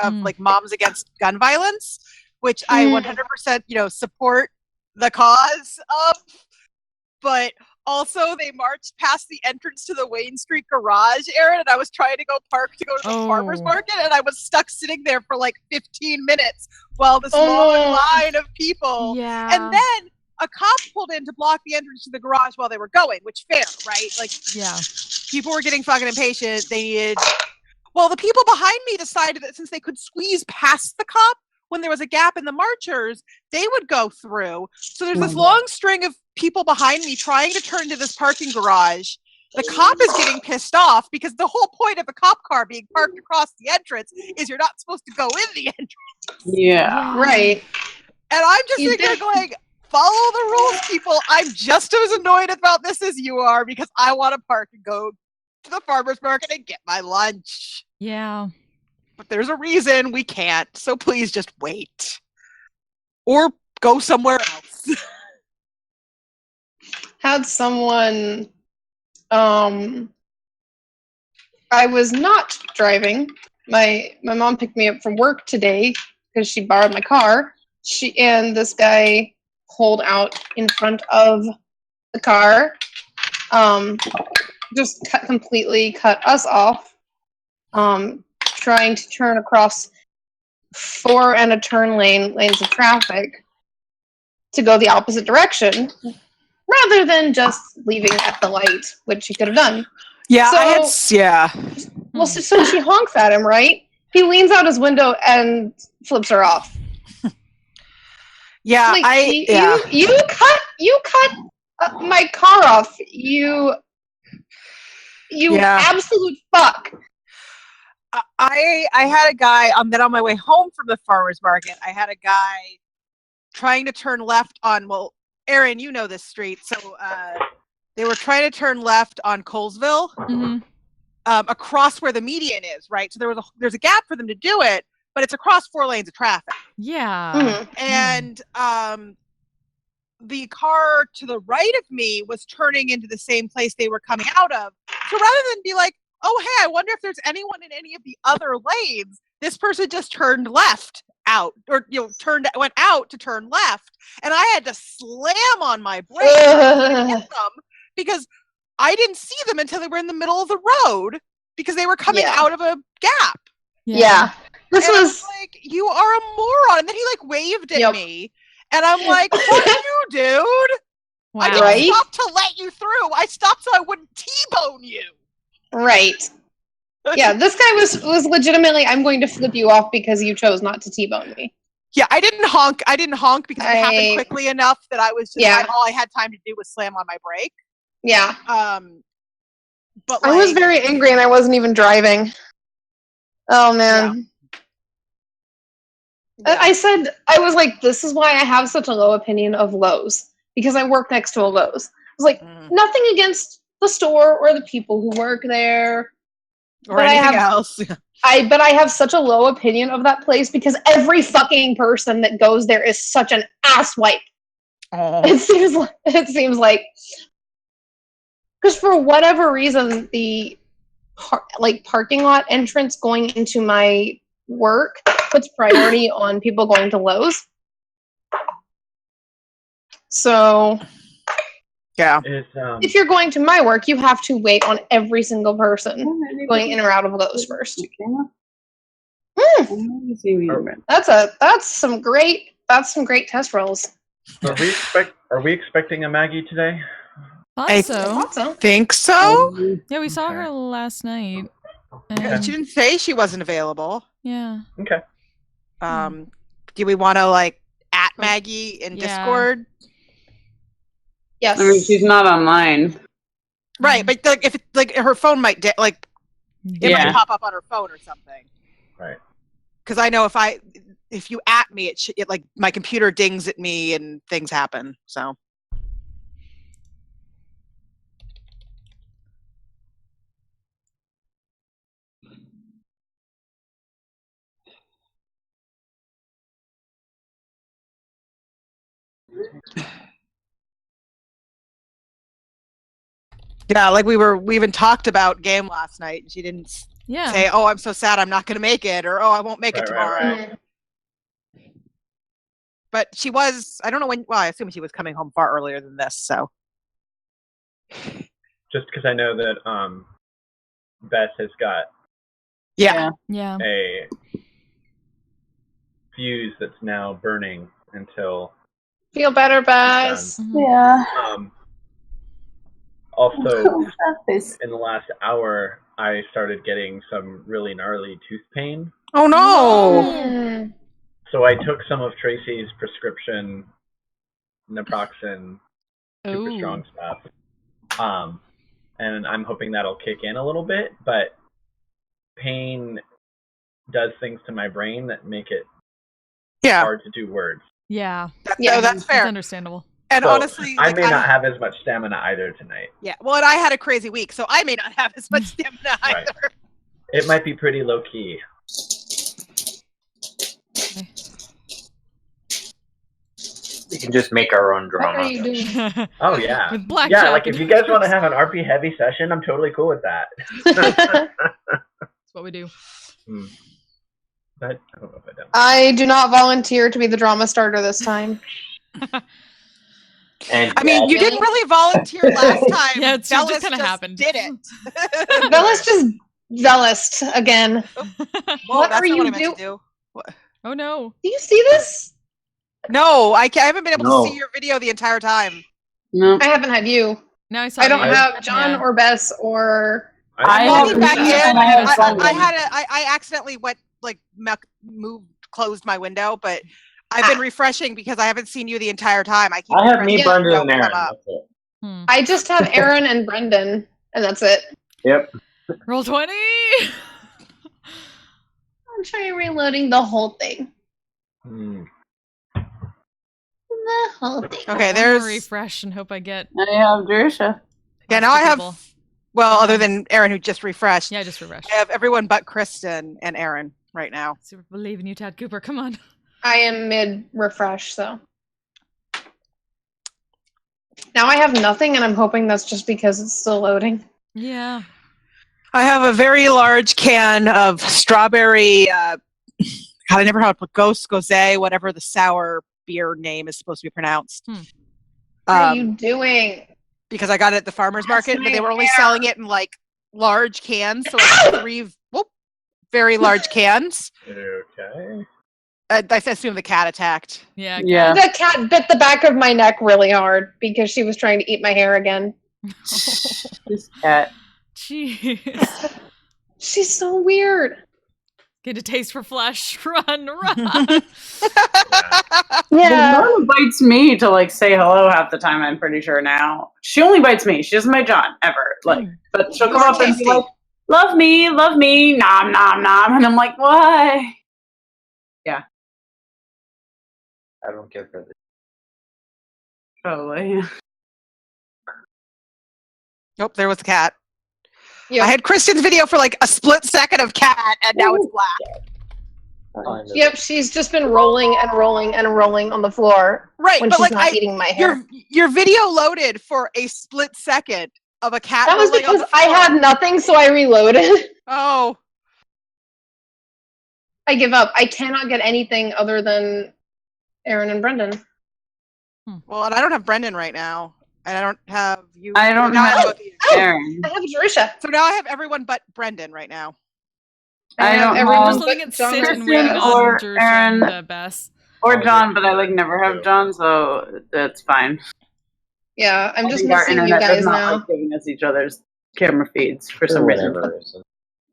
of like Moms Against Gun Violence, which I 100% support the cause of, but also they marched past the entrance to the Wayne Street garage, Aaron, and I was trying to go park to go to the farmer's market, and I was stuck sitting there for like 15 minutes while this long line of people, and then a cop pulled in to block the entrance to the garage while they were going, which fair, right? Like, people were getting fucking impatient. They needed... Well, the people behind me decided that since they could squeeze past the cop when there was a gap in the marchers, they would go through. So there's this long string of people behind me trying to turn to this parking garage. The cop is getting pissed off because the whole point of a cop car being parked across the entrance is you're not supposed to go in the entrance. Yeah. Right. And I'm just sitting there going, follow the rules, people. I'm just as annoyed about this as you are because I want to park and go to the farmer's market and get my lunch. Yeah. But there's a reason we can't, so please just wait. Or go somewhere else. Had someone... I was not driving. My mom picked me up from work today because she borrowed my car. And this guy pulled out in front of the car. Just completely cut us off. Trying to turn across 4 and a turn lanes of traffic to go the opposite direction, rather than just leaving at the light, which he could have done. Yeah, Well, so she honks at him, right? He leans out his window and flips her off. Yeah, like, you cut my car off. You absolute fuck. I had a guy on my way home from the farmer's market. I had a guy trying to turn left on, well, Aaron, you know this street. So they were trying to turn left on Colesville, across where the median is, right? So there's a gap for them to do it, but it's across 4 lanes of traffic. Yeah. And the car to the right of me was turning into the same place they were coming out of. So rather than be like, oh, hey, I wonder if there's anyone in any of the other lanes, this person just turned left out, or went out to turn left, and I had to slam on my brakes to hit them because I didn't see them until they were in the middle of the road because they were coming out of a gap. Yeah. This was like, you are a moron. And then he like waved at me, and I'm like, fuck you, dude. Wow. I didn't stop to let you through. I stopped so I wouldn't T-bone you. Right. Yeah, this guy was legitimately, I'm going to flip you off because you chose not to T-bone me. Yeah, I didn't honk because it happened quickly enough that I was just all I had time to do was slam on my brake. Yeah. But I was very angry and I wasn't even driving. Oh man. Yeah. I was like, this is why I have such a low opinion of Lowe's, because I work next to a Lowe's. I was like, nothing against the store or the people who work there or anything else. But I have such a low opinion of that place because every fucking person that goes there is such an asswipe. It seems like because for whatever reason the parking lot entrance going into my work puts priority on people going to Lowe's. So yeah, if you're going to my work, you have to wait on every single person going in or out of Lowe's first. That's some great test rolls. Are we expecting a Maggie today? I thought so. Think so. Yeah, we saw her last night. Yeah, she didn't say she wasn't available. Yeah. Okay. Do we want to at Maggie in Discord? Yes. I mean, she's not online. Right, but if her phone might it might pop up on her phone or something. Right. Because I know if you at me, it my computer dings at me and things happen. So. Yeah, we even talked about game last night, and she didn't Yeah. say, "Oh, I'm so sad, I'm not going to make it," or "Oh, I won't make it Right, tomorrow." right. But she was, I don't know when, well, I assume she was coming home far earlier than this, so. Just because I know that Beth has got Yeah. Yeah. a fuse that's now burning until Feel better, Bess. Mhm. Yeah. Also, in the last hour, I started getting some really gnarly tooth pain. Oh no! Mm. So I took some of Tracy's prescription naproxen super Ooh. strong stuff. And I'm hoping that'll kick in a little bit, but pain does things to my brain that make it Yeah. hard to do words. Yeah. No, that's That's fair. understandable. And So honestly, I like, may not have as much stamina either tonight. Yeah, well, and I had a crazy week, so I may not have as much stamina Right. either. It might be pretty low key. We can just make our own What are drama. you doing? Oh yeah. With blackjack. Yeah, like if you guys want to have an RP heavy session, I'm totally cool with that. That's what we do. But I don't know if I don't. I do not volunteer to be the drama starter this time. And I mean, you Really? didn't really volunteer last time. Yeah, it just Bellis kinda happened. Did it. Bella's just zealous again. Whoa, What that's are not you what I meant to do. Oh no. Do you see this? No, I haven't been able No. to see your video the entire time. No. I haven't had you. Now I saw I don't you. have John Yeah. or Bess or. I I'm logging have back Rita in. and I have Brendan. I accidentally moved, closed my window, but I've been refreshing because I haven't seen you the entire time. I keep I have me, refreshing, Brendan, you and don't Aaron. come up. That's it. Hmm. I just have Aaron and Brendan, and that's it. Yep. Roll 20. I'm trying reloading the whole thing. Hmm. The whole thing. Okay, I'm gonna there's refresh and hope I get. I have Jerusha. yeah. lots Now of I have people. other than Aaron who just refreshed. Yeah, I just refreshed. I have everyone but Kristen and Aaron right now. Super believe in you, Tad Cooper. Come on. I am mid refresh, so. Now I have nothing, and I'm hoping that's just because it's still loading. Yeah. I have a very large can of strawberry. God, I never know how to put gose, whatever the sour beer name is supposed to be pronounced. What are you doing? Because I got it at the farmer's That's market, but they my were only hair. selling it in like large cans, so like three very large cans. Okay. I assume the cat attacked. Yeah. Yeah. The cat bit the back of my neck really hard because she was trying to eat my hair again. This cat. Jeez. She's so weird. Get a taste for flesh. Run, run. Yeah. Well, Mom bites me to like say hello half the time. I'm pretty sure now. She only bites me. She doesn't bite John ever. Like, but she'll come You're up and be tasty. like, love me, nom nom nom," and I'm like, why? I don't care for this. Probably. Nope, there was the cat. Yeah. I had Kristen's video for like a split second of cat, and now it's black. Yep, she's just been rolling and rolling and rolling on the floor Right, when but she's like not eating my hair. your video loaded for a split second of a cat. That was rolling on because the I floor. had nothing, so I reloaded. Oh, I give up. I cannot get anything other than Aaron and Brendan. well, and I don't have Brendan right now, and I don't have you. I don't now have- both of you. Aaron. I have Jerusha. So now I have everyone but Brendan right now. I have don't I'm everyone just have letting but it John sit and and waiting Kristen on or Jerusha Aaron. and Bess. Or Oh, John, yeah. but I like never have John, so that's fine. Yeah, I'm I just think our missing you internet guys does not now. like giving us each other's camera feeds for Or some reason. whatever.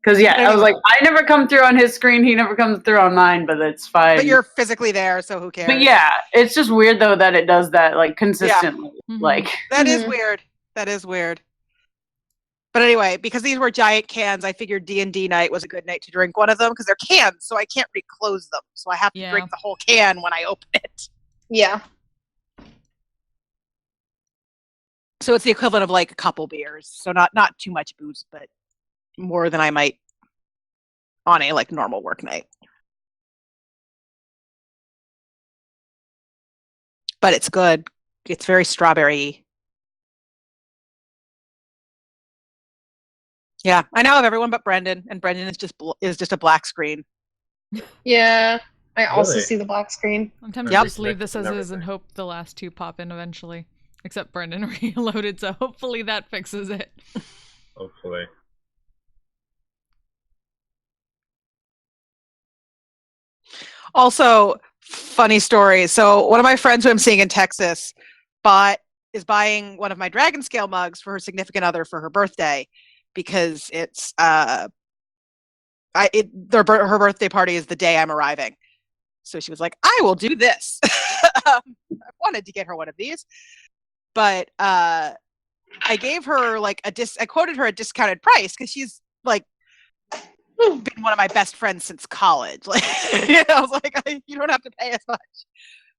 Because yeah, I was Anyway. like, I never come through on his screen, he never comes through on mine, but it's fine. But you're physically there, so who cares? But yeah, it's just weird though that it does that like consistently. Mhm. Like That is Mhm. weird. That is weird. But anyway, because these were giant cans, I figured D&D night was a good night to drink one of them because they're cans, so I can't reclose them. So I have to Yeah. drink the whole can when I open it. Yeah. So it's the equivalent of like a couple beers. So not too much booze, but more than I might on a like normal work night. But it's good. It's very strawberry. Yeah, I now have everyone but Brendan, and Brendan is just a black screen. Yeah, I also Really? see the black screen. I'm tempted Yep. to just leave this as is and hope the last two pop in eventually. Except Brendan reloaded, so hopefully that fixes it. Hopefully. Also, funny story. So one of my friends who I'm seeing in Texas is buying one of my dragon scale mugs for her significant other for her birthday because it's her birthday party is the day I'm arriving. So she was like, I will do this. I wanted to get her one of these, but I gave her like I quoted her a discounted price because she's like been one of my best friends since college. Like, I was like, you don't have to pay as much.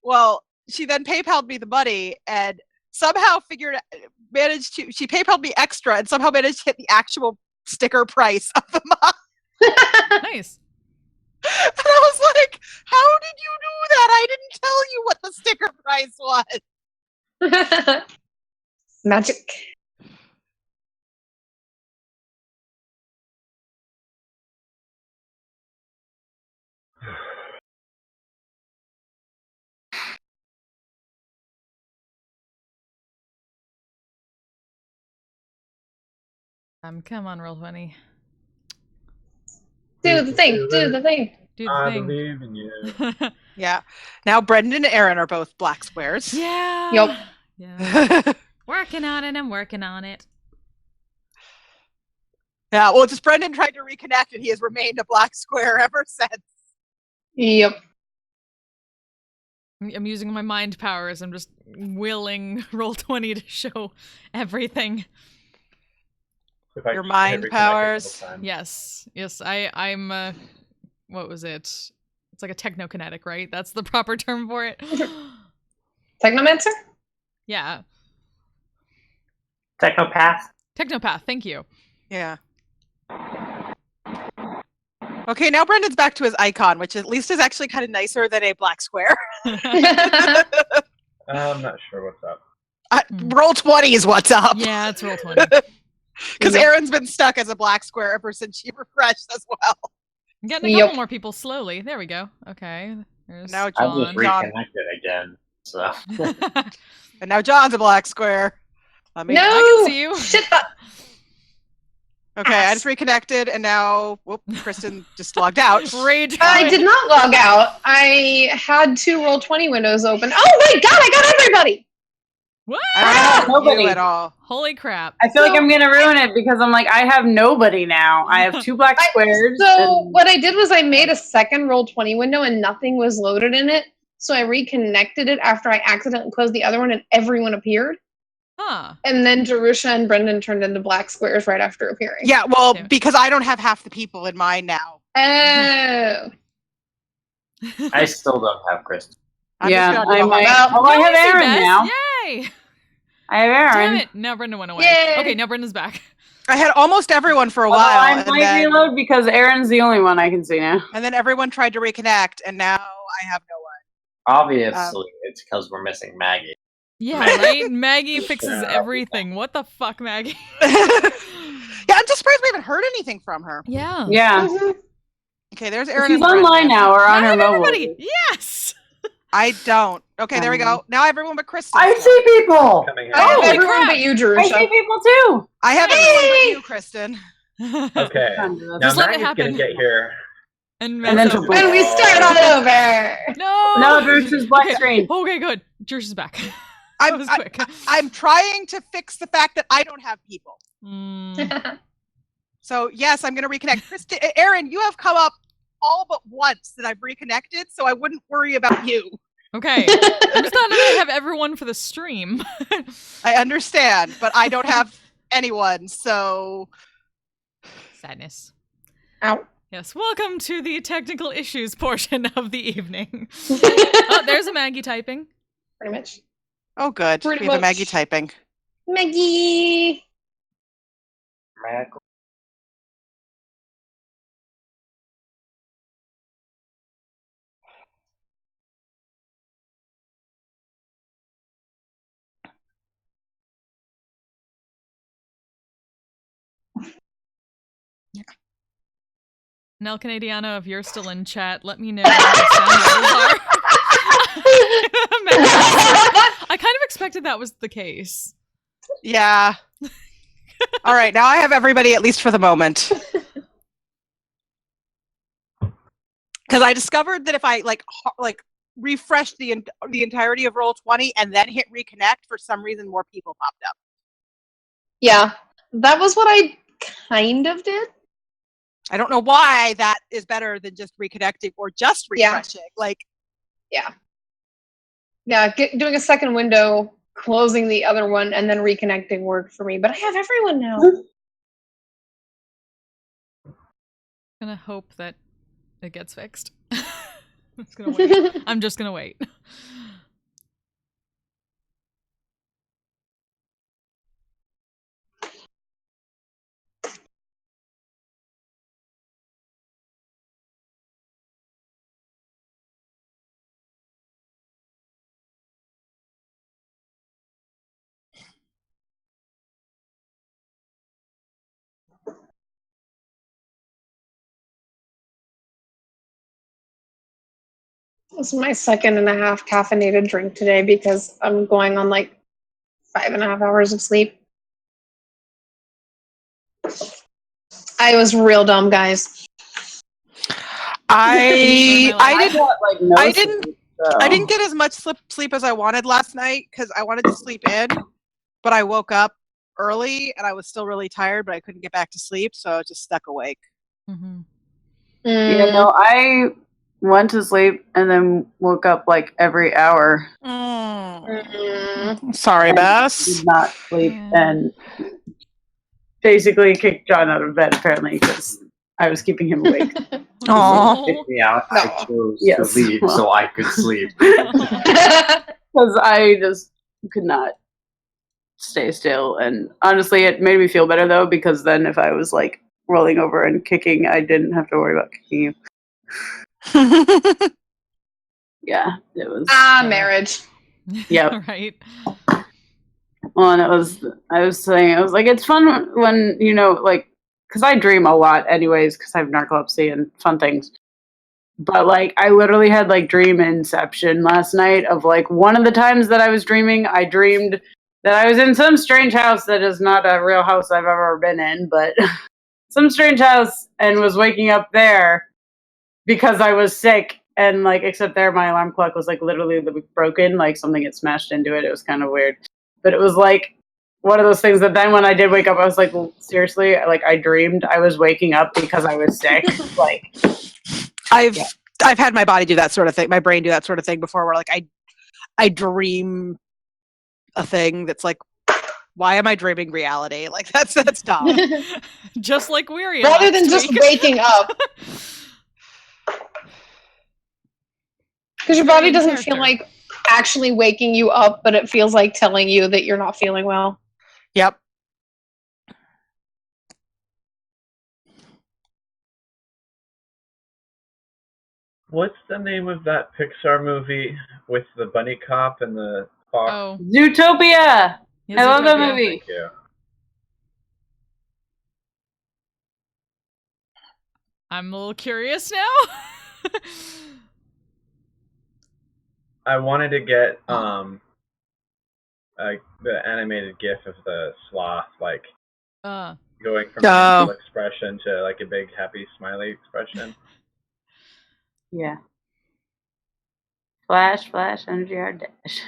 Well, she then PayPal'd me the money and somehow she PayPal'd me extra and somehow managed to hit the actual sticker price of the mug. Nice. And I was like, how did you do that? I didn't tell you what the sticker price was. Magic. Come on, roll 20. Do the thing. Do the thing. Do the I thing. believe in you. Yeah. Now Brendan and Aaron are both black squares. Yeah. Yup. Yeah. Working on it. I'm working on it. Yeah, well, just Brendan tried to reconnect and he has remained a black square ever since. Yep. I'm using my mind powers. I'm just willing roll 20 to show everything. If I Your hit mind reconnect a powers. couple times. Yes. Yes, I'm what was it? It's like a technokinetic, right? That's the proper term for it. Technomancer? Yeah. Technopath. Technopath, thank you. Yeah. Okay, now Brendan's back to his icon, which at least is actually kind of nicer than a black square. I'm not sure what's up. Roll 20 is what's up. Yeah, it's roll 20. Because Yep. Aaron's been stuck as a black square ever since she refreshed as well. I'm getting a Yep. couple more people slowly. There we go. Okay. There's Now I was John. reconnected again. So And now John's a black square. I No! can see you. Shit. Okay, I just reconnected, and now, Kristen just logged out. Rage. I did not log out. I had two Roll20 windows open. Oh my god, I got everybody! What? I don't have nobody. you at all. Holy crap. I feel like So- I'm gonna ruin it because I'm like, I have nobody now. I have two black squares. So and- what I did was I made a second Roll20 window and nothing was loaded in it. So I reconnected it after I accidentally closed the other one and everyone appeared. Huh. And then Jerusha and Brendan turned into black squares right after appearing. Yeah, well, Yeah. because I don't have half the people in mine now. Oh. I still don't have Kristen. I'm yeah, just gonna I go might. home. Oh, I have Nice, Aaron Bess. now. Yay! I have Aaron. Damn it. Now Brendan went away. Yay. Okay, now Brendan's back. I had almost everyone for a Although while, I and might then, reload because Aaron's the only one I can see now. and then everyone tried to reconnect, and now I have no Obviously, it's because we're missing Maggie. Yeah, right? Maggie fixes Yeah. everything. What the fuck, Maggie? one. Yeah, I'm just surprised we haven't heard anything from her. Yeah. Yeah. Mhm. Okay, there's Aaron. She's and online Brendan. now or on Now I her have mobile. everybody. Yes! I don't. Okay, there we go. Now everyone but Kristen. I still. see people. Coming here. I have Holy everyone crap. but you, I see Jerusha. people too. I have everyone but you, Kristen. Okay. Now Just let it Maggie's happen. gonna get here. And And then Mezzo. to- And we start all over. No! No, Jerusha's black Okay. screen. Okay, good. Jersh is back. That I'm, was I, quick. I'm trying to fix the fact that I don't have people. Mm. So yes, I'm going to reconnect. Kristen, Aaron, you have come up all but once that I've reconnected, so I wouldn't worry about you. Okay. I'm just not gonna have everyone for the stream. I understand, but I don't have anyone, so Sadness. Ow. Yes, welcome to the technical issues portion of the evening. Oh, there's a Maggie typing. Pretty much. oh good. Pretty We have a much. Maggie typing. Maggie. Mag- Nel Canadiano, if you're still in chat, let me know what the sound levels are. I kind of expected that was the case. Yeah. All right, now I have everybody, at least for the moment. Because I discovered that if I like refresh the entirety of Roll20 and then hit reconnect, for some reason more people popped up. Yeah, that was what I kind of did. I don't know why that is better than just reconnecting or just refreshing. Yeah. Doing a second window, closing the other one, and then reconnecting worked for me. But I have everyone now. I'm gonna hope that it gets fixed. I'm just gonna wait. I'm just gonna wait. This is my 2.5 caffeinated drink today because I'm going on like 5.5 hours of sleep. I was real dumb, guys. I got, like, no I didn't sleep, so. I didn't get as much sleep as I wanted last night because I wanted to sleep in, but I woke up early and I was still really tired, but I couldn't get back to sleep, so I was just stuck awake. Mm-hmm. Yeah, no, I went to sleep and then woke up like every hour. Sorry, Bess. Did not sleep Yeah. and basically kicked John out of bed apparently because I was keeping him awake. Aw. Kick me out. I chose Yes. to leave so I could sleep. Because I just could not stay still. And honestly, it made me feel better though, because then if I was like rolling over and kicking, I didn't have to worry about kicking you. Yeah, it was. Marriage. Yep. Right. Well, and I was saying, I was like, it's fun when, you know, like, because I dream a lot anyways, because I have narcolepsy and fun things. But, like, I literally had, like, dream inception last night of, like, one of the times that I was dreaming, I dreamed that I was in some strange house that is not a real house I've ever been in, but some strange house, and was waking up there because I was sick. And, like, except there, my alarm clock was, like, literally broken. Like, something had smashed into it. It was kind of weird. But it was, like, one of those things that then when I did wake up, I was like, well, seriously? Like, I dreamed I was waking up because I was sick. Like, I've had my body do that sort of thing, my brain do that sort of thing before, where like I dream a thing that's like, why am I dreaming reality? Like that's dumb. Just like Weary. Rather than just waking up. Because your body doesn't feel like actually waking you up, but it feels like telling you that you're not feeling well. Yep. What's the name of that Pixar movie with the bunny cop and the fox? Oh, Zootopia! yeah, I love that Zootopia. movie. Thank you. I'm a little curious now. I wanted to get the animated GIF of the sloth like going from a neutral expression to like a big happy smiley expression. Yeah. Flash, energy, hard dash.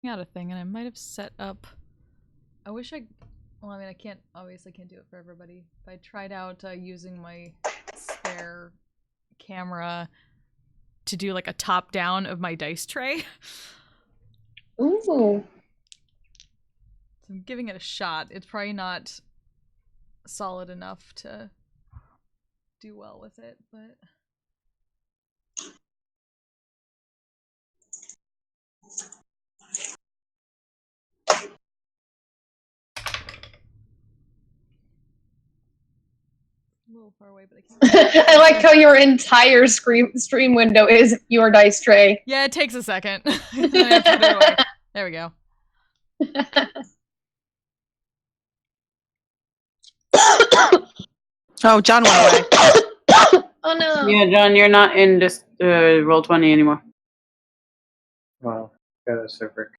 Got a thing, and I might have set up. I wish I. Well, I mean, I can't. Obviously, can't do it for everybody. If I tried out using my spare camera to do like a top down of my dice tray. Ooh. So I'm giving it a shot. It's probably not solid enough to do well with it, but. a little far away, but I can't. I like how your entire stream window is your dice tray. Yeah, it takes a second. Then I have to put it away. There we go. Oh, John went away. Oh no. Yeah, John, you're not in this Roll20 anymore. Well, got a server.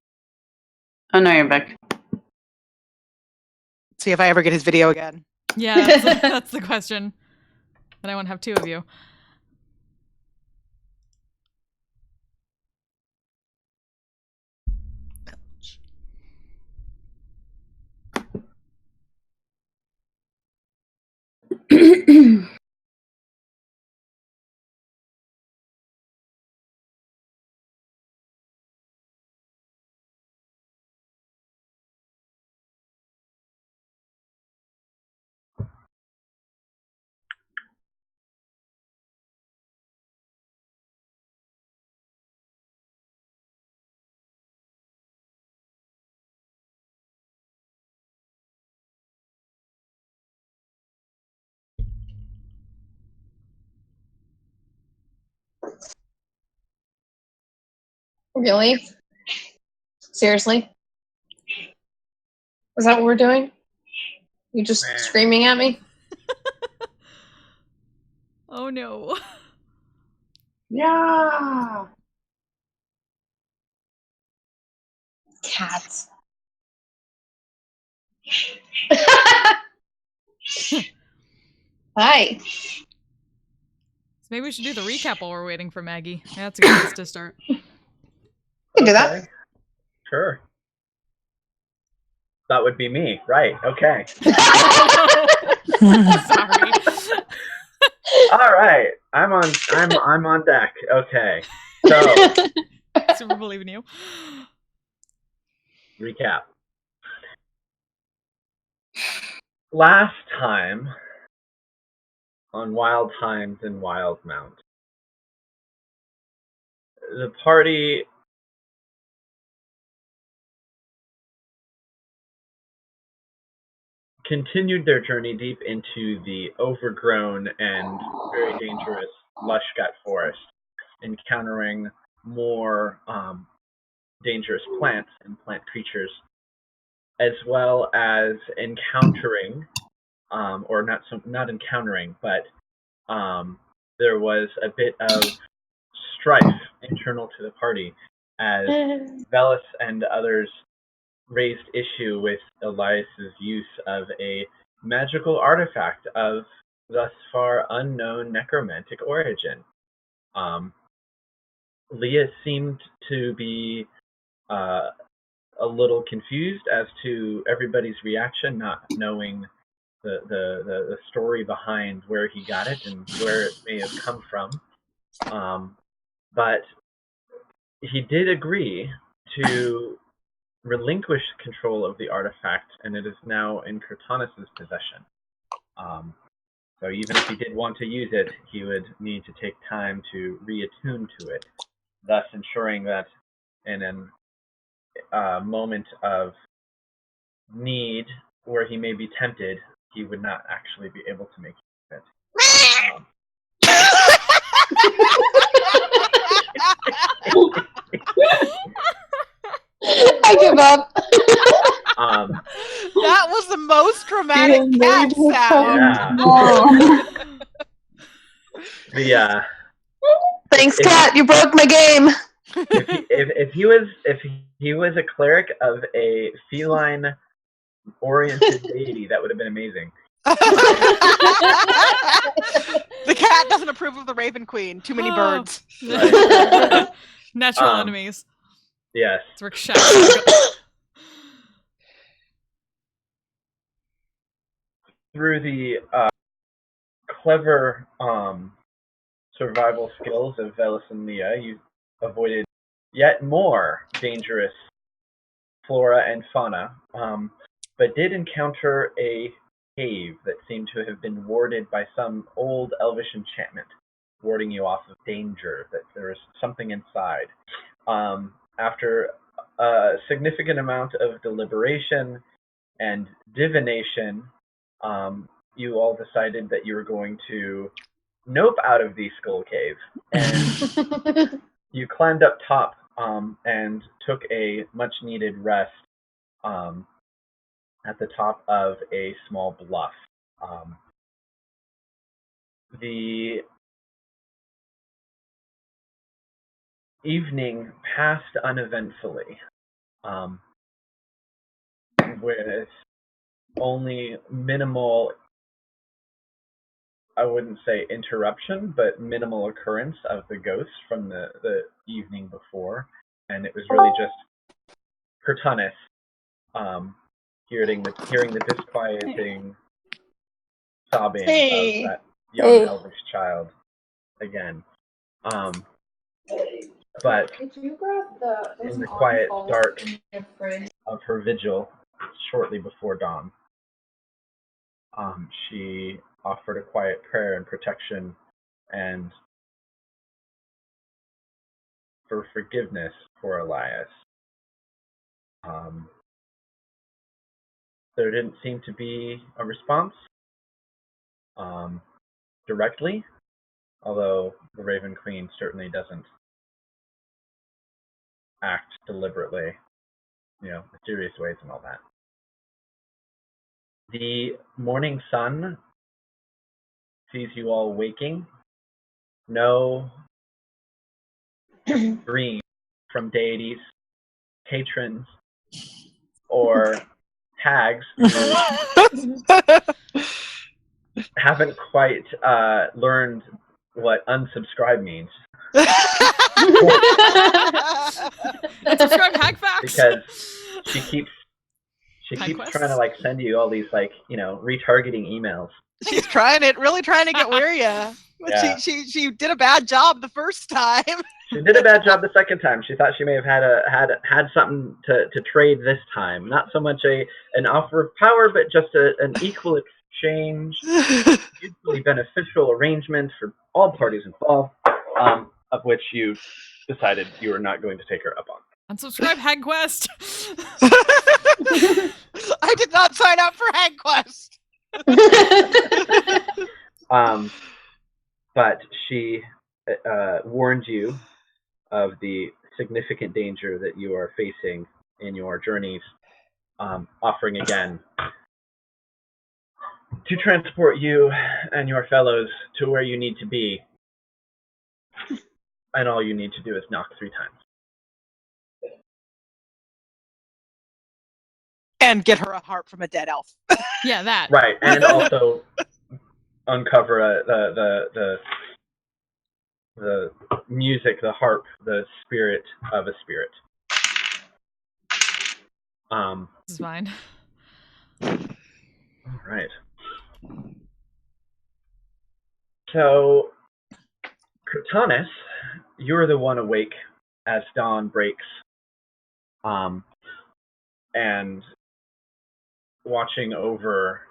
Oh, no, you're back. See if I ever get his video again. Yeah, that's the question. Then I won't have two of you. Really? Seriously? Is that what we're doing? You just screaming at me? Oh no. Yeah. Cats. Hi. So maybe we should do the recap while we're waiting for Maggie. Yeah, that's a good place to start. You can do that. Okay. Sure. That would be me, right? Okay. Sorry. All right. I'm on deck. Okay. So Super believe in you. recap. Last time on Wild Times in Wildemount, the party continued their journey deep into the overgrown and very dangerous lush gut forest, encountering more dangerous plants and plant creatures, as well as encountering, or not encountering, but there was a bit of strife internal to the party as Velis and others raised issue with Elias's use of a magical artifact of thus far unknown necromantic origin. Leah seemed to be a little confused as to everybody's reaction, not knowing the story behind where he got it and where it may have come from. But he did agree to relinquish control of the artifact, and it is now in Cortanus' possession. So even if he did want to use it, he would need to take time to reattune to it, thus ensuring that in a moment of need where he may be tempted, he would not actually be able to make use of it. I give up. That was the most dramatic cat sound. Yeah. Thanks, cat. You broke my game. If he was a cleric of a feline oriented deity, that would have been amazing. The cat doesn't approve of the Raven Queen. Too many birds. Right. Natural enemies. Yes. It's Rick Shack. Through the clever survival skills of Velis and Leah, you avoided yet more dangerous flora and fauna, but did encounter a cave that seemed to have been warded by some old elvish enchantment, warding you off of danger, that there was something inside. After a significant amount of deliberation and divination, you all decided that you were going to nope out of the skull cave, and you climbed up top and took a much-needed rest at the top of a small bluff. The evening passed uneventfully, with only minimal, I wouldn't say interruption, but minimal occurrence of the ghosts from the evening before. And it was really just Curtunus hearing the disquieting sobbing Hey. of that young Hey. elvish child again. But Could you grab in the quiet dark of her vigil shortly before dawn, she offered a quiet prayer and protection and for forgiveness for Elias. There didn't seem to be a response directly, although the Raven Queen certainly doesn't act deliberately, mysterious ways and all that. The morning sun sees you all waking. No dreams from deities, patrons, or hags who haven't quite learned what unsubscribe means. Unsubscribe hack facts. Because she keeps Hack quests? trying to send you all these retargeting emails. She's really trying to get Wiria. Yeah. She did a bad job the first time. She did a bad job the second time. She thought she may have had something to trade this time. Not so much an offer of power, but just an equal exchange, mutually beneficial arrangement for all parties involved, of which you decided you were not going to take her up on. Unsubscribe Hag Quest. I did not sign up for Hag Quest. But she warned you of the significant danger that you are facing in your journeys, offering again to transport you and your fellows to where you need to be. And all you need to do is knock 3 times. And get her a harp from a dead elf. Yeah, that. Right, and also uncover the music, the harp, the spirit of a spirit. This is fine. All right. So, Curtunus, you're the one awake as dawn breaks, and watching over.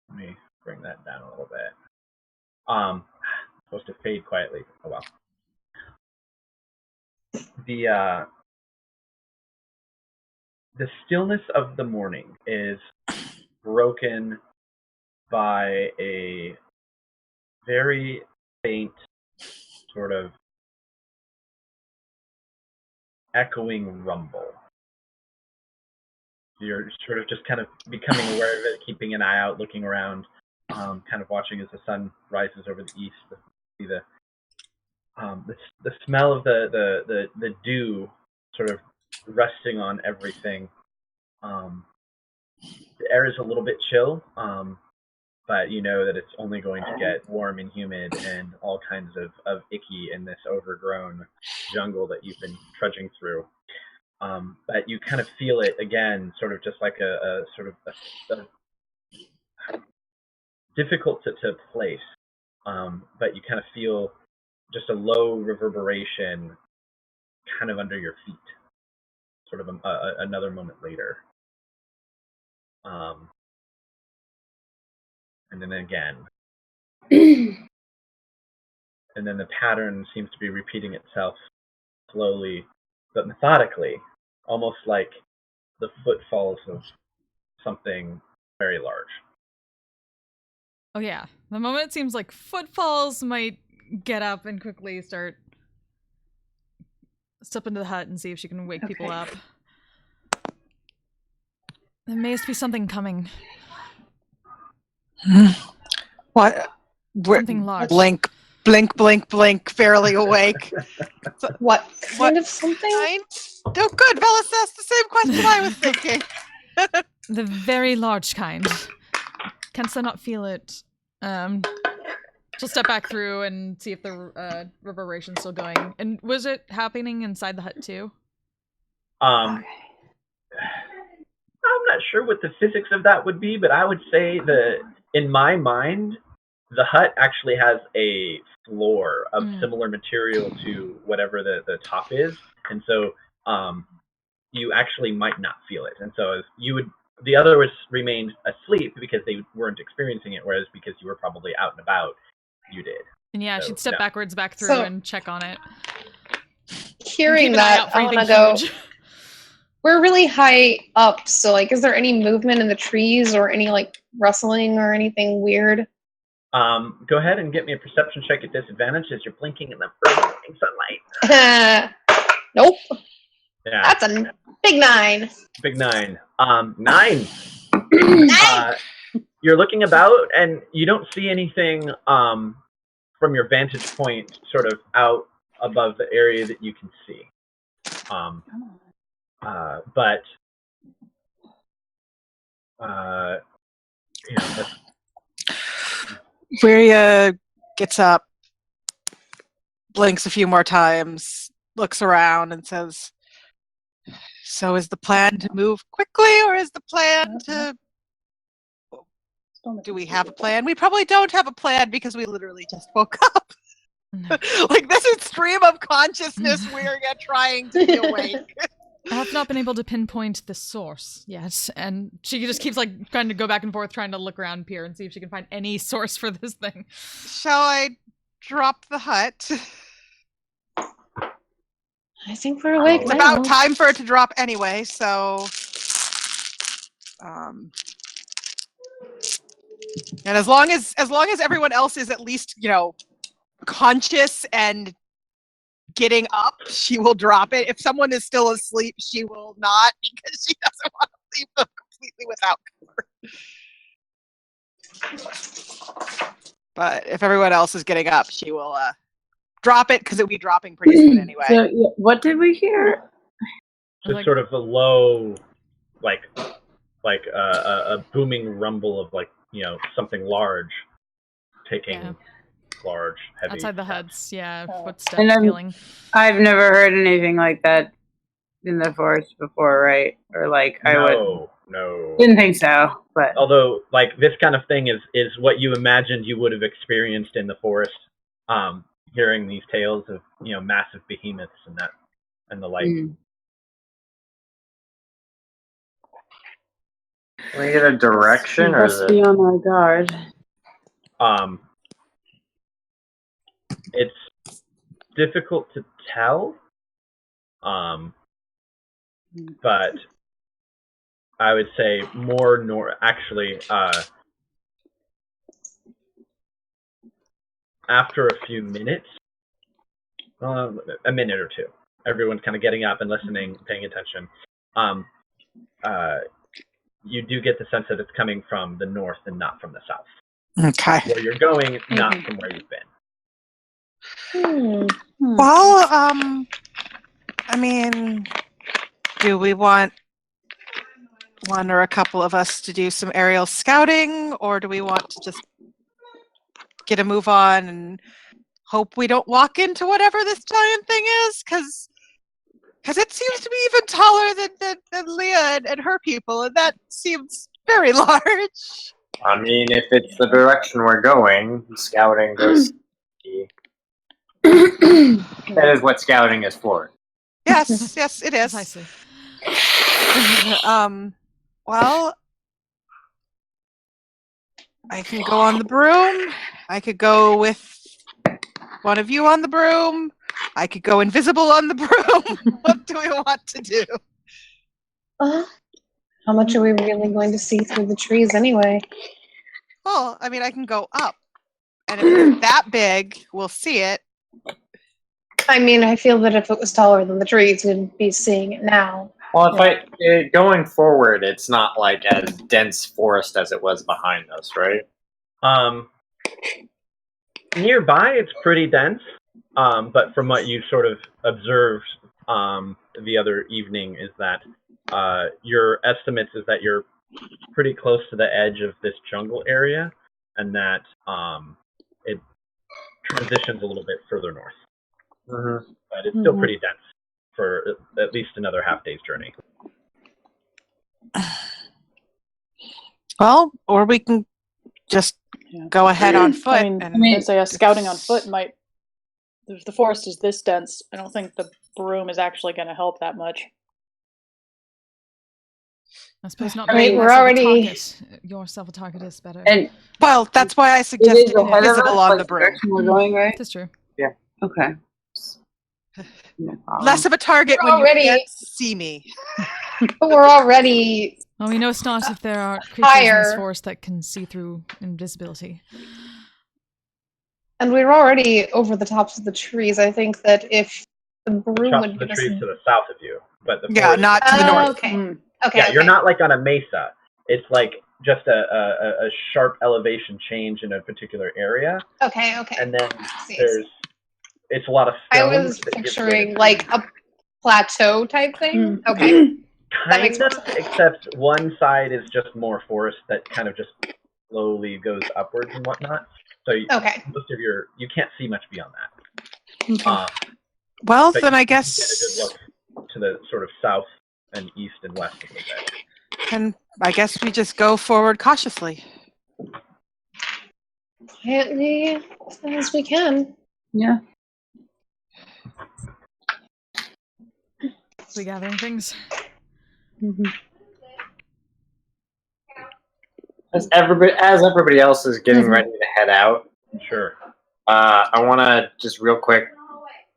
Let me bring that down a little bit. Supposed to fade quietly. Oh well. The stillness of the morning is broken by a very faint, sort of echoing rumble. You're sort of just kind of becoming aware of it, keeping an eye out, looking around, kind of watching as the sun rises over the east. See the smell of the dew sort of resting on everything. The air is a little bit chill, but you know that it's only going to get warm and humid and all kinds of icky in this overgrown jungle that you've been trudging through. But you kind of feel it again, sort of just like a difficult to place, but you kind of feel just a low reverberation kind of under your feet, sort of another moment later. And then again. And then the pattern seems to be repeating itself slowly but methodically, almost like the footfalls of something very large. Oh yeah. The moment it seems like footfalls might get up and quickly step into the hut and see if she can wake people up. There may be something coming. What? Something large. Blink, blink, blink, blink. Barely awake. What kind of something? Oh, good. Velas asked the same question I was thinking. The very large kind. Can still not feel it. She'll step back through and see if the reverberation's still going. And was it happening inside the hut too? I'm not sure what the physics of that would be, but I would say that in my mind, the hut actually has a floor of similar material to whatever the top is, and so you actually might not feel it. And so the others remained asleep because they weren't experiencing it, whereas because you were probably out and about, you did. And yeah, So, she'd step backwards back through and check on it. Hearing Keep an eye out that, for I want to anything go. huge. We're really high up, so like, is there any movement in the trees or any like rustling or anything weird? Go ahead and get me a perception check at disadvantage as you're blinking in the early morning sunlight. Nope. Yeah. That's a big 9. Big 9. 9. You're looking about and you don't see anything from your vantage point sort of out above the area that you can see. But you know, Viria gets up, blinks a few more times, looks around and says, so is the plan to move quickly or is the plan to... Do we have a plan? We probably don't have a plan because we literally just woke up. Like this is stream of consciousness we're trying to be awake. I have not been able to pinpoint the source yet, and she just keeps like trying to go back and forth, trying to look around, peer, and see if she can find any source for this thing. Shall I drop the hut? I think we're awake It's now. about time for it to drop anyway, so... And as long as everyone else is at least, conscious and getting up, she will drop it. If someone is still asleep, she will not because she doesn't want to leave them completely without cover. But if everyone else is getting up, she will drop it because it will be dropping pretty soon anyway. So, what did we hear? Just sort of a low, like a booming rumble of something large taking large, heavy outside the steps. huts, footsteps feeling. I've never heard anything like that in the forest before, right? Or No. Didn't think so, but although this kind of thing is what you imagined you would have experienced in the forest, hearing these tales of massive behemoths and the like. Can we get a direction, or is must be it? on our guard. It's difficult to tell, but I would say more actually. After a few minutes, a minute or two, everyone's kind of getting up and listening, paying attention. You do get the sense that it's coming from the north and not from the south. Okay. Where you're going, not from where you've been. Well, I mean, do we want one or a couple of us to do some aerial scouting, or do we want to just get a move on and hope we don't walk into whatever this giant thing is? Because it seems to be even taller than Leah and her people, and that seems very large. I mean, if it's the direction we're going, scouting goes. That is what scouting is for. Yes, it is. Precisely. Well, I can go on the broom. I could go with one of you on the broom. I could go invisible on the broom. What do we want to do? How much are we really going to see through the trees anyway? Well, I mean, I can go up. And if it's that big, we'll see it. I mean, I feel that if it was taller than the trees, we'd be seeing it now. Well, going forward, it's not like as dense forest as it was behind us, right? Nearby, it's pretty dense. But from what you sort of observed the other evening is that your estimates is that you're pretty close to the edge of this jungle area, and that it transitions a little bit further north. Mm-hmm. But it's still pretty dense for at least another half-day's journey. Well, or we can just go ahead on foot. I mean, I'd say scouting on foot might. If the forest is this dense, I don't think the broom is actually going to help that much. I suppose not. I mean, being we're less of a already- target. Yourself a target is better. And Well, that's why I it is suggested ahead of invisible us, on like the broom. direction we're going, right? That's true. Okay. No problem. Less of a target We're when you already- can't see me. But we're already Well, we know it's not if there are creatures in this Higher. forest that can see through invisibility. And we're already over the tops of the trees. I think that if the broom Chops would the give us... trees to the south of you, but the Yeah, forest- not to the north. Okay. Mm. Okay. Yeah, okay. you're not like on a mesa. It's like just a sharp elevation change in a particular area, Okay. Okay. and then See. it's a lot of I stones was that give way picturing to like trees. a plateau type thing. Mm. Okay. That makes Kind more of, sense. except one side is just more forest that kind of just slowly goes upwards and whatnot. So Okay. most of you can't see much beyond that. Okay. Well, But then you I can guess, get a good look to the sort of south and east and west a little bit. then I guess we just go forward cautiously. Quietly as we can. Yeah. We gathering things. Mhm. As everybody else is getting Mhm. ready to head out, Sure. I want to just real quick,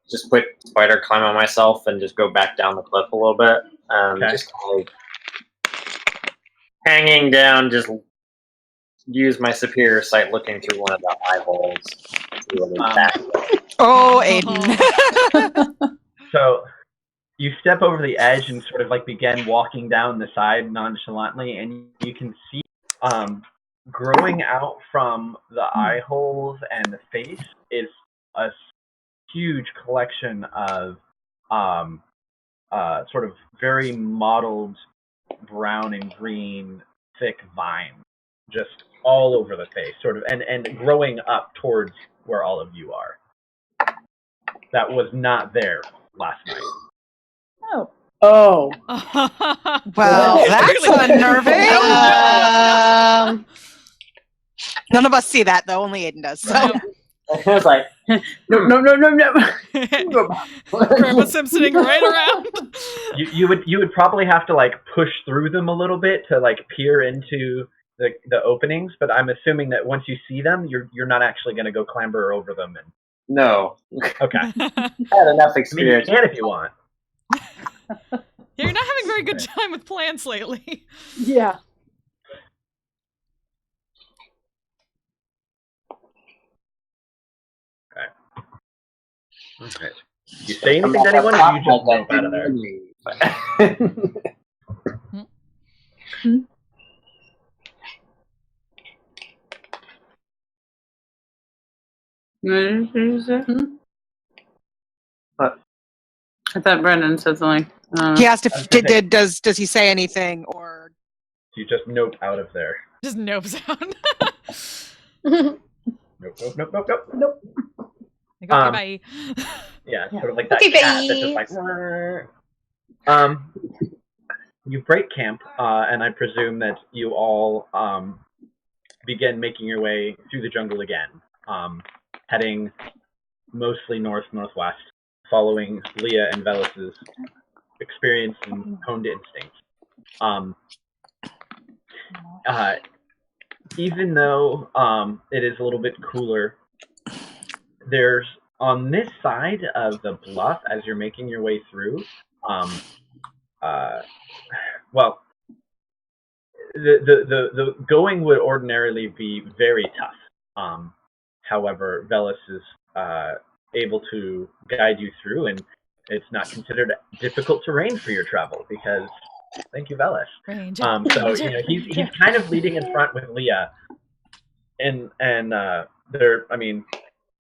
just put spider climb on myself and just go back down the cliff a little bit. Okay. Just kind of hanging down, just use my superior sight looking through one of the eye holes. See what is back there. Oh, Aiden. So you step over the edge and sort of like begin walking down the side nonchalantly, and you can see growing out from the eye holes and the face is a huge collection of sort of very mottled brown and green thick vines just all over the face, sort of, and growing up towards where all of you are. That was not there last night. Oh. Oh. Well, that's unnerving. None of us see that, though. Only Aiden does. So. Right. I was like, no. Grandma Simpsoning right around. You would probably have to like push through them a little bit to like peer into the openings, but I'm assuming that once you see them, you're not actually going to go clamber over them. And No. okay, I had enough I mean you experience. can if you want. You're not having very good time with plants lately. Yeah. Okay. You say anything to anyone, or you just move out of there? What did you say? What? I thought Brendan said something. He asked if does he say anything or You just nope out of there. Just nope sound. Nope. Like, okay, bye. Yeah, sort of like that Okay, cat that's bye. just like. You break camp, and I presume that you all begin making your way through the jungle again, heading mostly northwest, following Leah and Velas's experience and honed instincts. Even though it is a little bit cooler, there's on this side of the bluff as you're making your way through. Well, the going would ordinarily be very tough. However, Velis is able to guide you through, and it's not considered difficult terrain for your travel because, thank you, Velis. Ranger, So Ranger, he's kind of leading in front with Leah, and they're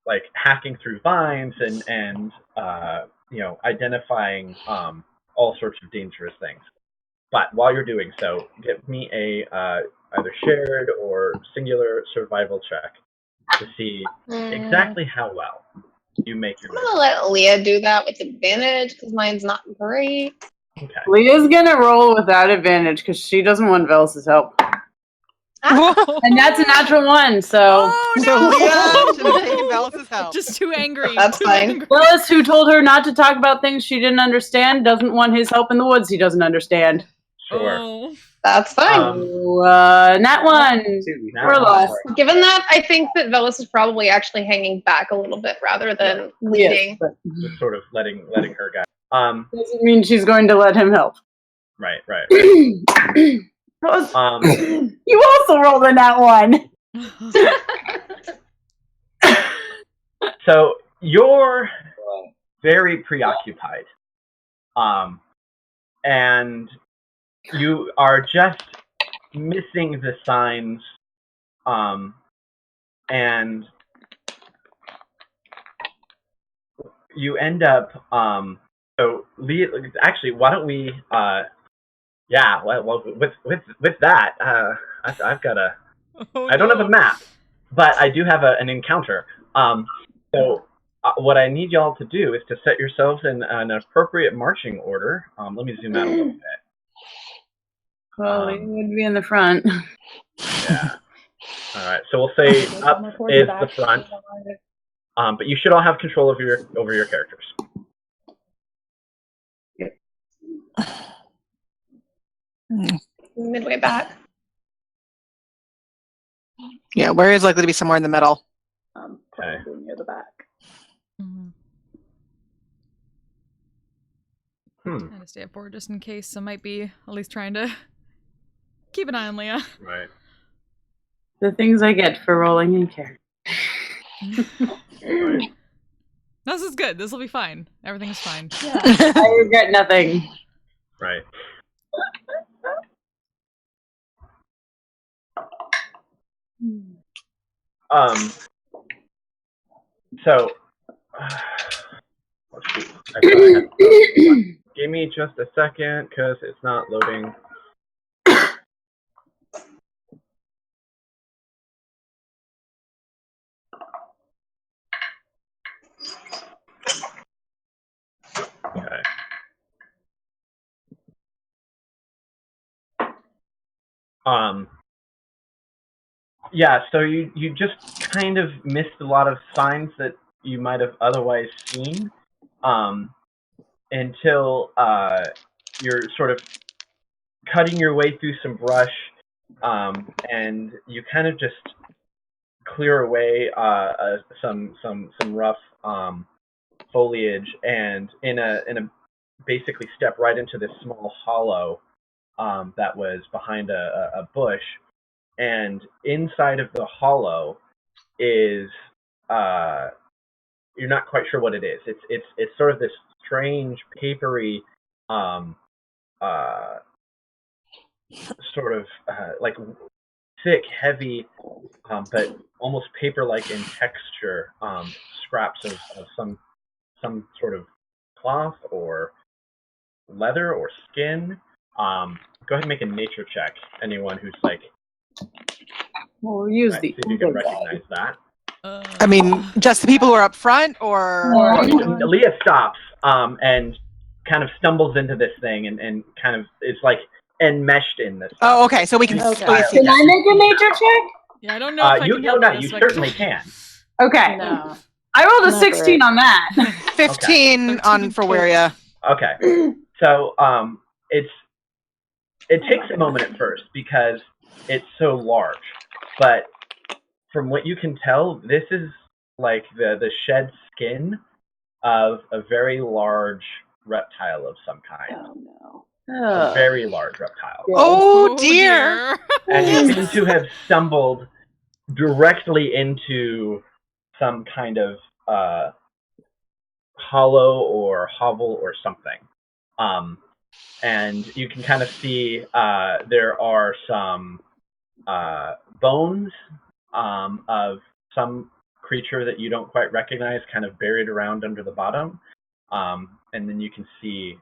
like hacking through vines and identifying all sorts of dangerous things. But while you're doing so, give me a either shared or singular survival check to see exactly how well you make your I'm gonna let Leah do that with advantage because mine's not great. Okay. Leah's gonna roll without advantage because she doesn't want Velis's help. And that's a natural one, so... Oh, no! So Leah should have taken Velis's help. Just too angry. That's too fine. angry. Velis, who told her not to talk about things she didn't understand, doesn't want his help in the woods he doesn't understand. Sure. Oh. That's fine. Nat one. We're lost. Given that, I think that Velis is probably actually hanging back a little bit rather than leading. Yes, but Just sort of letting her guide. doesn't mean she's going to let him help. Right. You also rolled a nat one. So you're very preoccupied, and you are just missing the signs, and you end up. So Leah, actually, why don't we? Well, with that, I've got a. Oh, I don't have no. a map, but I do have an encounter. So what I need y'all to do is to set yourselves in an appropriate marching order. Let me zoom out a little bit. Well, he would be in the front. Yeah. All right. So we'll say up is the front. But you should all have control over your characters. Midway back. Yeah, where is likely to be somewhere in the middle. Okay. Probably near the back. Mhm. Trying to stay up forward just in case. I might be at least trying to keep an eye on Leah. Right. The things I get for rolling in character. Right. This is good. This will be fine. Everything's fine. I regret nothing. Right. So, let's see. I thought I had give me just a second, because it's not loading. Okay. Yeah, so you just kind of missed a lot of signs that you might have otherwise seen, until you're sort of cutting your way through some brush, and you kind of just clear away some rough foliage, and in a basically step right into this small hollow that was behind a bush, and inside of the hollow is you're not quite sure what it is. It's sort of this strange papery sort of like thick, heavy, but almost paper-like in texture, scraps of some sort of cloth or leather or skin. Go ahead and make a nature check. Anyone who's like, We'll use right, the see if you can evil guy. recognize that. I mean, just the people who are up front, or Leah stops and kind of stumbles into this thing and kind of it's like enmeshed in this. oh, okay, so we can Okay. we see Can that. I make a nature check? Yeah, I don't know if I you can know help that this you way. certainly can. Okay. No. I rolled a Not 16 great. on that. 15 on for Weria. Okay. So it takes a moment at first because it's so large, but from what you can tell, this is like the shed skin of a very large reptile of some kind. Oh no. A very large reptile. Oh dear. And you seem to have stumbled directly into some kind of hollow or hovel or something. And you can kind of see there are some bones of some creature that you don't quite recognize kind of buried around under the bottom. And then you can see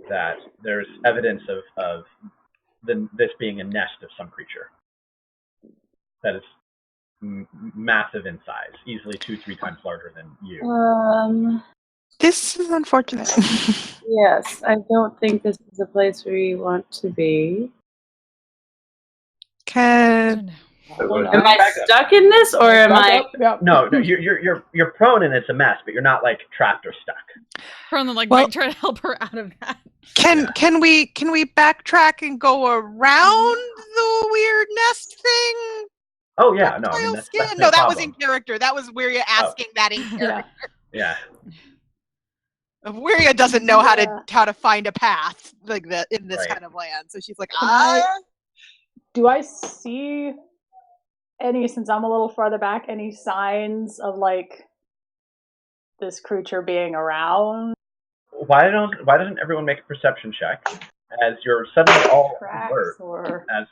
that there's evidence of this being a nest of some creature that is massive in size, easily 2-3 times larger than you. This is unfortunate. Yes, I don't think this is a place we want to be. Can Am I stuck in this, or am I? No, you're prone and it's a mess, but you're not like trapped or stuck. Prone and Well- might try to help her out of that. can we backtrack and go around the weird nest thing? Oh yeah, no, I mean that's No, no that was in problem. character. That was Wiria asking that in character. Yeah. Wiria doesn't know how to find a path like that in this Right. kind of land, so she's like, Do I see any, since I'm a little farther back, any signs of like this creature being around? Why doesn't everyone make a perception check as you're suddenly all Tracks alert? or As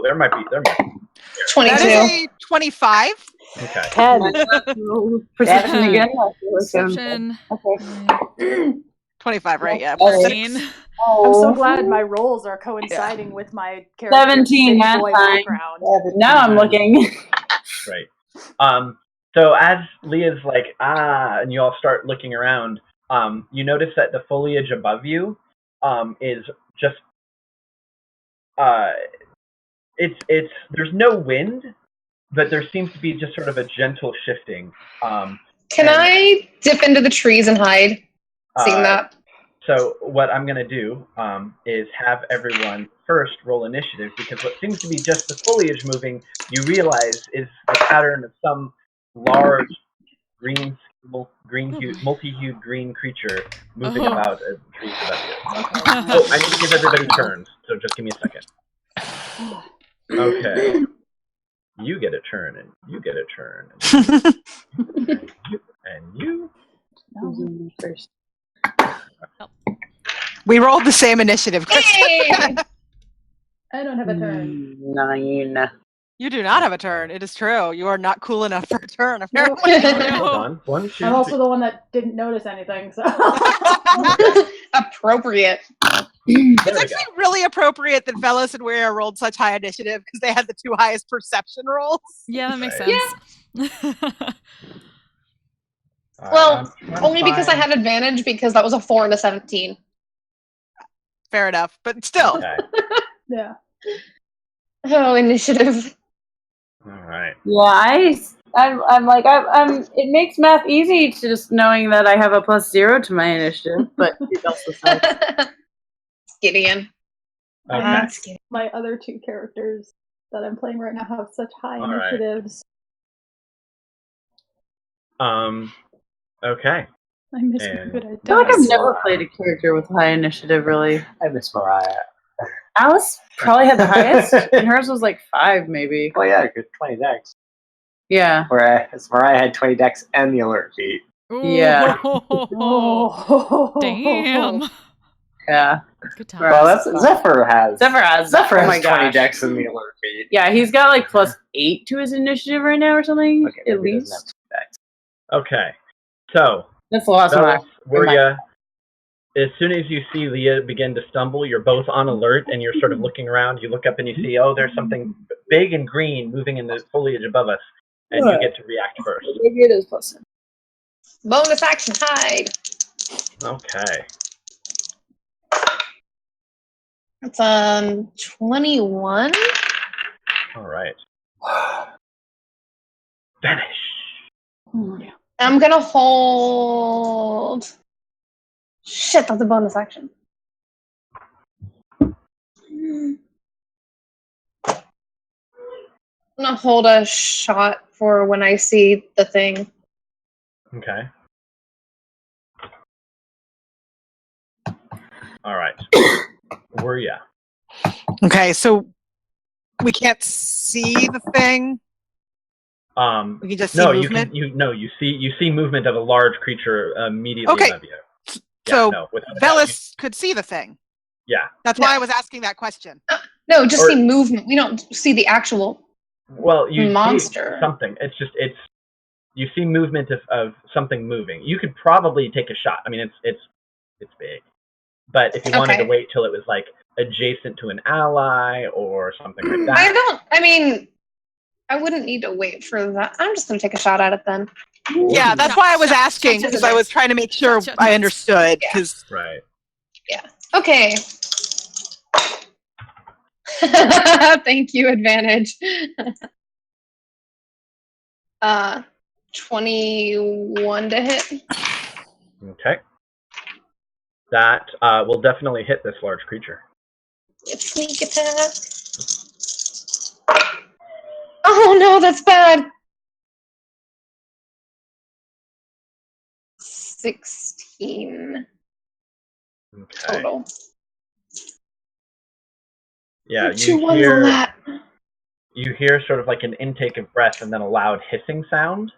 there might be. that 22. is a 25. Okay. 10. Perception again? Perception. Okay. 25, right? Yeah. 14. I'm so glad my rolls are coinciding with my character 17, city boy fine. background. Now I'm looking. Right. So as Leah's like, and you all start looking around, you notice that the foliage above you is just it's there's no wind, but there seems to be just sort of a gentle shifting. Can I dip into the trees and hide? Seeing that? So what I'm going to do is have everyone first roll initiative, because what seems to be just the foliage moving, you realize is the pattern of some large multi-hued green creature moving about the trees above you. Oh, I need to give everybody turns, so just give me a second. Okay. You get a turn, and you get a turn. And you. First. We rolled the same initiative, Chris. Hey! I don't have a turn. 9. You do not have a turn. It is true. You are not cool enough for a turn, apparently. Hold on. 1, 2, I'm also 3. the one that didn't notice anything, so. Appropriate. It's actually really appropriate that Velos and Weir rolled such high initiative because they had the 2 highest perception rolls. Yeah, that makes Right. sense. Well, I'm only because I fine. had advantage because that was a 4 and a 17. Fair enough, but still. Okay. Yeah. Oh, initiative. All right. Yeah, I'm like I'm. It makes math easy to just knowing that I have a +0 to my initiative, but it also sucks. Gideon. Okay. That's Gideon. My other 2 characters that I'm playing right now have such high All right. initiatives. Okay. I miss And- good I feel like I've dice. never played a character with high initiative, really. I miss Mariah. Alice probably had the highest, and hers was like 5, maybe. Well, yeah, good 20 decks. Yeah. Whereas Mariah had 20 decks and the alert feat. Yeah. Oh. Damn. Yeah. Good time. Well, that's Zephyr has. Zephyr has. Zephyr Oh my has 20 gosh. decks in the alert feat. Yeah, he's got like +8 to his initiative right now or something. Okay, at maybe he doesn't least. have 20 decks. Okay. So, That's the last one. Velos, Wuria, as soon as you see Leah begin to stumble, you're both on alert, and you're sort of looking around. You look up and you see, oh, there's something big and green moving in the foliage above us, and you get to react first. Maybe it is +7. Bonus action hide. Okay. It's 21. All right. Vanish. I'm gonna hold. Shit, that's a bonus action. I'm gonna hold a shot for when I see the thing. Okay. All right. Were ya? Okay, so we can't see the thing. We can just see movement. You see movement of a large creature immediately above you. So without a doubt, Velis could see the thing. Yeah. That's why I was asking that question. No, just see movement. We don't see the actual you monster. See something. It's you see movement of something moving. You could probably take a shot. I mean, it's big, but if you wanted to wait till it was like adjacent to an ally or something like that, I wouldn't need to wait for that. I'm just gonna take a shot at it then. Yeah, that's why I was asking, because I was trying to make sure I understood. Right. Yeah. Okay. Thank you, advantage. 21 to hit. Okay. That will definitely hit this large creature. Sneak attack. Oh no, that's bad. 16 total. Yeah, you hear sort of like an intake of breath and then a loud hissing sound.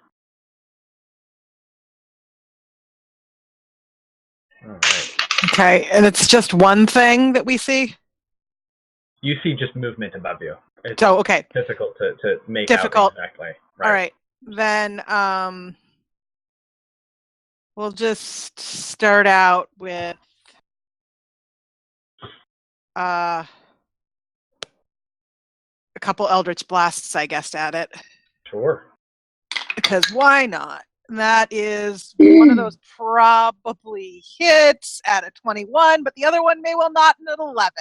All right. Okay, and it's just one thing that we see? You see just movement above you. It's difficult to make out exactly. Right. All right. Then we'll just start out with a couple Eldritch Blasts, I guess, at it. Sure. Because why not? That is one of those probably hits at a 21, but the other one may well not at 11.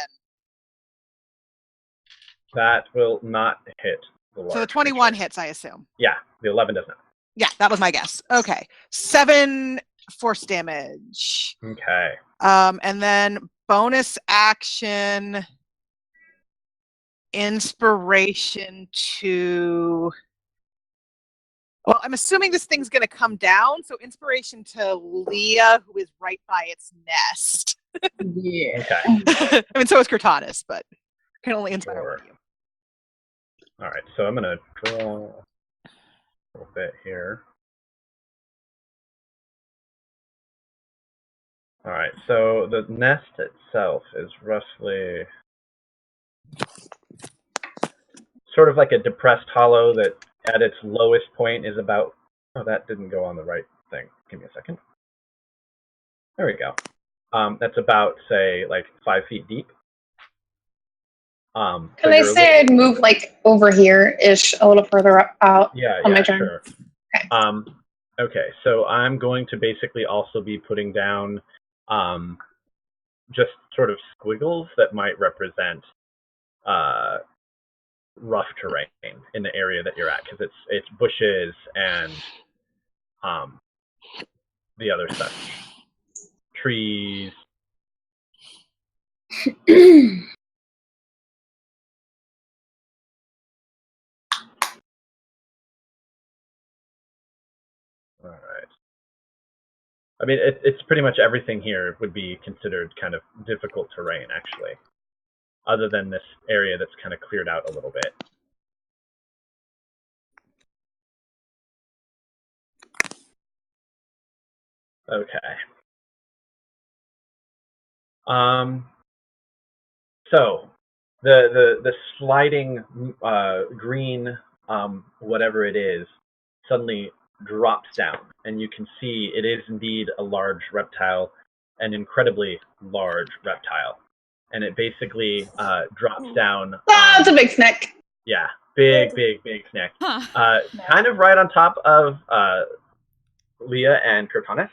That will not hit the large. So the 21 hits, I assume. Yeah, the 11 does not. Yeah, that was my guess. Okay. 7 force damage. Okay. And then bonus action inspiration to... Well, I'm assuming this thing's going to come down, so inspiration to Leah, who is right by its nest. Yeah. Okay. I mean, so is Cortanis, but can only inspire one of you. All right, so I'm going to draw a little bit here. All right, so the nest itself is roughly sort of like a depressed hollow that at its lowest point is about... Oh, that didn't go on the right thing. Give me a second. There we go. That's about, say, like 5 feet deep. Can I say I'd move like over here-ish, a little further out on my turn? Sure. Okay. Okay, so I'm going to basically also be putting down just sort of squiggles that might represent rough terrain in the area that you're at, because it's bushes and the other stuff, trees. All right. I mean, it's pretty much everything here would be considered kind of difficult terrain, actually, other than this area that's kind of cleared out a little bit. Okay. So the sliding green whatever it is suddenly drops down, and you can see it is indeed a large reptile, an incredibly large reptile, and it basically drops down. It's a big snake. Yeah, big snake. Kind of right on top of Leah and Cortanis.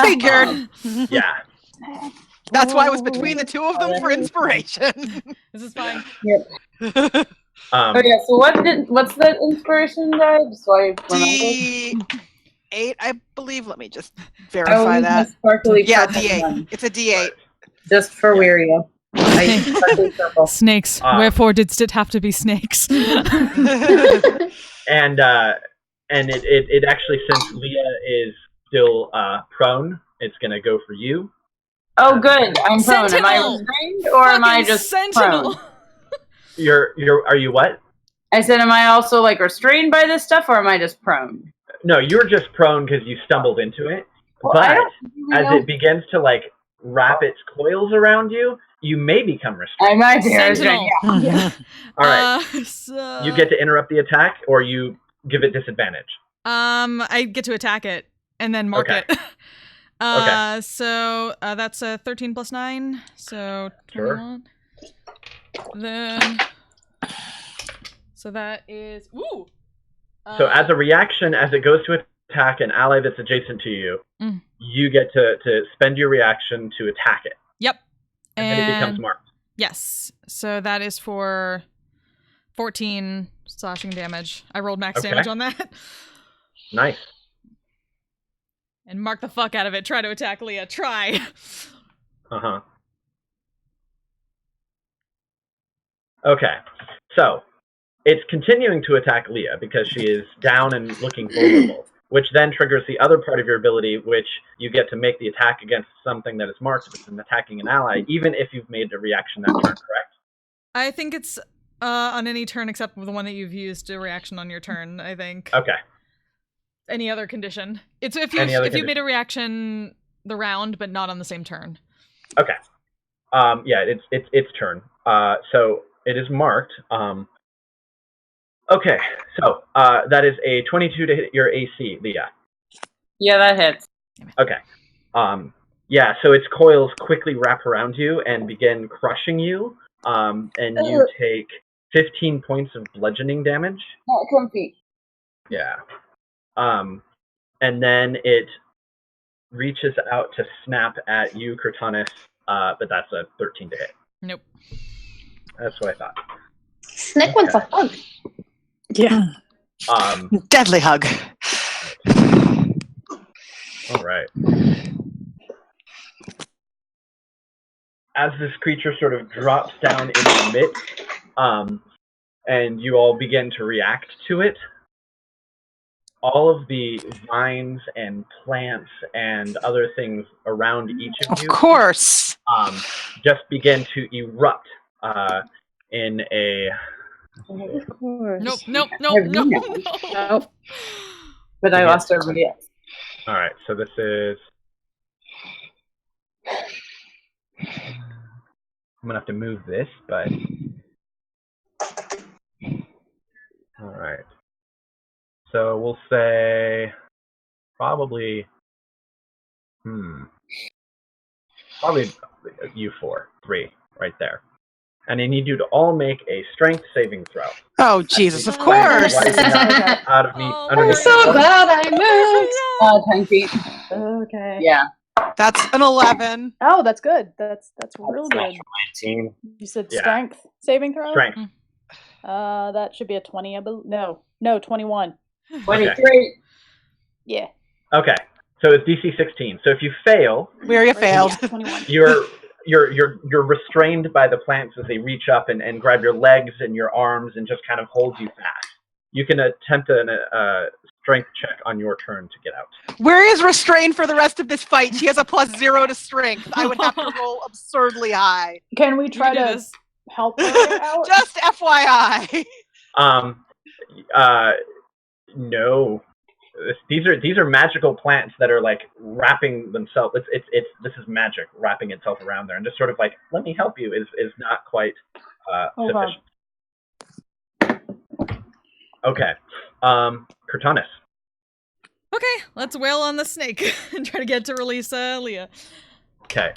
Figured. Yeah. That's why I was between the two of them for inspiration. This is fine. Yep. Okay, so what's the inspiration die? So I D8, I believe. Let me just verify that. Yeah, D8. It's a D8. Just for Weria. Snakes. Wherefore didst it have to be snakes? And it actually, since Leah is still prone, it's going to go for you. Oh, good. I'm prone. Am I Sentinel! restrained or am I just Sentinel! prone? Are you what? I said, am I also like restrained by this stuff or am I just prone? No, you're just prone because you stumbled into it. Well, But I don't really as know. it begins to like wrap its coils around you, you may become restrained. I might be Sentinel. restrained. Yeah. All right. So, You get to interrupt the attack, or you give it disadvantage. I get to attack it and then mark Okay. it. Okay. So that's a 13 plus 9, so Sure. 21. Then, so that is So as a reaction, as it goes to attack an ally that's adjacent to you, you get to spend your reaction to attack it. Yep. And then it becomes marked. Yes. So that is for 14 slashing damage. I rolled max damage on that. Nice. And mark the fuck out of it. Try to attack Leah. Try. Uh-huh. Okay. So, it's continuing to attack Leah because she is down and looking vulnerable, which then triggers the other part of your ability, which you get to make the attack against something that is marked if it's attacking an ally, even if you've made a reaction that turn, correct? I think it's on any turn except the one that you've used a reaction on your turn, I think. Okay. Any other condition. It's if you made a reaction the round, but not on the same turn. Okay. Yeah, it's its turn. So it is marked. Okay, so that is a 22 to hit your AC, Leah. Yeah, that hits. Okay. Yeah, so its coils quickly wrap around you and begin crushing you. And you take 15 points of bludgeoning damage. Not comfy. Yeah. And then it reaches out to snap at you, Cortanus, but that's a 13 to hit. Nope. That's what I thought. Snick wants a hug. Yeah. Deadly hug. All right. As this creature sort of drops down in the midst, and you all begin to react to it, all of the vines and plants and other things around each of you, Of course, just begin to erupt in a. Of course. Nope. Nope. But I lost everybody else. All right, so this is. I'm gonna have to move this, but. All right. So we'll say probably you 3 right there. And I need you to all make a strength saving throw. Oh, Jesus, of course. Out of me. Oh, I'm so glad I moved. 10 feet. Okay. Yeah. That's an 11. Oh, that's good. That's real good. 19. You said Yeah. strength saving throw? Strength. That should be a 20. No, 21. 23. Yeah. Okay. So it's DC 16. So if you fail, We already failed. Yeah, 21. you're restrained by the plants as they reach up and grab your legs and your arms and just kind of hold you fast. You can attempt a strength check on your turn to get out. Where is restrained for the rest of this fight? She has a +0 to strength. I would have to roll absurdly high. Can we try You can do to this. help her out? Just FYI. No. These are magical plants that are like wrapping themselves. This is magic wrapping itself around there, and just sort of like, let me help you is not quite sufficient. Okay, Cortanus. Okay, let's wail on the snake and try to get to release Leah. Okay.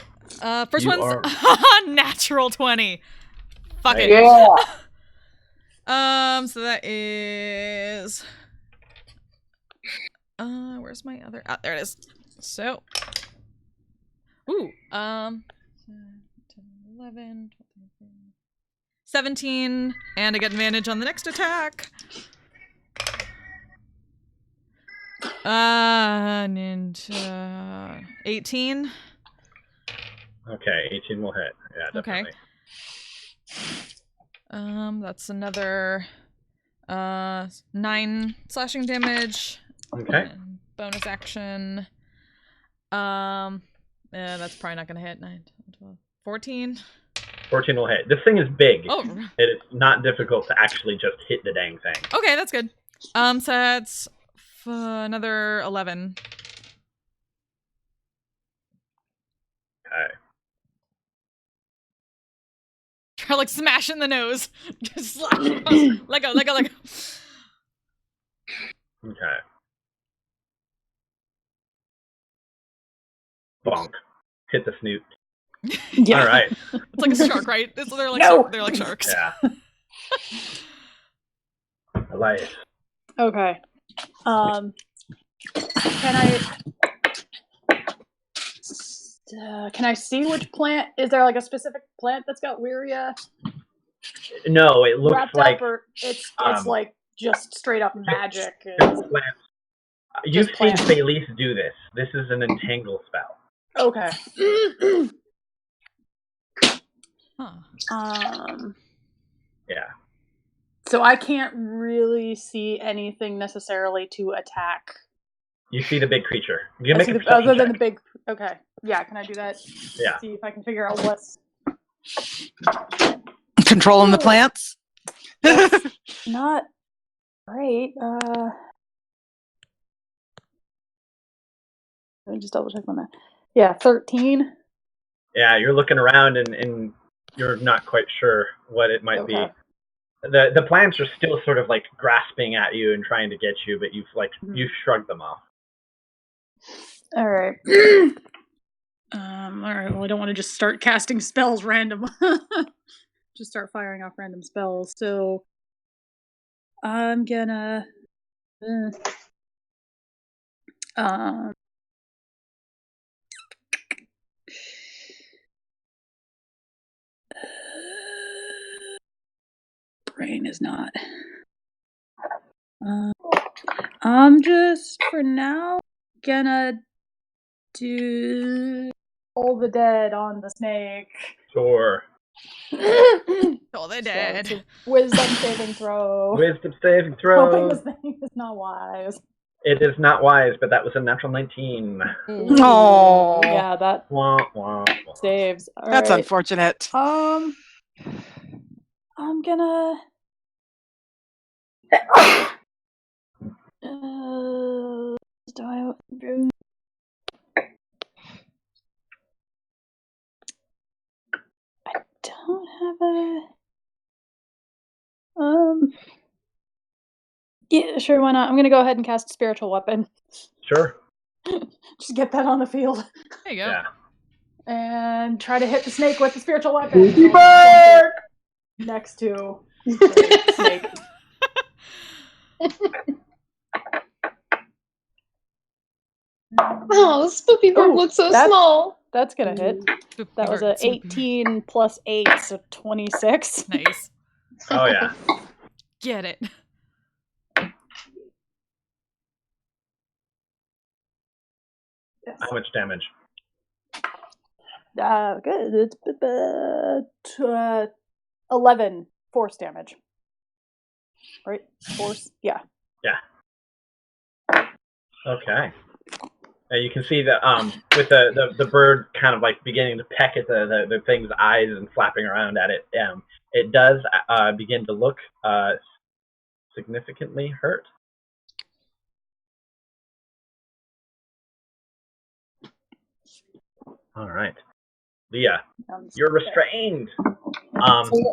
First You one's natural 20. Fuck it. Yeah. So that is. Where's my other? Ah, there it is. So. Ooh. 10, 11, 12, 17, and I get advantage on the next attack. And 18. Okay, 18 will hit. Yeah, definitely. Okay. That's another 9 slashing damage. Okay. And bonus action. That's probably not gonna hit. 9, 10, 12, 14. 14 will hit. This thing is big. Oh, It is not difficult to actually just hit the dang thing. okay, that's good. So that's another 11. Okay. Try like smash in the nose. Just slash across. Let go. Okay. Bonk. Hit the snoot. Yeah. All right. It's like a shark, right? They're like No. they're like sharks. Yeah. Elias. Okay. Can I see which plant? Is there like a specific plant that's got Wiria No, it looks wrapped like up, or it's um, like just straight up magic? just plants. You've Just seen plants. Felice do this. This is an entangle spell. Okay. Huh. Yeah. So I can't really see anything necessarily to attack. You see the big creature. You I make see a the, perception other than check. the big. Okay. Yeah. Can I do that? Yeah. See if I can figure out what's Controlling the plants. That's not great. Let me just double check my math. Yeah, 13. Yeah, you're looking around and you're not quite sure what it might Okay. be. The plants are still sort of like grasping at you and trying to get you, but you've you've shrugged them off. All right. All right. Well, I don't want to just start casting spells random. Just start firing off random spells. So I'm gonna. Brain is not. I'm just for now gonna do all the dead on the snake. Sure. Oh, they're So dead. it's a wisdom saving throw. Wisdom saving Hoping throw. this thing is not wise. It is not wise, but that was a natural 19. Oh, Yeah, that Wah, wah, wah. saves. All that's right. unfortunate. I'm gonna. Do I? I don't have a. Yeah, sure. Why not? I'm gonna go ahead and cast Spiritual Weapon. Sure. Just get that on the field There you go. Yeah. and try to hit the snake with the Spiritual Weapon. Next to the snake. Oh, the spoopy bird Ooh, looks so that's- small. That's gonna hit. That was a 18 plus 8, so 26. Nice. Oh yeah. Get it. Yes. How much damage? Good. It's 11 force damage. Right? Force? Yeah. Okay. You can see that with the bird kind of like beginning to peck at the thing's eyes and flapping around at it. It does begin to look significantly hurt. All right, Leah, you're restrained.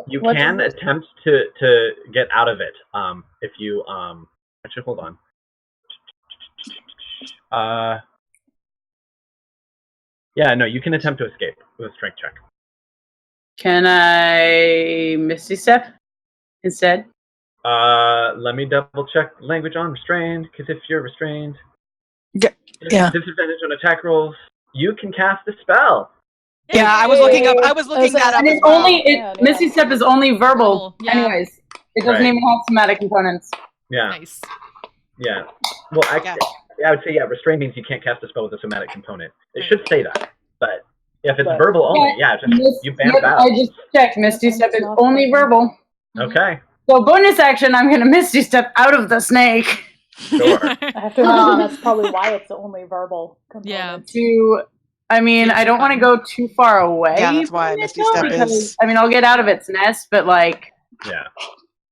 You what can is it? attempt to get out of it. If you actually hold on. Yeah, no, you can attempt to escape with a strength check. Can I Misty Step instead? Let me double check language on restrained, because if you're restrained, Yeah. disadvantage on attack rolls, you can cast a spell. Yeah, I was looking that up And as it's well. only Misty Step is only verbal. Verbal, yeah. Anyways, it doesn't Right. even have somatic components. Yeah, Nice. yeah. Well, actually, I would say restrained means you can't cast a spell with a somatic component. It should say that, but if it's verbal only, just you bamf out. I just checked. Misty Step is only verbal. Okay, So bonus action, I'm gonna Misty Step out of the snake sure. I have to imagine that's probably why it's the only verbal component. Yeah. to I mean, Yes, I don't want to go too far away. Yeah, that's why from it, Misty though, Step because, is. I mean, I'll get out of its nest, but like Yeah,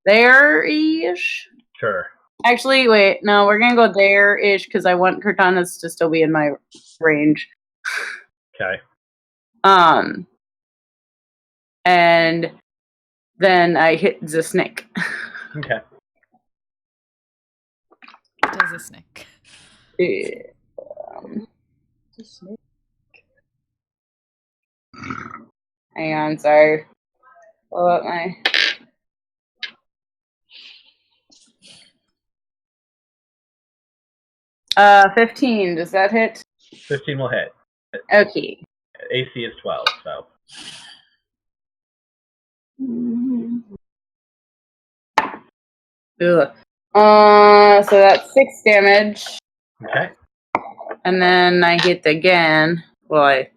there-ish. sure. Actually, wait, no, we're gonna go there-ish because I want Cortana's to still be in my range. Okay. And then I hit the snake. Okay. Does a snake. Hang on, sorry. Pull up my. 15. Does that hit? 15 will hit. Okay. AC is 12, so. Ugh. So that's 6 damage, Okay. and then I hit again. Well, I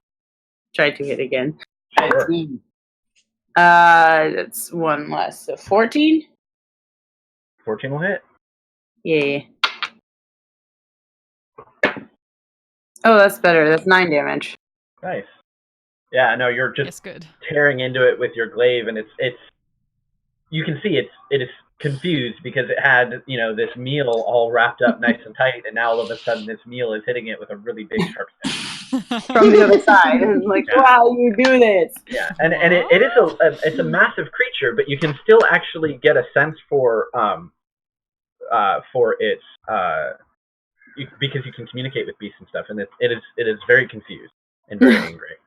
tried to hit again. Sure. That's 1 less, so 14. 14 will hit. Yeah. Oh, that's better. That's 9 damage. Nice. Yeah, no, you're just Yes, good. tearing into it with your glaive, and it's. You can see it is confused because it had this meal all wrapped up nice and tight, and now all of a sudden this meal is hitting it with a really big sharp stick. From the other side. And like, Yeah. wow, you do this. Yeah, and it is it's a massive creature, but you can still actually get a sense for its because you can communicate with beasts and stuff, and it is very confused and very angry.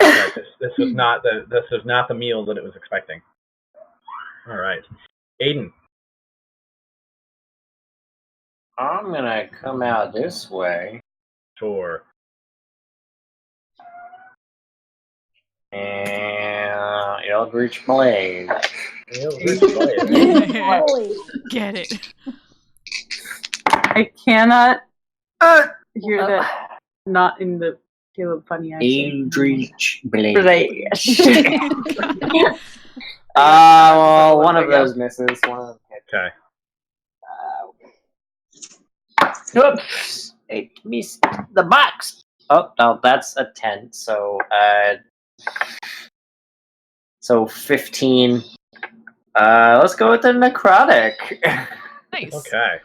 Yeah, this was not the meal that it was expecting. All right, Aiden. I'm gonna come out this way. Sure. And Eldritch Blade. Get it. I cannot hear that. Not in the Caleb funny accent. Eldritch Blade. Well, one of those misses. One of them hits. Okay. Oops! It missed the box. Oh no, that's a 10. So 15. Let's go with the necrotic. Nice. Okay.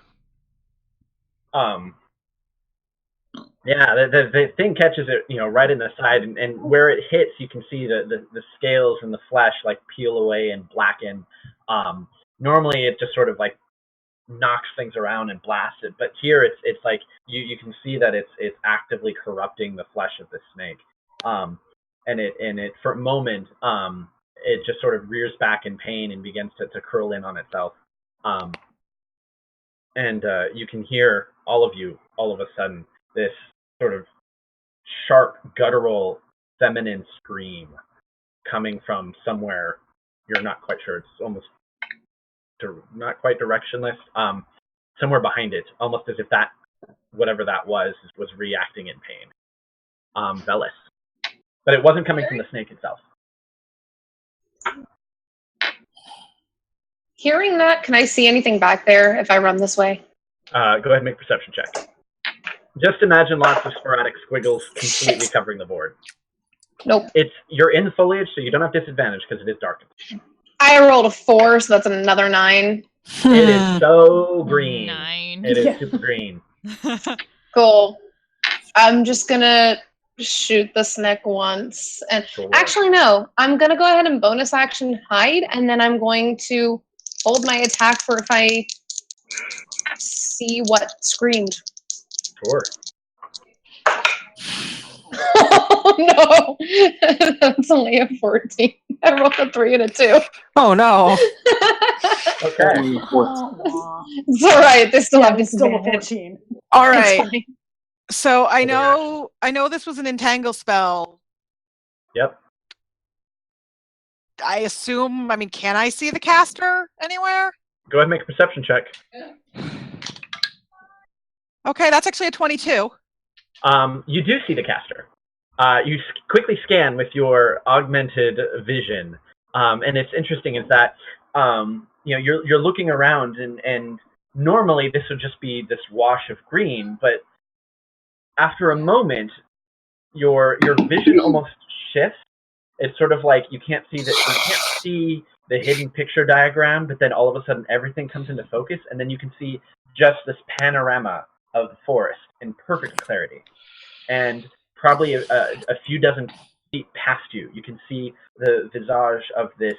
Yeah, the thing catches it, right in the side, and where it hits, you can see the scales and the flesh like peel away and blacken. Normally, it just sort of like knocks things around and blasts it, but here it's like you can see that it's actively corrupting the flesh of the snake. And it for a moment, it just sort of rears back in pain and begins to curl in on itself. And you can hear all of a sudden this sort of sharp, guttural, feminine scream coming from somewhere you're not quite sure. It's almost not quite directionless. Somewhere behind it, almost as if that whatever that was reacting in pain. Velis, but it wasn't coming from the snake itself. Hearing that, can I see anything back there if I run this way? Go ahead and make a perception check. Just imagine lots of sporadic squiggles completely covering the board. Nope. You're in foliage, so you don't have disadvantage because it is dark. I rolled a 4, so that's another 9. It is so green. 9. It is super green. Cool. I'm just gonna shoot the snake once. And Sure. actually, no. I'm gonna go ahead and bonus action hide, and then I'm going to hold my attack for if I see what screamed. Sure. Oh no! That's only a 14. I rolled a 3 and a 2. Oh no. Okay. It's alright, they still have Still a disadvantage. 14. All It's right. fine. So I know this was an entangle spell. Yep. I assume, can I see the caster anywhere? Go ahead and make a perception check. Okay, that's actually a 22. You do see the caster. You quickly scan with your augmented vision, and it's interesting is that you're looking around, and normally this would just be this wash of green, but after a moment, your vision almost shifts. It's sort of like you can't see the hidden picture diagram, but then all of a sudden everything comes into focus, and then you can see just this panorama of the forest in perfect clarity. And probably a few dozen feet past you, you can see the visage of this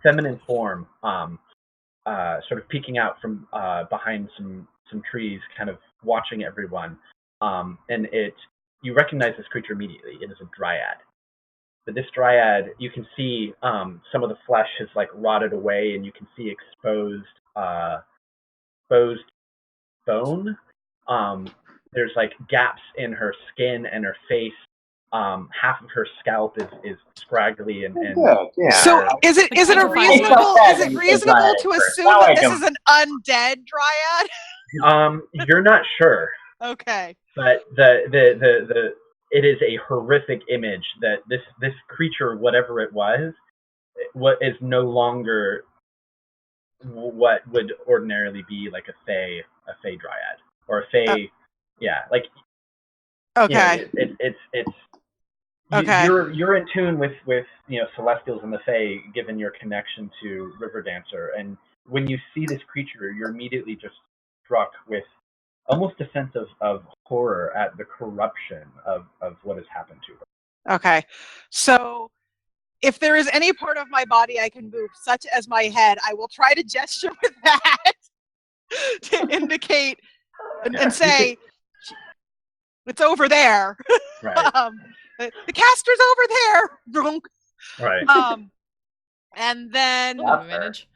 feminine form sort of peeking out from behind some trees, kind of watching everyone. And you recognize this creature immediately. It is a dryad. But this dryad, you can see some of the flesh has like rotted away, and you can see exposed bone. There's like gaps in her skin and her face. Half of her scalp is scraggly and Yeah. So is it reasonable to assume that this is an undead dryad? You're not sure. Okay. But it is a horrific image that this creature, whatever it was, what is no longer what would ordinarily be like a fey dryad or a fey. Like. Okay. It's okay. You're in tune with Celestials and the Fae, given your connection to River Dancer, and when you see this creature, you're immediately just struck with almost a sense of horror at the corruption of what has happened to her. Okay. So if there is any part of my body I can move, such as my head, I will try to gesture with that to indicate and say, it's over there. Right. The caster's over there. Right. And then advantage.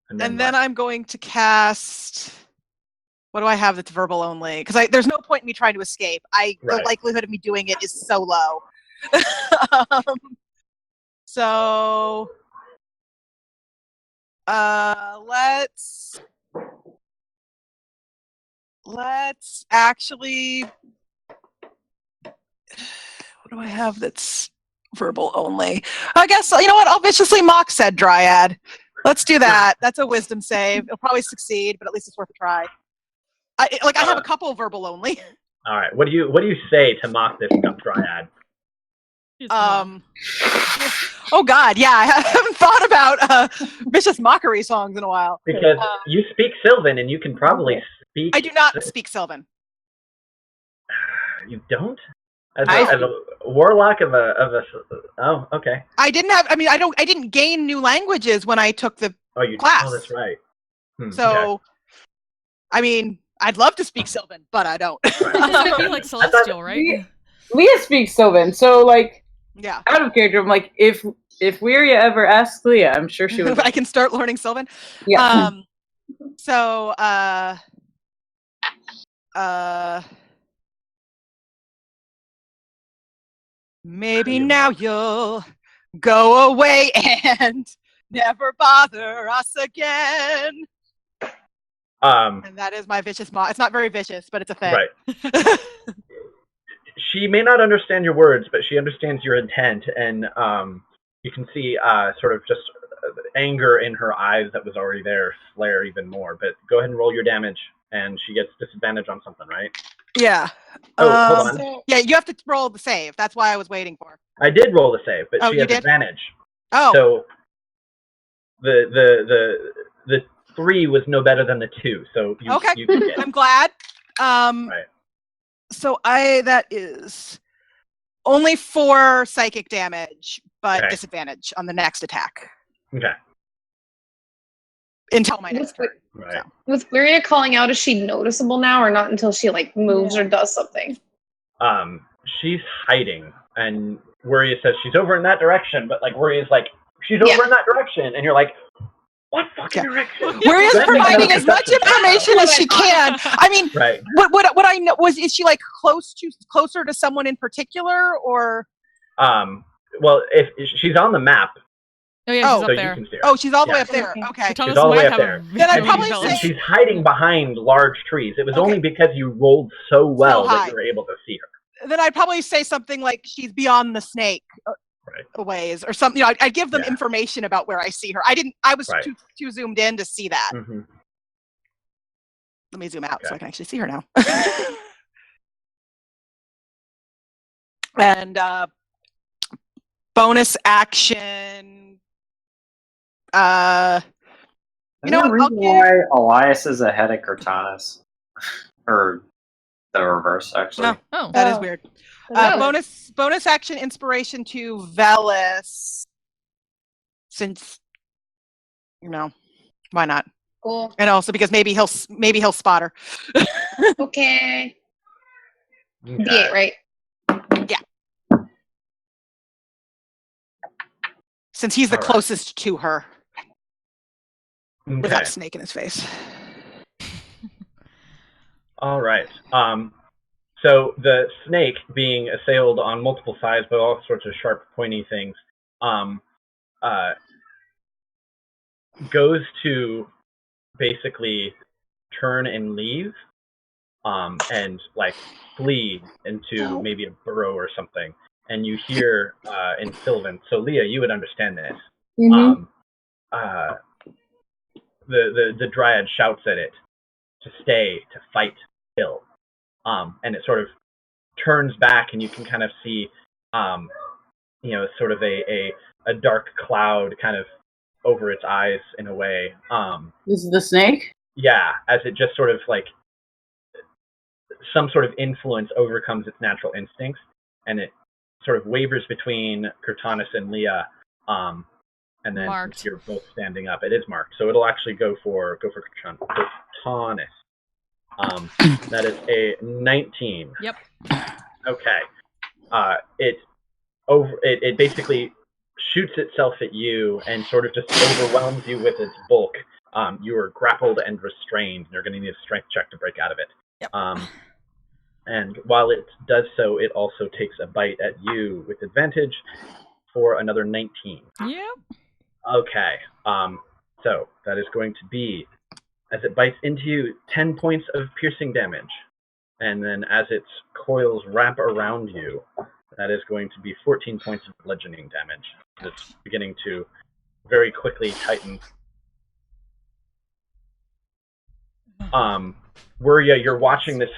And then I'm going to cast. What do I have that's verbal only? Because there's no point in me trying to escape. The likelihood of me doing it is so low. So let's actually. What do I have that's verbal only? I guess, you know what? I'll viciously mock said dryad. Let's do that. That's a wisdom save. It'll probably succeed, but at least it's worth a try. I have a couple verbal only. All right. What do you say to mock this dryad? Oh God, yeah. I haven't thought about vicious mockery songs in a while. Because you speak Sylvan, and you can probably speak. I do not speak Sylvan. You don't? As a warlock of a oh, okay. I didn't gain new languages when I took the class. Oh, that's right. So, okay. I mean, I'd love to speak Sylvan, but I don't. Right. It's gonna be like Celestial, right? Leah speaks Sylvan, so like, yeah. Out of character, I'm like, if Wiria ever asks Leah, I'm sure she would. I can start learning Sylvan. Yeah. So, maybe now you'll go away and never bother us again. And that is my vicious It's not very vicious, but it's a thing. Right. She may not understand your words, but she understands your intent, and you can see sort of just anger in her eyes that was already there flare even more. But go ahead and roll your damage, and she gets disadvantage on something, right? Yeah. Oh, hold on. Yeah, you have to roll the save. That's why I was waiting for. I did roll the save, but she has advantage. Oh. So the 3 was no better than the 2. So you can get. I'm glad. Right. So that is only 4 psychic damage, but disadvantage on the next attack. Okay. Until my next turn. Right. So. With Wiria calling out, is she noticeable now, or not until she like moves or does something? She's hiding, and Wiria says she's over in that direction, but like Wiria's like she's over in that direction, and you're like, what fucking direction? Wiria's providing as much information as she can. I mean, what I know is she like closer to someone in particular, or? Well, if she's on the map. Oh yeah, she's up there. She's all the way up there. Okay. She's all the way up there. Then I'd probably say she's hiding behind large trees. It was only because you rolled so well that you were able to see her. Then I'd probably say something like she's beyond the snake ways or something. You know, I'd give them information about where I see her. I was too zoomed in to see that. Mm-hmm. Let me zoom out so Okay. I can actually see her now. And bonus action. You know Is there a what? I'll reason give. why Elias is ahead of Cortanas? Or the reverse, actually. No, Oh. that is weird. That is weird. Bonus action inspiration to Velis. Since why not? Cool. And also because maybe he'll spot her. Okay. Okay. D8, right? Since he's the All right. closest to her, without a Okay. snake in his face. All right. So the snake, being assailed on multiple sides by all sorts of sharp, pointy things, goes to basically turn and leave, and like flee into maybe a burrow or something. And you hear in Sylvan. So Leah, you would understand this. Mm-hmm. The dryad shouts at it to stay, to fight, kill. And it sort of turns back, and you can kind of see, sort of a dark cloud kind of over its eyes in a way. This is the snake? Yeah, as it just sort of like some sort of influence overcomes its natural instincts, and it sort of wavers between Cortanas and Leah. And then Marked. you're both standing up. It is marked, so it'll actually go for Cortanas. That is a 19. Yep. Okay. It basically shoots itself at you and sort of just overwhelms you with its bulk. You are grappled and restrained. You're going to need a strength check to break out of it. Yep. And while it does so, it also takes a bite at you with advantage for another 19. Yep. Okay. So that is going to be, as it bites into you, 10 points of piercing damage. And then as its coils wrap around you, that is going to be 14 points of bludgeoning damage. It's beginning to very quickly tighten. Wuria, you're watching this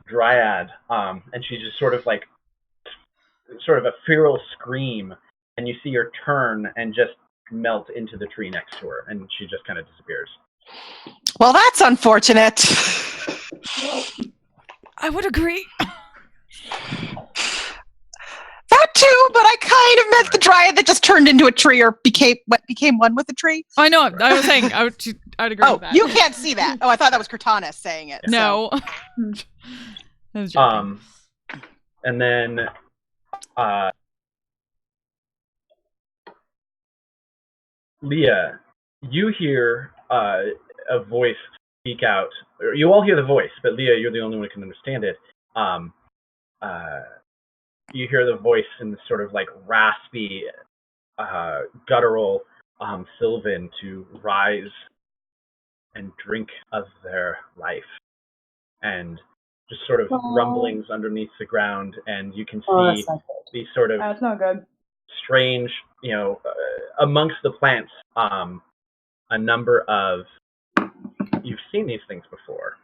dryad, and she's just sort of a feral scream, and you see her turn and just melt into the tree next to her, and she just kind of disappears. Well, that's unfortunate. I would agree. That too, but I kind of meant the dryad that just turned into a tree or became one with the tree. I know. I was saying I'd agree Oh, with that. you can't see that. Oh, I thought that was Cortanas saying it. No. I was joking. And then Leah, you hear a voice speak out. You all hear the voice, but Leah, you're the only one who can understand it. You hear the voice in this sort of like raspy, guttural Sylvan to rise and drink of their life. And just sort of rumblings underneath the ground, and you can see these sort of That's not good. strange, amongst the plants, a number of, you've seen these things before.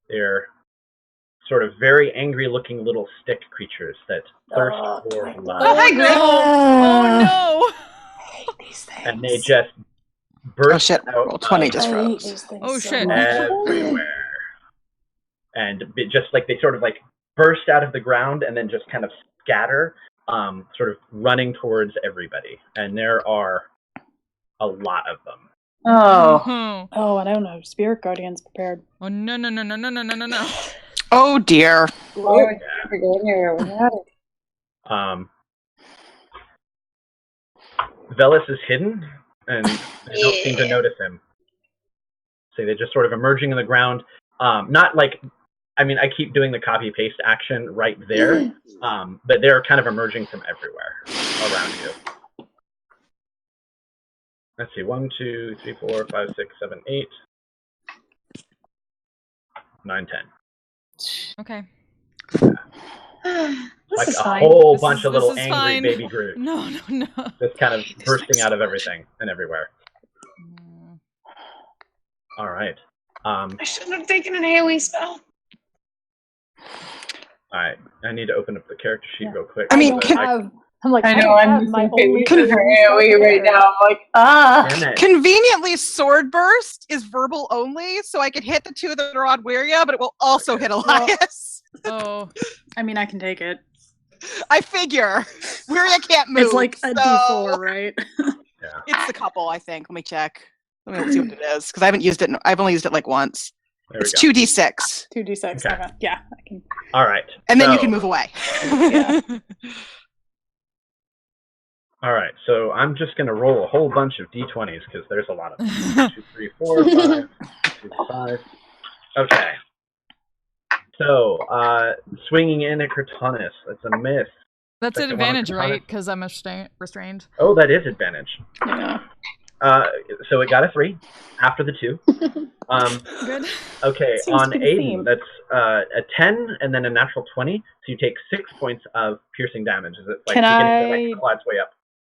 They're sort of very angry looking little stick creatures that thirst for blood. Oh, hi, Grim. Oh no! These things. And they just burst shit. out Roll 20 of just I hate froze. these things Oh, so shit. much. everywhere. And just like they sort of like burst out of the ground and then just kind of scatter, sort of running towards everybody. And there are a lot of them. Oh. Oh. Oh, and I don't have spirit guardians prepared. Oh no no no no no no no no no. Oh dear. Velis is hidden, and they don't seem to notice him. So they're just sort of emerging in the ground. Not like, I mean, I keep doing the copy-paste action right there, but they're kind of emerging from everywhere around you. Let's see, 1, 2, 3, 4, 5, 6, 7, 8, 9, 10. Okay. This Like is a fine. whole This bunch is- of this little is angry fine. baby Groot, No no no. just kind of These bursting things out of so everything and everywhere. All right. I shouldn't have taken an AoE spell. Alright, I need to open up the character sheet real quick. I mean, I'm like, I know, don't I'm have my using only AoE right now. I'm like, Damn it. conveniently, Sword Burst is verbal only, so I could hit the two that are on Wiria, but it will also hit Elias. Oh. I mean, I can take it. I figure. Wiria can't move. It's like a so D4, right? It's the couple, I think. Let me check. Let me see what it is, because I haven't used it. I've only used it like once. There we It's go. 2d6. 2d6. Okay. Okay. Yeah, I can. Alright. And then you so- can move away. Yeah. Alright, so I'm just going to roll a whole bunch of d20s because there's a lot of them. 2, 3, 4, 5, 2, 5. Okay. So, swinging in at Cortanus. That's a miss. That's an Second one on advantage, Cortanus. right? Because I'm restrained. Oh, that is advantage. Yeah. So it got a 3 after the 2. Good. Okay, Seems on to be the Aiden, theme. that's a 10 and then a natural 20. So you take 6 points of piercing damage. Is it like Can beginning to cloud's way up?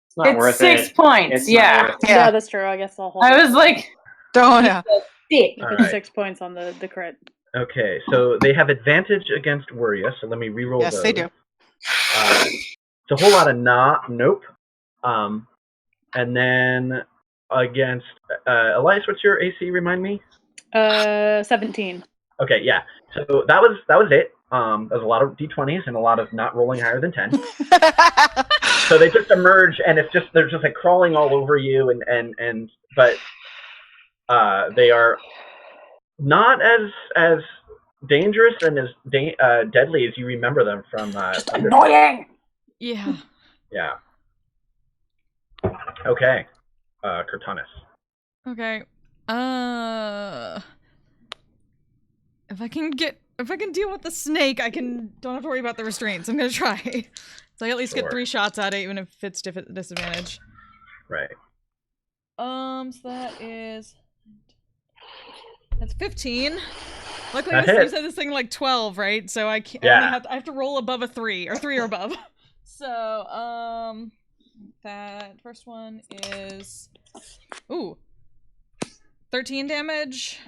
It's not it's worth 6 it. points. It's not Yeah. worth it. Yeah, that's true. I guess I'll hold I it. was like, Don't. Yeah. dick. If Alright. it's 6 points on the crit. Okay, so they have advantage against Wuria, so let me re-roll Yes, those. they do. It's a whole lot of nope. And then against Elias, what's your AC? Remind me. 17. Okay, yeah. So that was it. There's a lot of d20s and a lot of not rolling higher than 10. So they just emerge, and they're just like crawling all over you, but they are not as dangerous and as deadly as you remember them from. Annoying. Yeah. Yeah. Okay. Cortanus. Okay. If I can deal with the snake, don't have to worry about the restraints. I'm gonna try. So I at least Sure. get 3 shots at it, even if it's disadvantage. Right. So that's 15. Luckily, That you hits. said this thing like 12, right? So I can't. Yeah. I have to roll above a 3 or 3 or above. So that first one is 13 damage.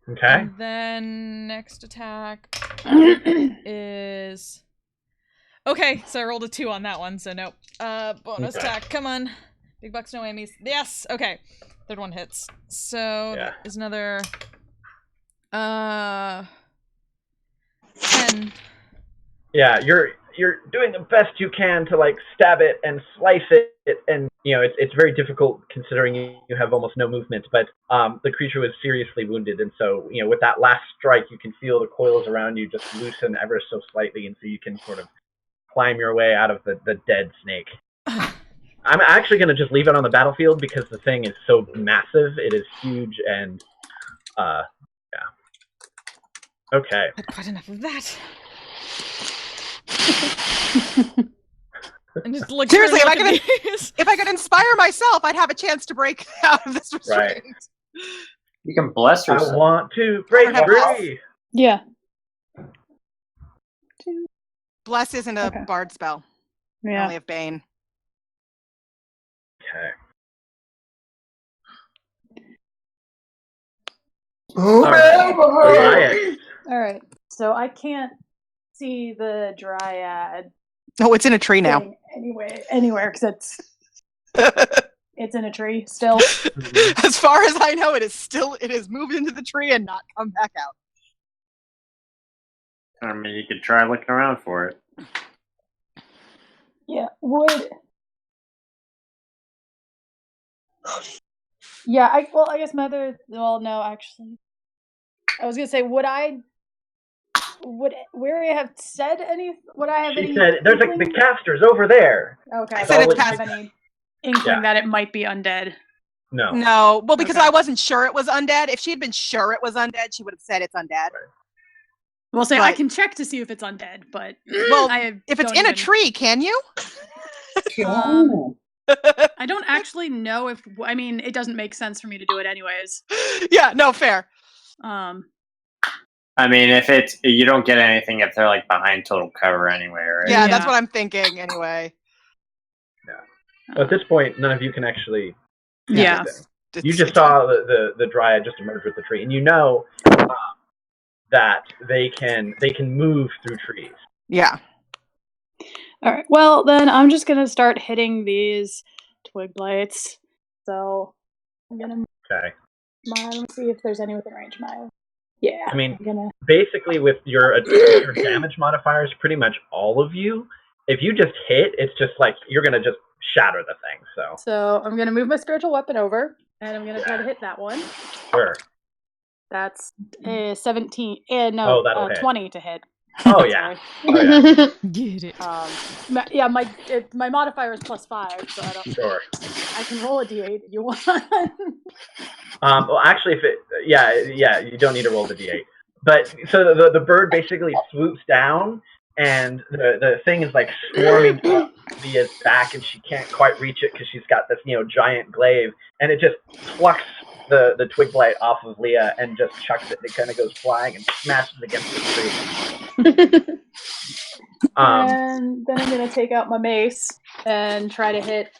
Okay. And then next attack is okay. So I rolled a 2 on that one. So nope. Bonus Okay. attack. Come on, big bucks, no whammies. Yes. Okay. Third one hits. So Yeah. that is another 10. Yeah, you're doing the best you can to like stab it and slice it, and it's very difficult considering you have almost no movement. But the creature was seriously wounded, and so with that last strike, you can feel the coils around you just loosen ever so slightly, and so you can sort of climb your way out of the dead snake. I'm actually going to just leave it on the battlefield because the thing is so massive. It is huge, and yeah. Okay. Had quite enough of that. And just look Seriously, look if I at could- these. If I could inspire myself, I'd have a chance to break out of this restraint. You can bless I yourself. want to break Or have free. Yeah. Bless isn't a Okay. bard spell. I Yeah. only have Bane. Okay. Alright. All right. So I can't see the dryad Oh, it's in a tree now. thing anywhere because it's in a tree still. As far as I know, it is moved into the tree and not come back out. I mean, you could try looking around for it. Yeah. Would. Yeah. I guess my other. Well, no, actually. I was gonna say, would Weary have said any? Would I have She any? said, "There's like the casters over there." Okay. I I said said it's would have past- any inkling Yeah. that it might be undead. No. No, well, because Okay. I wasn't sure it was undead. If she had been sure it was undead, she would have said it's undead. We'll say I But- can check to see if it's undead, but Well, I If it's don't in a even- tree, can you? I don't actually know if. I mean, it doesn't make sense for me to do it anyways. Yeah, no, fair. I mean, if it's you don't get anything if they're like behind total cover anyway, right? Yeah, that's Yeah. what I'm thinking anyway. At this point, none of you can actually. do Yeah. anything. You just saw the dryad just emerge with the tree, and you know that they can move through trees. Yeah. All right. Well, then I'm just gonna start hitting these twig blights. So I'm gonna. Okay. Let me see if there's any within range. Yeah. I mean, I'm gonna. basically with your damage modifiers, pretty much all of you, if you just hit, it's just like you're gonna just shatter the thing. So I'm gonna move my spiritual weapon over, and I'm gonna try to hit that one. Sure. That's a 17. No, Oh, that'll hit. 20 to hit. Oh yeah. Get it. My modifier is +5, so I don't. Sure. I can roll a d8 if you want. Well, actually, you don't need to roll the d8. But so the bird basically swoops down, and the thing is like swarming up Leah's back, and she can't quite reach it because she's got this giant glaive, and it just plucks the twig blight off of Leah and just chucks it. It kind of goes flying and smashes against the tree. And then I'm gonna take out my mace and try to hit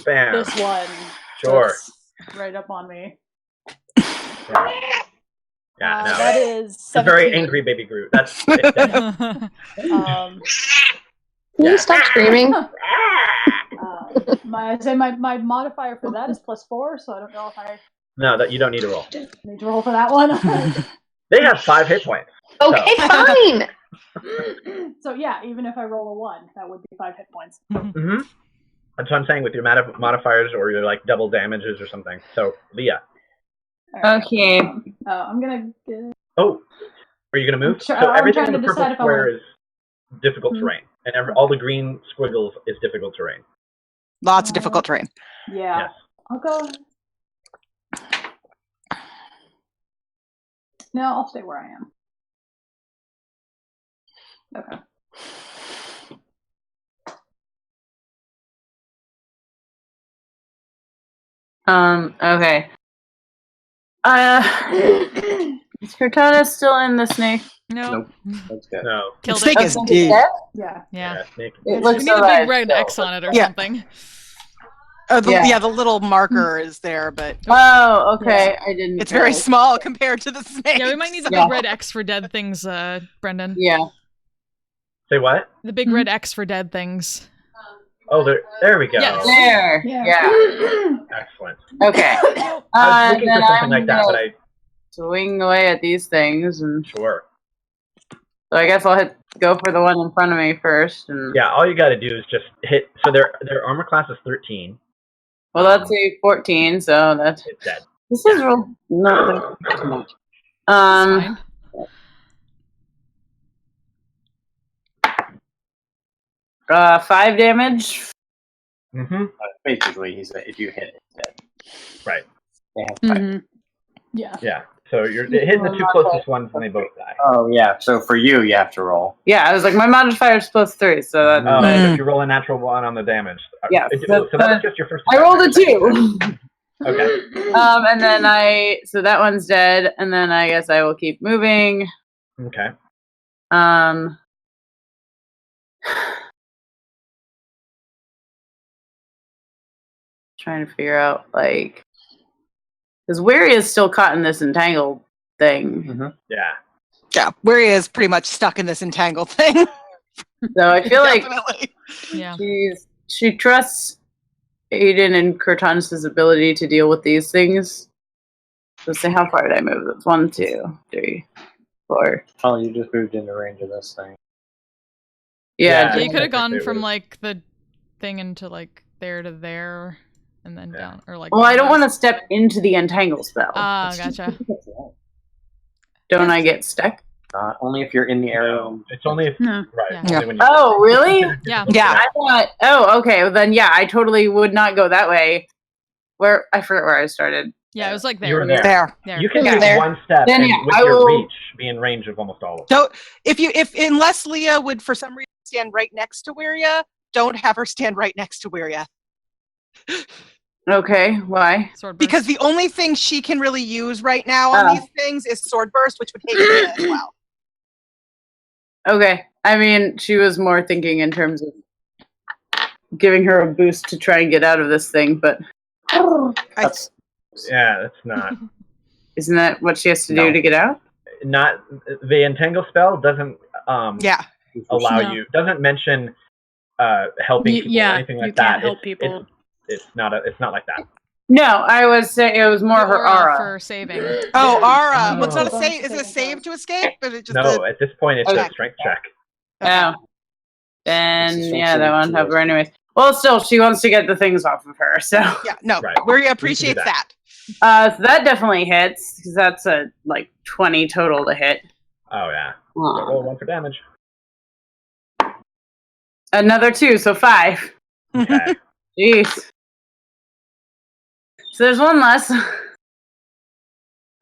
Bam. this one. Sure. That's right up on me. Yeah, no. That is 17. It's a very angry baby Groot. That's Can you stop screaming? My modifier for that is +4, so I don't know if I no, that you don't need to roll. need to roll for that one. They have 5 hit points. Okay, fine. So yeah, even if I roll a 1, that would be 5 hit points. Mm-hmm. That's what I'm saying with your modifiers or your like double damages or something. So Leah. Right. Okay. I'm gonna. Oh, are you gonna move? Sure, So I'm everything trying in the to purple decide if I square wanna- is difficult terrain, and all the green squiggles is difficult terrain. Lots of difficult terrain. Yeah. Yes. I'll go. No, I'll stay where I am. Okay. Okay. Is Cortana still in the snake? Nope. That's good. No. The Killed snake it. is Snake dead. dead? Yeah. Yeah. Snake. It We looks need a alive big red still. X on it or Yeah. something. Yeah. The little marker is there, but Oh, okay. I didn't. it's very realize. small compared to the snake. Yeah, we might need the Yeah. big red X for dead things, Brendan. Yeah. Say what? The big red X for dead things. Oh, there we go. Yes. There. Yeah. Yeah. Excellent. Okay. I was looking then for something I'm like that, gonna but I swing away at these things, and sure. so I guess I'll go for the one in front of me first. And Yeah, all you got to do is just hit. So their armor class is 13. well, that's a 14, so that's It's dead. this is real not too much. It's fine. 5 damage. Mm-hmm. Basically, if you hit it, it's dead. Right. They have 5. Mm-hmm. Yeah. Yeah. So you're hitting the 2 closest ones, and they both die. Oh yeah. So for you have to roll. Yeah, I was like, my modifier is +3, so that. Oh, that- so if you roll a natural 1 on the damage. Yeah, So that was just your first. I attack, rolled a right? 2. Okay. And then so that one's dead, and then I guess I will keep moving. Okay. Trying to figure out, like, because Weary is still caught in this entangled thing. Mm-hmm. Yeah. Yeah, Weary is pretty much stuck in this entangled thing. So I feel like Definitely. Yeah. she trusts Aiden and Cortanus' ability to deal with these things. Let's see, how far did I move? That's 1, 2, 3, 4. Oh, you just moved into range of this thing. Yeah. Yeah, you could have technically gone it from would've- like the thing into like there to there, and then down or like. Well, I don't want to step into the entangle spell. Ah, gotcha. Don't I get stuck? Only if you're in the area. No, it's only if No. right. Yeah. Only when you Oh, really? Yeah. Yeah. I thought. Oh, okay. Well, then, yeah, I totally would not go that way. Where I forget where I started. Yeah, it was like You were there. there. There. You can Yeah. take There. 1 step Then, and yeah, with I your will- reach be in range of almost all of them. So unless Leah would for some reason stand right next to Weria, don't have her stand right next to Weria. Okay, why? Sword burst. Because the only thing she can really use right now on Oh. these things is sword burst, which would hate Leah as well. Okay. I mean, she was more thinking in terms of giving her a boost to try and get out of this thing, but That's Yeah, that's not. Isn't that what she has to No. do to get out? Not the entangle spell doesn't Yeah. allow No. you, doesn't mention helping people or anything like you that. can't help people. It's not like that. No, I was saying it was more The her aura. for saving. Oh, Aura. Oh. Well, it's not a Bonus save. to Is it a saving save throws. to escape? Or is it just No, at this point it's Okay. a strength check. Oh. Then, It's a yeah, that strength won't saving help her throw. anyways. Well, still, she wants to get the things off of her, so. Yeah, no, Right. we appreciate do that. So that definitely hits, because that's a, 20 total to hit. Oh yeah. Roll 1 for damage. Another 2, so 5. Okay. Jeez. So there's one less.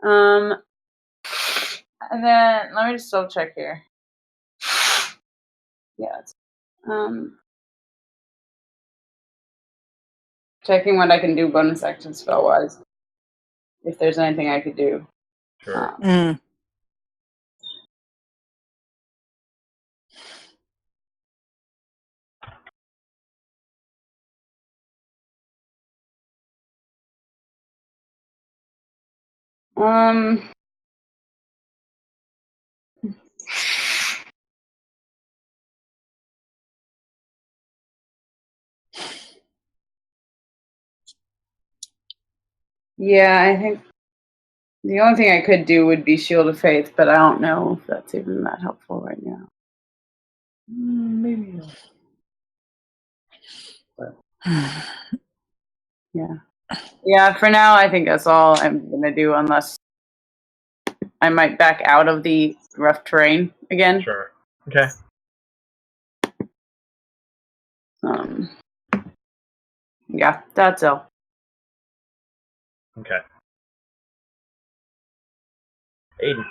And then let me just double check here. Yeah. Checking what I can do bonus action spell wise. If there's anything I could do. Sure. Yeah, I think the only thing I could do would be Shield of Faith, but I don't know if that's even that helpful right now. Maybe not. But, yeah. Yeah, for now, I think that's all I'm going to do, unless I might back out of the rough terrain again. Sure. Okay. Yeah, that's all. Okay. Aiden.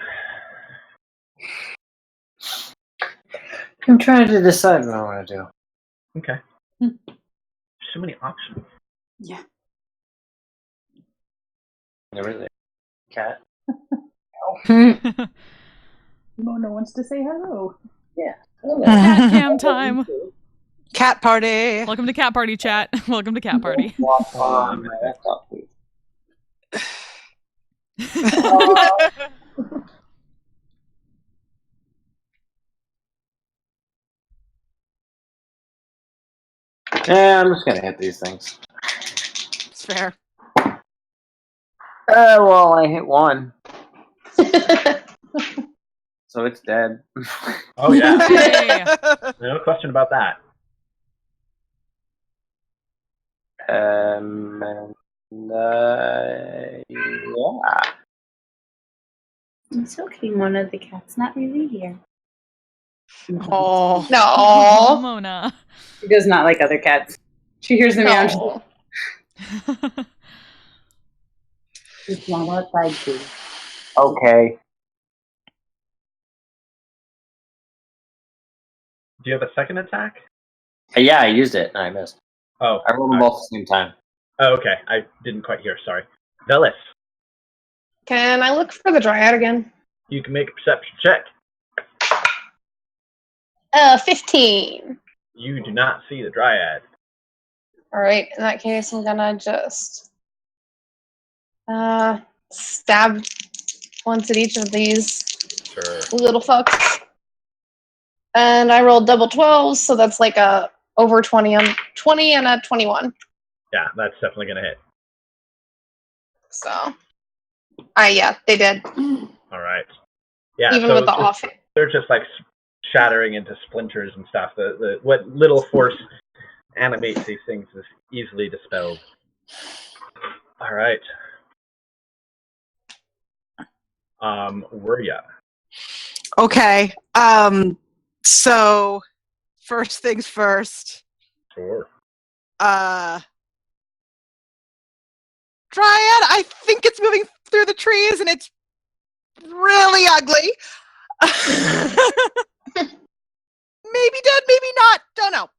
I'm trying to decide what I want to do. Okay. So many options. Yeah. There is a cat. Mona wants to say hello. Cat cam time. Cat party. Welcome to Cat Party chat. Welcome to Cat Party. On my laptop, please. Yeah, I'm just gonna hit these things. It's fair. Well, I hit one, so it's dead. Oh yeah. Hey. No question about that. And, yeah. It's okay, Mona. The cat's not really here. Oh. No. Mona. She does not like other cats. She hears the meow. No. She's not outside too. Okay. Do you have a second attack? Yeah, I used it and I missed. Oh. I rolled them both at the same time. Oh, okay. I didn't quite hear. Sorry. Velis, Can I look for the dryad again? you can make a perception check. 15. You do not see the dryad. Alright, in that case, I'm gonna just stab once at each of these Sure. little fucks. And I rolled double 12s, so that's like a over 20 on 20 and a 21. Yeah, that's definitely gonna hit. So, yeah, they did. All right. Yeah. Even so with the just- off. they're just like shattering into splinters and stuff. The what little force animates these things is easily dispelled. All right. Wurya. Okay. So first things first. Sure. Dryad, I think it's moving through the trees and it's really ugly. Maybe dead, maybe not. Don't know.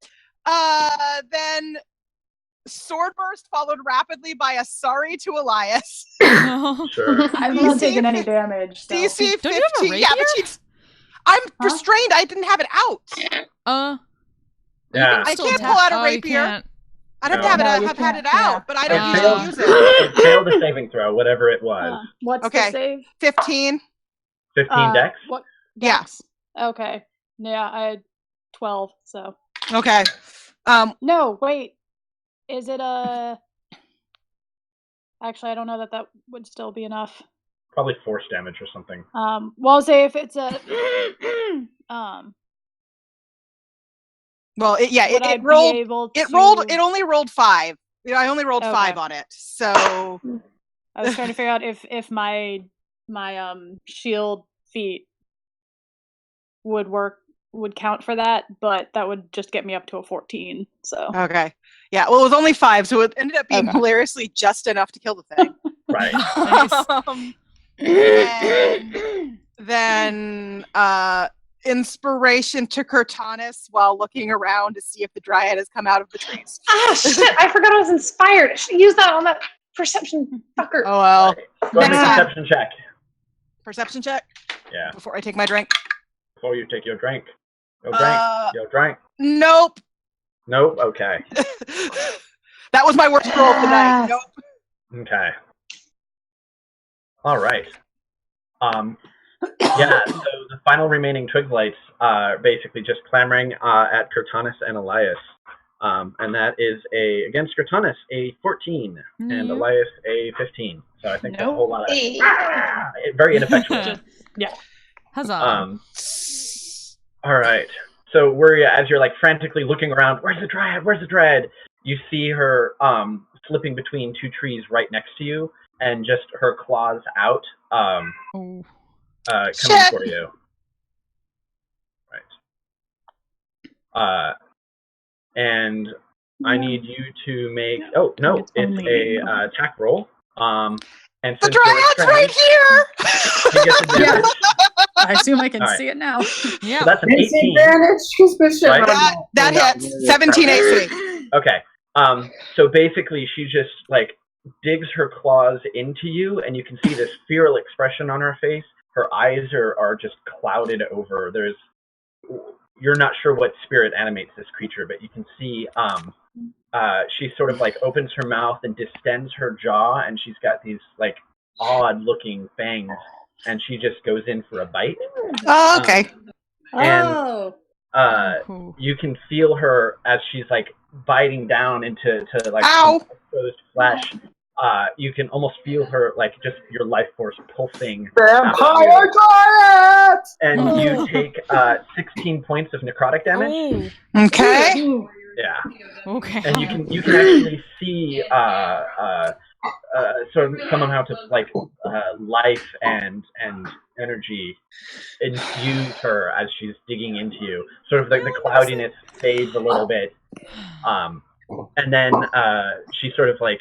Then sword burst followed rapidly by a sorry to Elias. Sure. I've DC not taken any damage. So. DC 15. Don't you have a Yeah, but rapier? she's. I'm restrained. I didn't have it out. Yeah. I Still can't tap- pull out a you rapier. can't. I'd have No. to have, No, you have had it can't, yeah. out, but I It don't failed, usually use it. it failed the saving throw, whatever it was. What's Okay. the save? 15. 15 dex? What? Yeah. Dex? Okay. Yeah, I had 12, so. Okay. No, wait. Is it a... Actually, I don't know that would still be enough. Probably force damage or something. Well, say if it's a... Well, would I it rolled. be able It to... rolled. It only rolled 5. I only rolled Okay. 5 on it. So I was trying to figure out if my shield feat would count for that, but that would just get me up to a 14. So okay. Yeah. Well, it was only 5, so it ended up being Okay. hilariously just enough to kill the thing. Right. And then inspiration to Cortanus while looking around to see if the dryad has come out of the trees. Ah, shit! I forgot I was inspired. I should use that on that perception fucker. Oh well. Go ahead and Next make a time. perception check. Perception check Yeah. before I take my drink. Before you take your drink. Your drink. Your drink. Nope. Nope. Okay. That was my worst roll of the night. Yes. Nope. Okay. All right. Yeah, so the final remaining Twiglights are basically just clamoring at Cortanus and Elias. And that is against Cortanus, a 14, and Elias, a 15. So I think that's a whole lot of... very ineffectual. Yeah. Huzzah. All right. So as you're like frantically looking around, where's the dryad? Where's the dryad? You see her slipping between 2 trees right next to you, and just her claws out, coming for you. Right. And I need you to make. Oh no, it's a attack roll. And The since you're dryad's right here. he gets advantage. I assume I can All right. see it now. Yeah. So that's an 18. Right? That hits 17 AC. Okay. So basically, she just like digs her claws into you, and you can see this feral expression on her face. Her eyes are just clouded over. You're not sure what spirit animates this creature, but you can see she sort of like opens her mouth and distends her jaw, and she's got these like odd-looking fangs, and she just goes in for a bite. Oh, okay. And you can feel her as she's like biting down into like exposed flesh. You can almost feel her like just your life force pulsing. Vampire Giant! And you take 16 points of necrotic damage. Okay. Yeah. Okay. And you can actually see sort of some amount of like life and energy infuse her as she's digging into you. Sort of like the cloudiness fades a little bit, and then she sort of like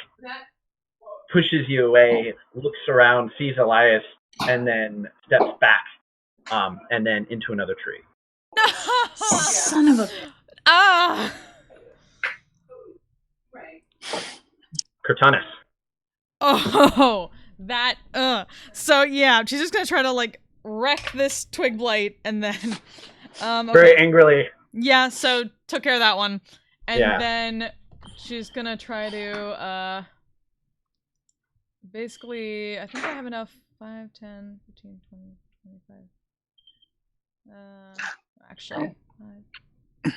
pushes you away, looks around, sees Elias, and then steps back, and then into another tree. Son of a... Ah! Cortanus. Oh, that, So, yeah, she's just gonna try to, like, wreck this twig blight, and then, okay. Very angrily. Yeah, so, took care of that one. And Yeah. then she's gonna try to, basically, I think I have enough, 5, 10, 15, 20, 25. Actually, 5.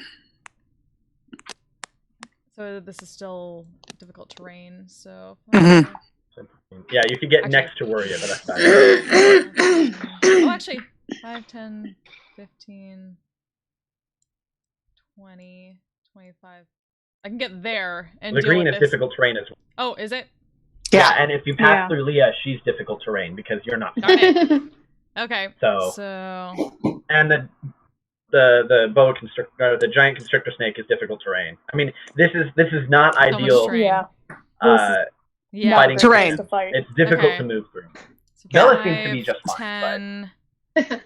So this is still difficult terrain, so... Yeah, you could get actually, next to Worry, but that's not it. Oh, actually, 5, 10, 15, 20, 25. I can get there and The deal green with is this. difficult terrain as well. Oh, is it? Yeah, and if you pass through Leah, she's difficult terrain because you're not. Darn it. Okay. So. And the boa constrictor, the giant constrictor snake is difficult terrain. I mean, this is not ideal. Fighting terrain. It's difficult to move through. Bella seems to be just fine, 10. but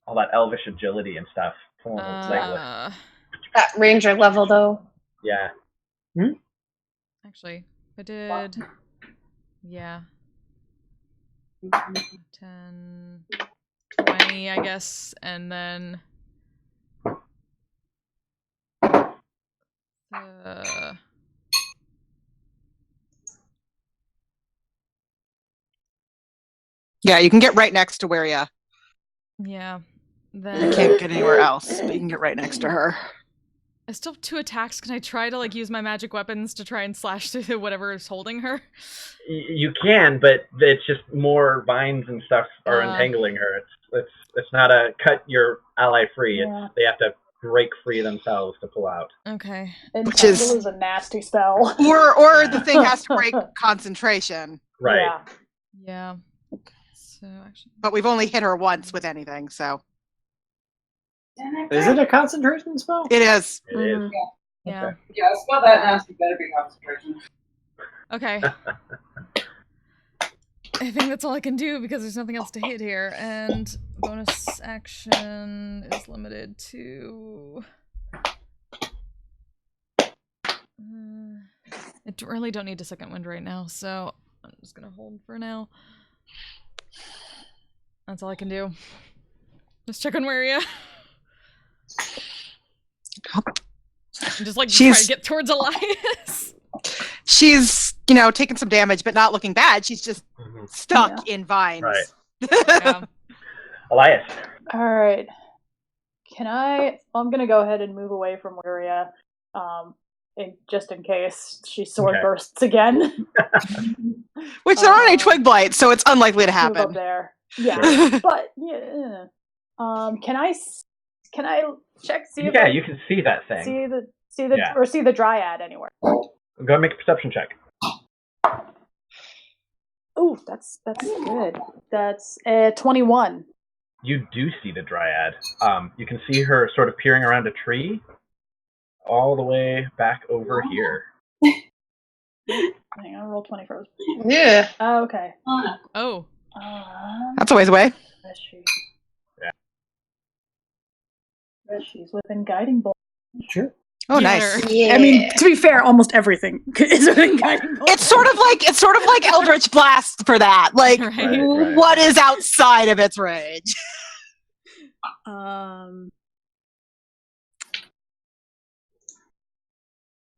all that elvish agility and stuff. That ranger level though. Yeah. Actually, I did. Yeah. 10, 20, I guess, and then. Yeah, you can get right next to where you Yeah. can't get anywhere else, but you can get right next to her. I still have 2 attacks. Can I try to use my magic weapons to try and slash through whatever is holding her? You can, but it's just more vines and stuff are entangling her. It's not a cut your ally free. Yeah. It's they have to break free themselves to pull out. Okay. Which is- Entangle is a nasty spell. Or the thing has to break concentration. Right. Yeah. Yeah. So actually, But we've only hit her once with anything, so Is it a concentration spell? it is. It is. Mhm. yeah. Okay. Yeah, a spell that nasty better be concentration. Okay. I think that's all I can do because there's nothing else to hit here, and bonus action is limited to. I really don't need a second wind right now, so I'm just gonna hold for now. That's all I can do. Just check on where you. Just try to get towards Elias. She's, taking some damage, but not looking bad. She's just stuck in vines. Right. Yeah. Elias. All right. I'm gonna go ahead and move away from Luria, just in case she sword bursts again. Which there aren't any twig blights, so it's unlikely to Move up happen. there. Yeah, but yeah. Can I check? See if Yeah, I you can see that thing. see the dryad anywhere. Go and make a perception check. Ooh, that's good. That's 21. You do see the dryad. You can see her sort of peering around a tree, all the way back over here. Hang on, roll 20 first. Yeah. Oh, okay. Oh. That's a ways away. Where is she? Yeah. Where is she? Within guiding bolt. Sure. Oh, Get nice. her. Yeah. I mean, to be fair, almost everything is within guiding bolt. It's sort of like Eldritch Blast for that. Like, Right. what is outside of its range?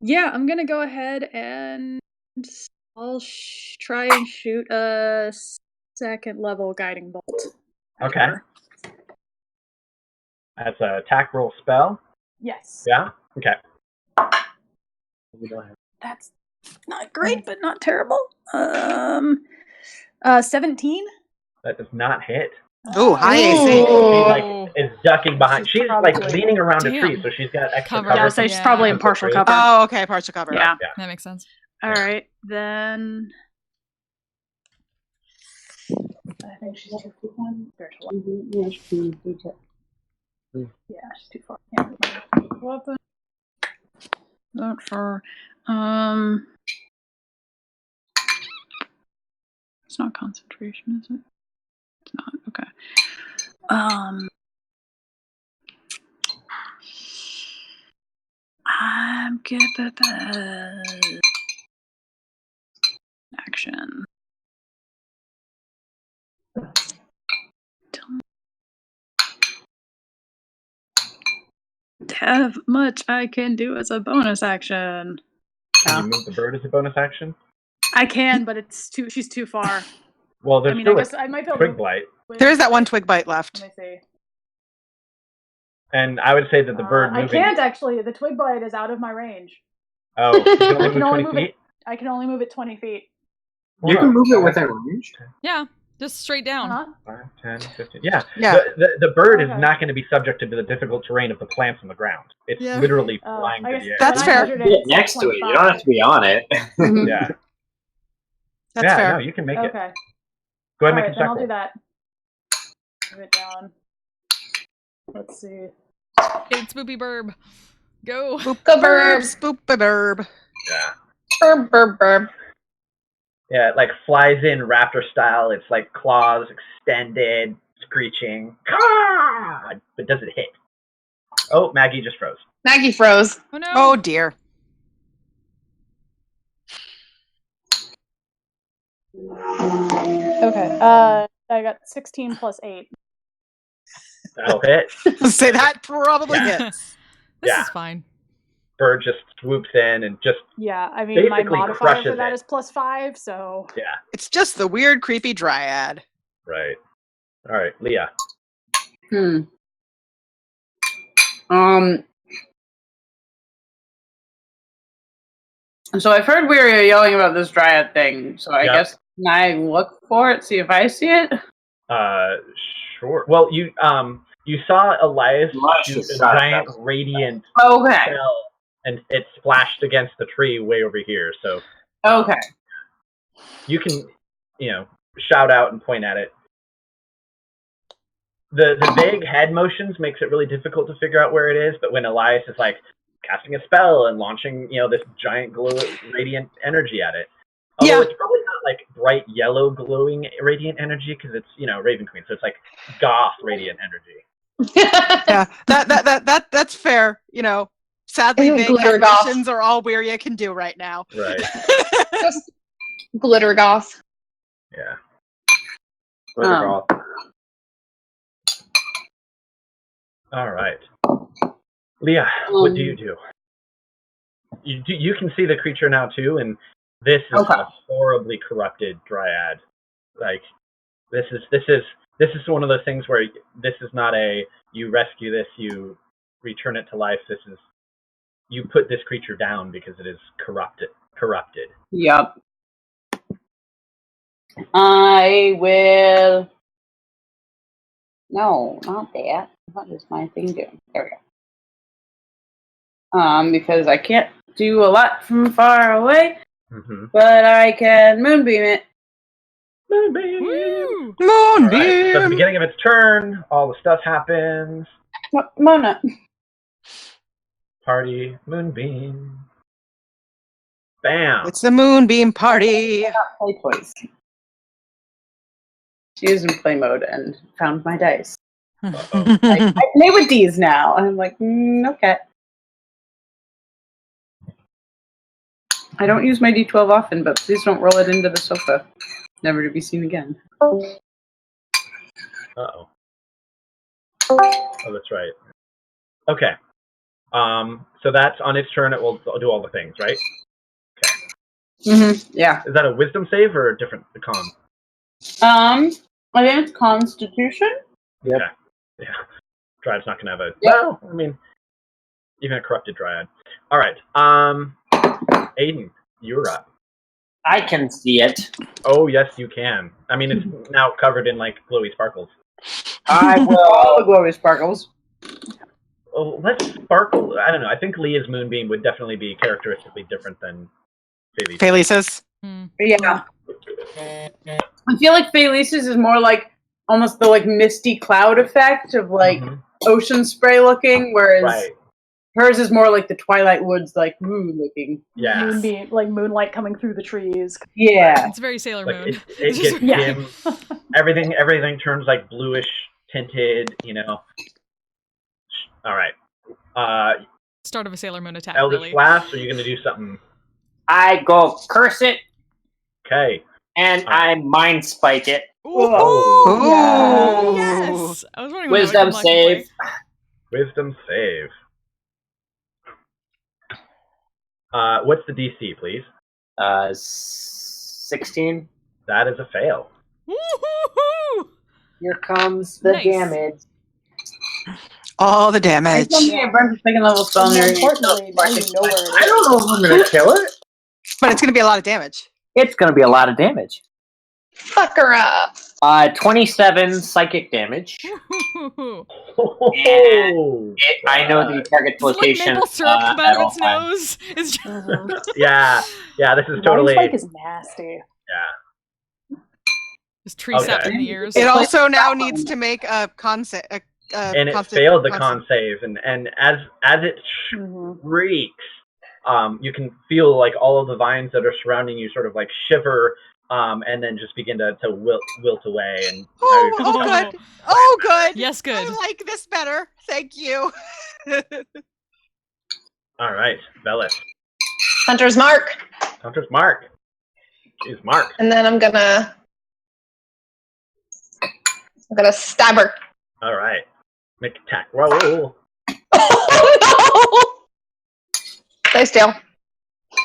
Yeah, I'm gonna go ahead and I'll try and shoot a second level guiding bolt. Okay. That's an attack roll spell. Yes. Yeah? Okay. That's not great, but not terrible. 17. That does not hit. Ooh, high She, AC. is ducking behind. She's probably- leaning around a Damn. tree, so she's got extra Cover. cover. Yeah, so she's probably in partial cover. Oh, okay, partial cover. Yeah. That makes sense. All right, then. I think she's 2-1. Yeah, she's too far. Yeah. Weapon. Not far. It's not concentration, is it? It's not. Okay. I'm good at that. Action. Don't have much I can do as a bonus action. Can you move the bird as a bonus action? I can, but she's too far. Well, there's I still guess I might be able twig to. blight. There is that one twig bite left. Let me see. And I would say that the bird I moving... can't actually. The twig bite is out of my range. Oh, you can only I can move only 20 move feet? it. I can only move it 20 feet. You can move it within range. Yeah, just straight down. Huh? 5, 10, 15. Yeah. Yeah. The bird is Okay. not going to be subject to the difficult terrain of the plants on the ground. It's Yeah. literally Oh, flying I through guess the air. That's when I fair. measured Get it's next to it. You 25. don't have to be on it. Yeah. That's yeah, fair. no, you can make it. Okay. Go ahead and All right, make a then check I'll do roll. that. Move it down. Let's see. It's Spoopy Burb. Go. Go burbs. Boop, burb. Yeah. Burb, burb, burb. Yeah, it like flies in raptor style. It's like claws extended, screeching. Caw! But does it hit? Oh, Maggie just froze. Maggie froze. Oh no. Oh dear. Okay. I got 16 plus 8. That'll hit. Say that probably Yeah. hits. This Yeah. is fine. Bird just swoops in and just Yeah, I mean, my Basically modifier for crushes that it. is +5, so. yeah. It's just the weird, creepy dryad. Right. All right, Leah. So I've heard we were yelling about this dryad thing, so I Yep. guess can I look for it, see if I see it? Sure. Well, you saw Elias Elias do just a shot giant that. radiant Okay. spell, and it splashed against the tree way over here. So Okay. you can, shout out and point at it. The vague head motions makes it really difficult to figure out where it is, but when Elias is like casting a spell and launching, this giant radiant energy at it. Although it's probably not like bright yellow glowing radiant energy because it's, Raven Queen, so it's like goth radiant energy. Yeah, that's fair. Sadly, vague Glitter head goth. motions are all Weirya can do right now. Right. Just glitter goth. Yeah. Glitter golf. All right. Leah, what do you do? You can see the creature now too, and this is a horribly corrupted dryad. Like this is one of those things where this is not a you rescue this, you return it to life. This is you put this creature down because it is corrupted. Yep. I will. No, not that. What is my thing doing? There we go. Because I can't do a lot from far away, but I can moonbeam it. Moonbeam. Woo! Moonbeam. Right. So at the beginning of its turn, all the stuff happens. Mona. Party moonbeam. Bam. It's the moonbeam party. Play toys. She is in play mode and found my dice. Uh-oh. I play with these now, and I'm like, okay. I don't use my D12 often, but please don't roll it into the sofa. Never to be seen again. Uh-oh. Oh, that's right. Okay. So that's on its turn. It will do all the things, right? Mm-hmm. Yeah. Is that a wisdom save or a different con? I think it's Constitution. Yep. Okay. Yeah. Dryad's not gonna have a. Yep. Well, I mean, even a corrupted dryad. All right. Aiden, you're up. I can see it. Oh yes, you can. I mean, it's now covered in like glowy sparkles. I will. All the glowy sparkles. Oh, let's sparkle. I don't know. I think Leah's moonbeam would definitely be characteristically different than Felice's. Felice's. Yeah. I feel like Felice's is more like almost the like misty cloud effect of like ocean spray looking, whereas hers is more like the Twilight Woods like moon looking. Yeah. Moonbeam, like moonlight coming thugh the trees. Yeah. It's very Sailor Like Moon. it gets dim. Everything turns like bluish tinted. All right. Start of a Sailor Moon attack. Eldritch Really. Blast. Or are you going to do something? I go curse it, Okay. and I mind spike it. Ooh, Ooh. yes! I was wondering what Wisdom that would save. Wisdom save. What's the DC, please? 16. That is a fail. Woo-hoo-hoo! Here comes the Nice. damage. All the damage. Yeah, Brent's second level spell More near importantly, now you know where it is. I don't know if I'm gonna kill it. But it's going to be a lot of damage. It's gonna be a lot of damage. Fuck her up. 27 psychic damage. Woo-hoo-hoo. Oh, I know the target's It's like location. maple syrup come out at of all its times. nose. It's just, yeah. This is totally. Mind spike is nasty. Yeah. just tree sap Okay. in the ears. It also now needs to make a con save. And it failed the con save, and as it shrieks, you can feel like all of the vines that are surrounding you sort of like shiver, and then just begin to wilt away. And Oh, good. Oh, good. Yes, good. I like this better. Thank you. All right, Velis. Hunter's mark. Hunter's mark. Jeez, Mark. And then I'm gonna stab her. All right. Make attack roll. Oh no! Dice tail.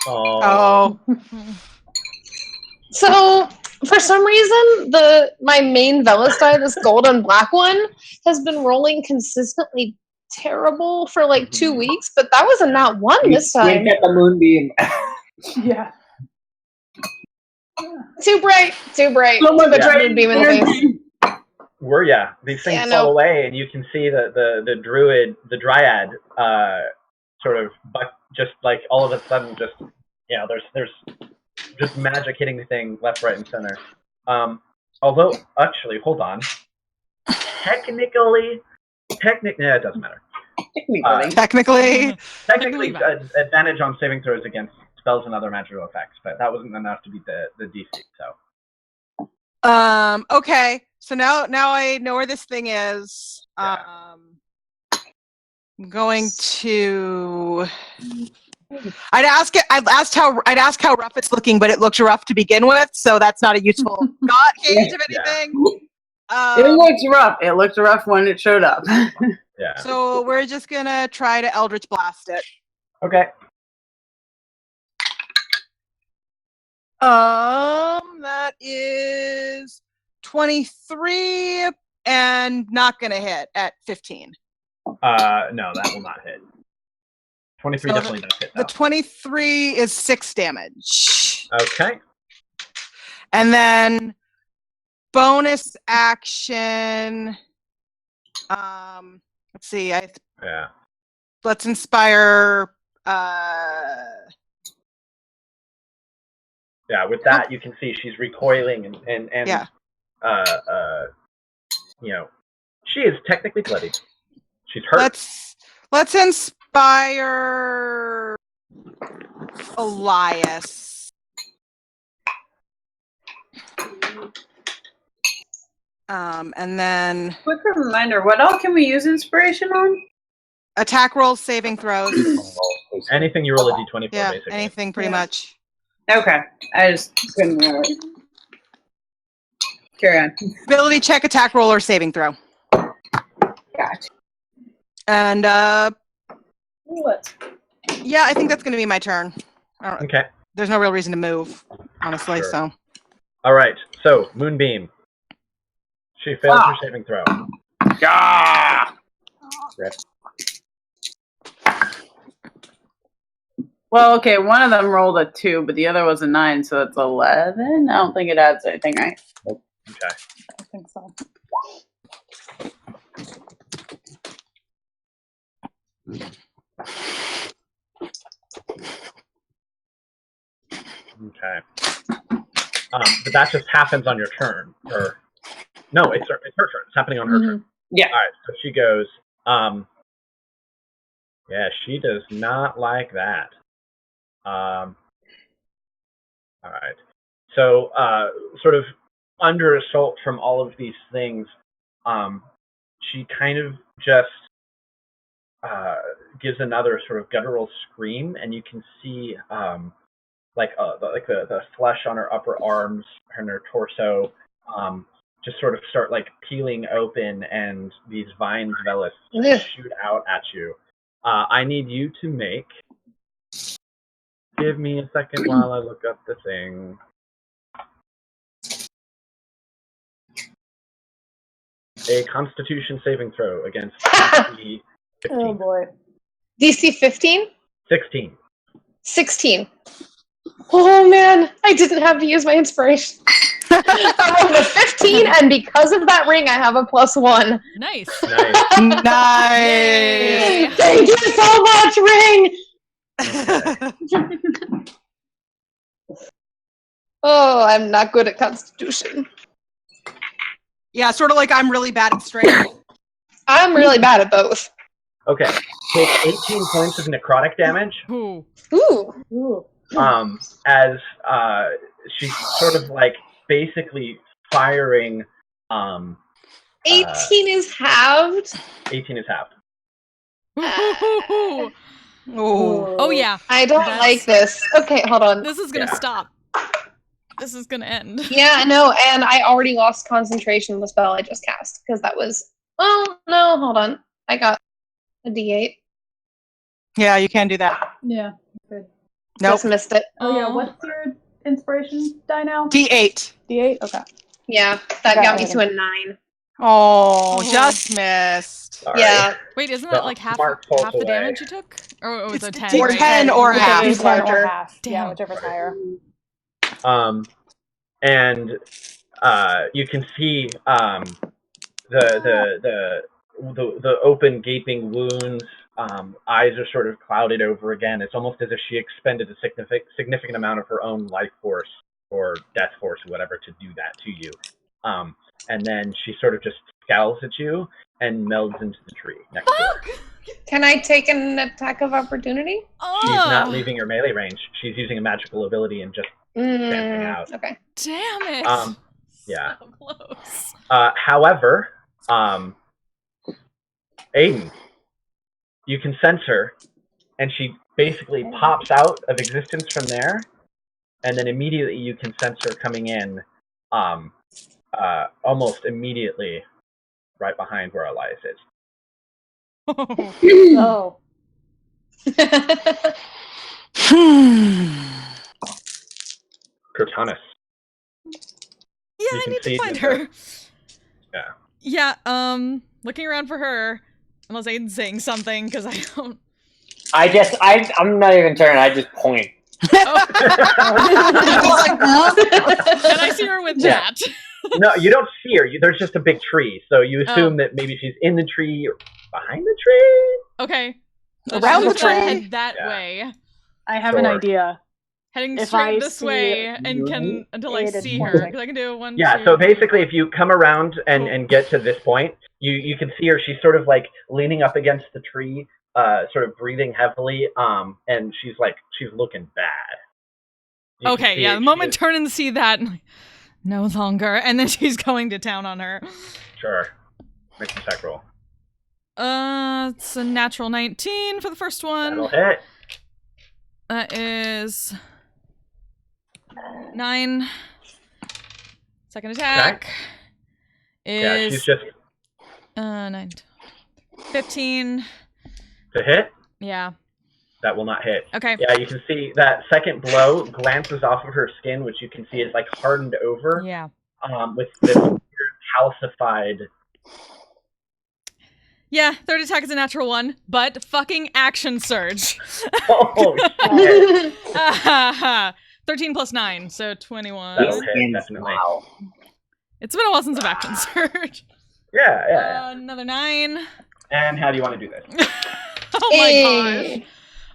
Oh. So For some reason, my main Velas die, this gold and black one, has been rolling consistently terrible for like 2 weeks, but that was a not one this time. Wink at the moonbeam. Yeah. Too bright. So much Moonbeam in the face. These things Yeah, fall no. away, and you can see the druid, the dryad, sort of, just like all of a sudden, just there's just magic hitting the thing left, right, and center. Although, actually, hold on. Technically, it doesn't matter. Technically. Technically, advantage on saving throws against spells and other magical effects, but that wasn't enough to beat the DC. So. Okay. So now I know where this thing is. Yeah. I'm going to. I'd ask how rough it's looking, but it looks rough to begin with, so that's not a useful gauge of anything. It looks rough. It looked rough when it showed up. Yeah. So we're just gonna try to Eldritch Blast it. Okay. That is 23 and not gonna hit at 15. No, that will not hit. 23 So definitely does hit, though. The 23 is 6 damage. Okay. And then bonus action. Let's see. Let's inspire. Yeah, with that you can see she's recoiling and yeah. She is technically bloody. She's hurt. Let's inspire Elias. And then Quick reminder, what else can we use inspiration on? attack rolls, saving throws. Anything you roll a d20 for, Yeah, basically. anything pretty much. Okay, I just couldn't remember. Carry on. Ability check, attack roll, or saving throw. Gotcha. And What? yeah, I think that's going to be my turn. Okay. There's no real reason to move, honestly. Sure. So. All right. So Moonbeam. She failed her saving throw. Gah! Rip. Well, okay, one of them rolled a 2, but the other was a 9, so it's 11. I don't think it adds anything, right? Okay. I think so. Okay. But that just happens on your turn. Or no, it's her turn. It's happening on her turn. Yeah. All right. So she goes. Yeah, she does not like that. All right. So, sort of under assault from all of these things, she kind of just gives another sort of guttural scream, and you can see the flesh on her upper arms and her torso just sort of start like peeling open, and these vines, Velas, shoot out at you. I need you to make. Give me a second while I look up the thing. A Constitution saving throw against DC 15. Oh boy. DC 15? 16. 16. Oh man, I didn't have to use my inspiration. I rolled a 15, and because of that ring, I have a +1. Nice. Nice. Nice. Thank you so much, ring! Oh, I'm not good at Constitution. Yeah, sort of like I'm really bad at strength. I'm really bad at both. Okay. Take 18 points of necrotic damage. Ooh. Ooh. As she's sort of like basically firing. 18 is halved. 18 is halved. Ooh. Oh. Oh yeah. I don't like this. Okay, hold on. This is gonna stop. This is gonna end. Yeah, I know, and I already lost concentration of the spell I just cast, because that was... Oh, no, hold on. I got a D8. Yeah, you can do that. Yeah. Good. Nope. Just missed it. Oh yeah. Oh. What's your inspiration die now? D8. D8? Okay. Yeah, that Got got me it. to a 9. Oh, Oh. just missed. Sorry. Yeah. Wait, isn't The that like half mark falls the away. damage you took? Or it was It's a 10, D10 right? 10 or Right. half. It's 10 or larger. half. Yeah, Damn. whichever's Right. higher. And you can see the open gaping wounds. Eyes are sort of clouded over again. It's almost as if she expended a significant amount of her own life force or death force or whatever to do that to you. And then she sort of just scowls at you and melds into the tree next to her. Can I take an attack of opportunity? She's not leaving her melee range. She's using a magical ability and just dancing out. Okay. Damn it. Yeah. So close. However, Aiden, you can sense her, and she basically pops out of existence from there, and then immediately you can sense her coming in, almost immediately, right behind where Elias is. Oh. Cortanus. Yeah, You I can need to see find that her. Yeah. Yeah, looking around for her. Unless Aiden's saying something, because I don't... I'm not even turning, I just point. Oh. Like, huh? Can I see her with Yeah. that? No, you don't see her. There's just a big tree, so you assume that maybe she's in the tree or behind the tree? Okay. Around she's the gonna tree? head that Yeah. way. I have an Sure. idea. Heading If straight I this see way and can until I Aiden see her. pointing. Because I can do 1, Yeah, 2, so basically if you come around Cool. and get to this point, you can see her. She's sort of like leaning up against the tree, sort of breathing heavily, and she's looking bad. You can Okay, see yeah, it. the She moment is- turn and see that, and like, no longer. And then she's going to town on her. Sure. Make an attack roll. It's a natural 19 for the first one. That'll hit. That is 9. Second attack Yeah, is she's just 9, 15. to hit. Yeah. That will not hit. Okay. Yeah, you can see that second blow glances off of her skin, which you can see is like hardened over. Yeah. With this weird calcified. Yeah, third attack is a natural 1, but fucking action surge. Oh shit! 13 plus 9, so 21. That'll hit, definitely. Wow. It's been a while since I've action surge. Yeah. Another 9. And how do you want to do this? Oh my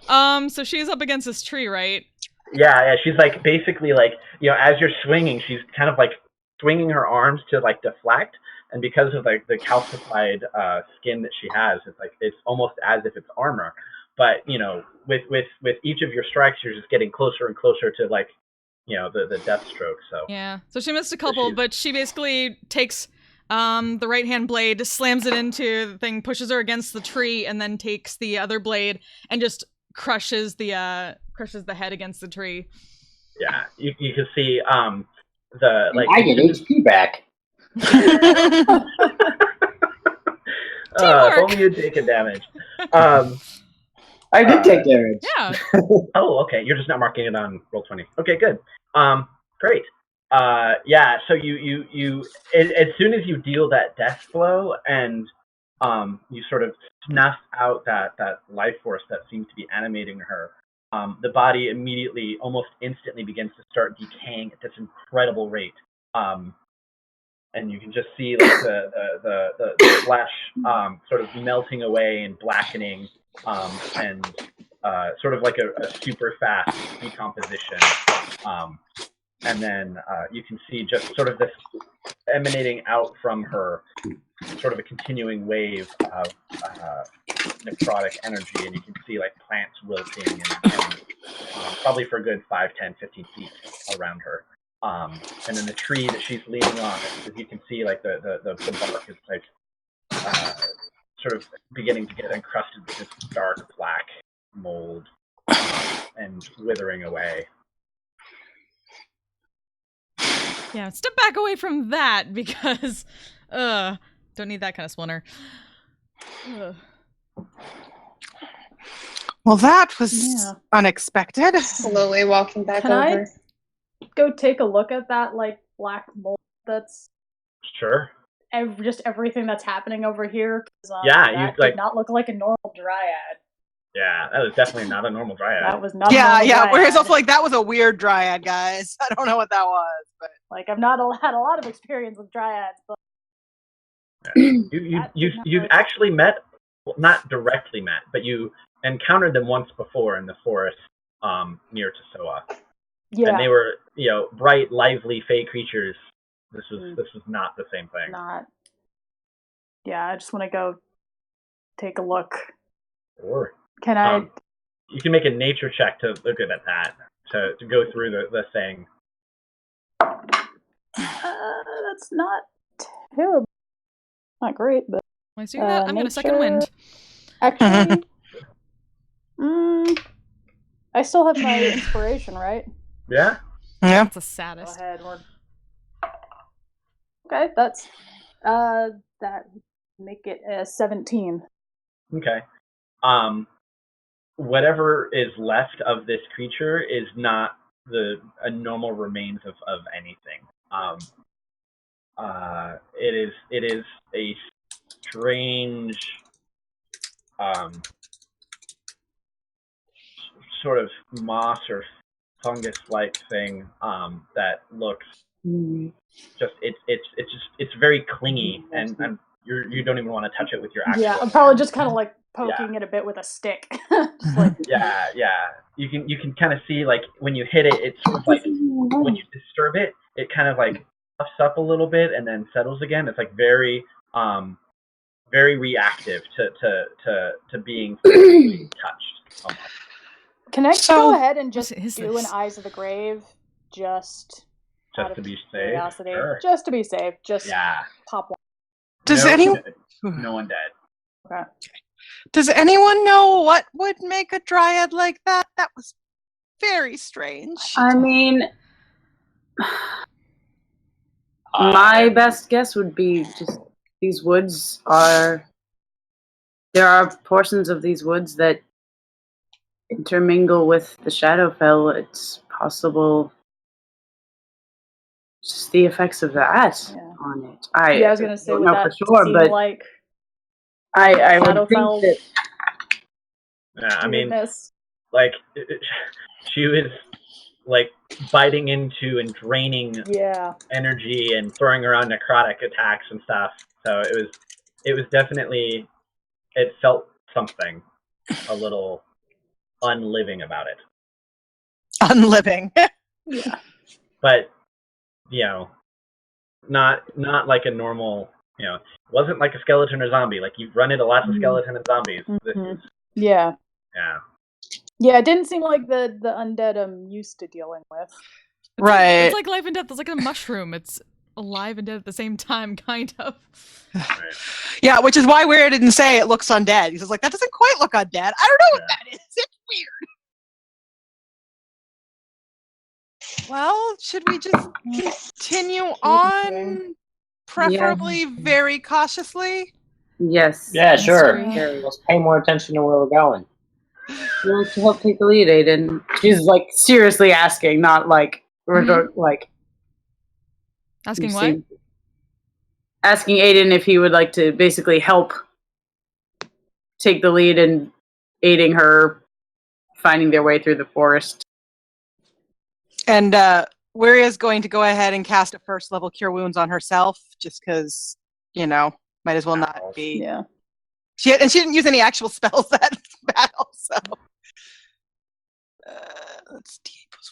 gosh. So she's up against this tree, right? Yeah. She's like basically like, as you're swinging, she's kind of like swinging her arms to like deflect, and because of like the calcified skin that she has, it's almost as if it's armor. But with each of your strikes, you're just getting closer and closer to like, the death stroke. So Yeah. So she missed a couple, but she basically takes the right hand blade, slams it into the thing, pushes her against the tree, and then takes the other blade and just crushes the head against the tree. Yeah, you can see the like. I get HP back. If only you'd taken damage. I did take damage. Yeah. Oh, okay. You're just not marking it on Roll20. Okay, good. Great. Yeah. So you as soon as you deal that death blow and you sort of snuff out that life force that seems to be animating her, the body immediately, almost instantly, begins to start decaying at this incredible rate. And you can just see like the flesh sort of melting away and blackening, and sort of like a super fast decomposition. And then you can see just sort of this emanating out from her, sort of a continuing wave of necrotic energy, and you can see like plants wilting and probably for a good 5, 10, 15 feet around her. And then the tree that she's leaning on, as you can see, like the bark is like sort of beginning to get encrusted with this dark black mold and withering away. Yeah, step back away from that because don't need that kind of splinter. Well, that was unexpected. Slowly walking back Can I- over. go take a look at that like black mold that's Sure. just everything that's happening over here? 'Cause, Yeah, that you, did like- not look like a normal dryad. Yeah, that was definitely not a normal dryad. That was not. a Yeah, normal yeah. Dryad. Whereas also like that was a weird dryad, guys. I don't know what that was, but Like I've not had a lot of experience with dryads, but You've actually met, well, not directly met, but you encountered them once before in the forest near Tosoa. yeah, And they were, bright, lively, fey creatures. This was not the same thing. not. Yeah, I just want to go take a look. Or Can I? you can make a nature check to look at that, to go through the thing. That's not terrible. Not great, but When I see that, I'm gonna second nature- wind. actually, I still have my inspiration, right? Yeah? yeah. That's the Go saddest. ahead. Okay, that's that make it 17. Okay. Whatever is left of this creature is not a normal remains of anything. It is a strange sort of moss or fungus-like thing that looks just it's very clingy, and you don't even want to touch it with your actual Yeah, I'm probably hand. just kind of like poking it a bit with a stick. Just like, Yeah. You can kind of see, like, when you hit it, it's sort of like when you disturb it, it kind of like puffs up a little bit and then settles again. It's like very very reactive to being touched. Almost. can I go ahead and just What is do an this? Eyes of the Grave just out Just of to be safe. curiosity? Sure. Just to be safe. Just Yeah. pop one. Does No- anyone No one dead. Okay. does anyone know what would make a dryad like that? That was very strange. I mean, my best guess would be just these woods are. There are portions of these woods that intermingle with the Shadowfell. It's possible. Just the effects of that Yeah. on it. Yeah, I was gonna say, don't would know that for sure, seem but like I would think Shadowfell that. Yeah, I mean, weirdness? like she was like biting into and draining Yeah. energy and throwing around necrotic attacks and stuff. So it was definitely, it felt something a little unliving about it. Unliving. Yeah. But not like a normal. It wasn't like a skeleton or zombie. Like, you've run into lots of skeleton and zombies. This Mhm. is, Yeah. yeah. Yeah, it didn't seem like the undead I'm used to dealing with. Right. It's like life and death. It's like a mushroom. It's alive and dead at the same time, kind of. Right. Yeah, which is why Weird didn't say it looks undead. He's just like, that doesn't quite look undead. I don't know what that is. It's weird. Well, should we just continue on? Preferably very cautiously? Yes. Yeah, sure. Mystery. Let's pay more attention to where we're going. You want to help take the lead, Aiden? She's like seriously asking, not like like Asking you what? seem- Asking Aiden if he would like to basically help take the lead in aiding her finding their way through the forest. And Weary is going to go ahead and cast a first level Cure Wounds on herself, just because, might as well not be. Yeah. She didn't use any actual spells that battle, so. Let's D plus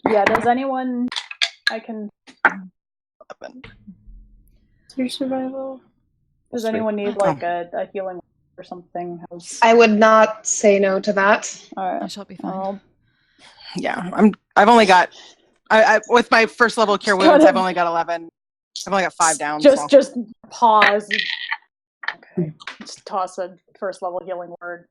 4. Yeah, does anyone I can 11. Your survival. does anyone need like a healing or something? I would not say no to that. All I right. shall be fine. Well, Yeah, I've only got. I with my first level Cure Wounds, I've only got 11. I've only got 5 down. so. just pause. Okay. Just toss a first level healing word.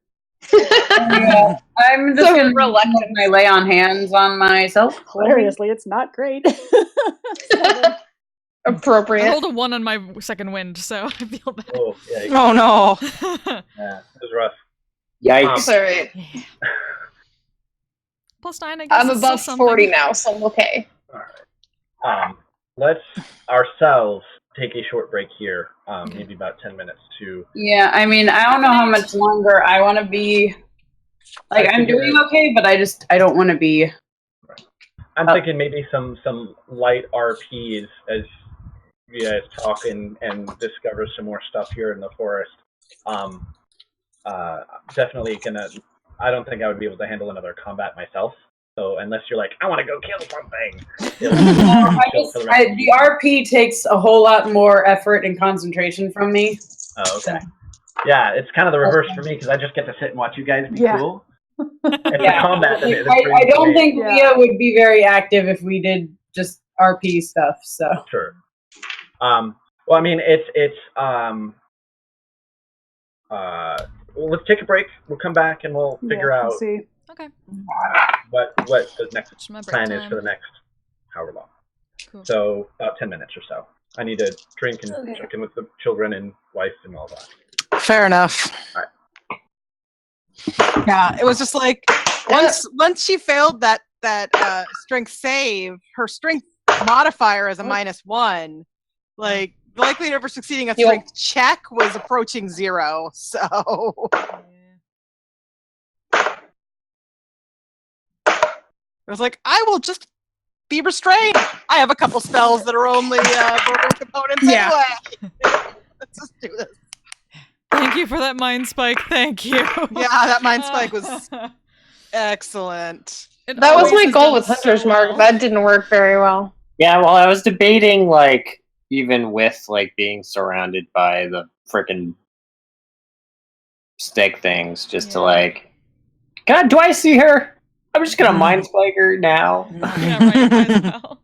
I'm just So gonna reluctant. put my lay on hands on myself. Hilariously, it's not great. I Appropriate. rolled a 1 on my second wind, so I feel bad. Oh, yeah. Oh no! Yeah, it was rough. Yikes. It's alright. Yeah. +9, I guess. I'm is above still 40 something. now, so I'm okay. Let's ourselves take a short break here, maybe about 10 minutes to. Yeah, I mean, I don't know how much longer I want to be. Like, I'm doing okay, but I don't want to be. I'm thinking maybe some light RPs as you guys talk and discover some more stuff here in the forest. Definitely gonna. I don't think I would be able to handle another combat myself. So unless you're like, I want to go kill something. The RP takes a whole lot more effort and concentration from me. Oh, okay. Yeah, it's kind of the reverse for me because I just get to sit and watch you guys be cool. It's the combat that I don't think Leah would be very active if we did just RP stuff. So sure. Well, I mean, well, let's take a break. We'll come back and we'll figure out. See. Okay. What the next My break plan is time. for the next however long. Cool. So about 10 minutes or so. I need to drink and check in with the children and wife and all that. Fair enough. All right. Yeah, it was just like once she failed that strength save, her strength modifier is a -1. Like the likelihood of her succeeding a strength check was approaching 0. So it was like, I will just be restrained. I have a couple spells that are only verbal components anyway. Let's just do this. Thank you for that mind spike. Thank you. Yeah, that mind spike was excellent. That was my goal with Hunter's Mark. That didn't work very well. Yeah, well, I was debating, like, even with, like, being surrounded by the frickin' stick things, just to, like, God, do I see her? I'm just gonna mind spike her now. Yeah, right, might as well.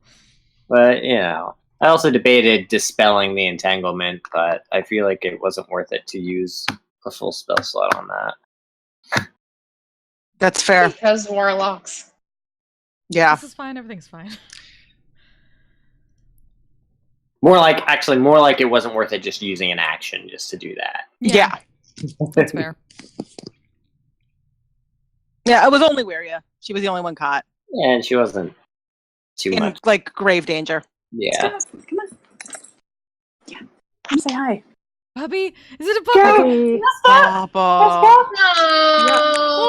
But, you know, I also debated dispelling the entanglement, but I feel like it wasn't worth it to use a full spell slot on that. That's fair. Because warlocks. Yeah. This is fine. Everything's fine. More like it wasn't worth it just using an action just to do that. Yeah. That's fair. Yeah, it was only Wiria. She was the only one caught. Yeah, and she wasn't too in much. like grave danger. Yeah. Come on. Yeah. Come say hi. Puppy? Is it a puppy? Papa.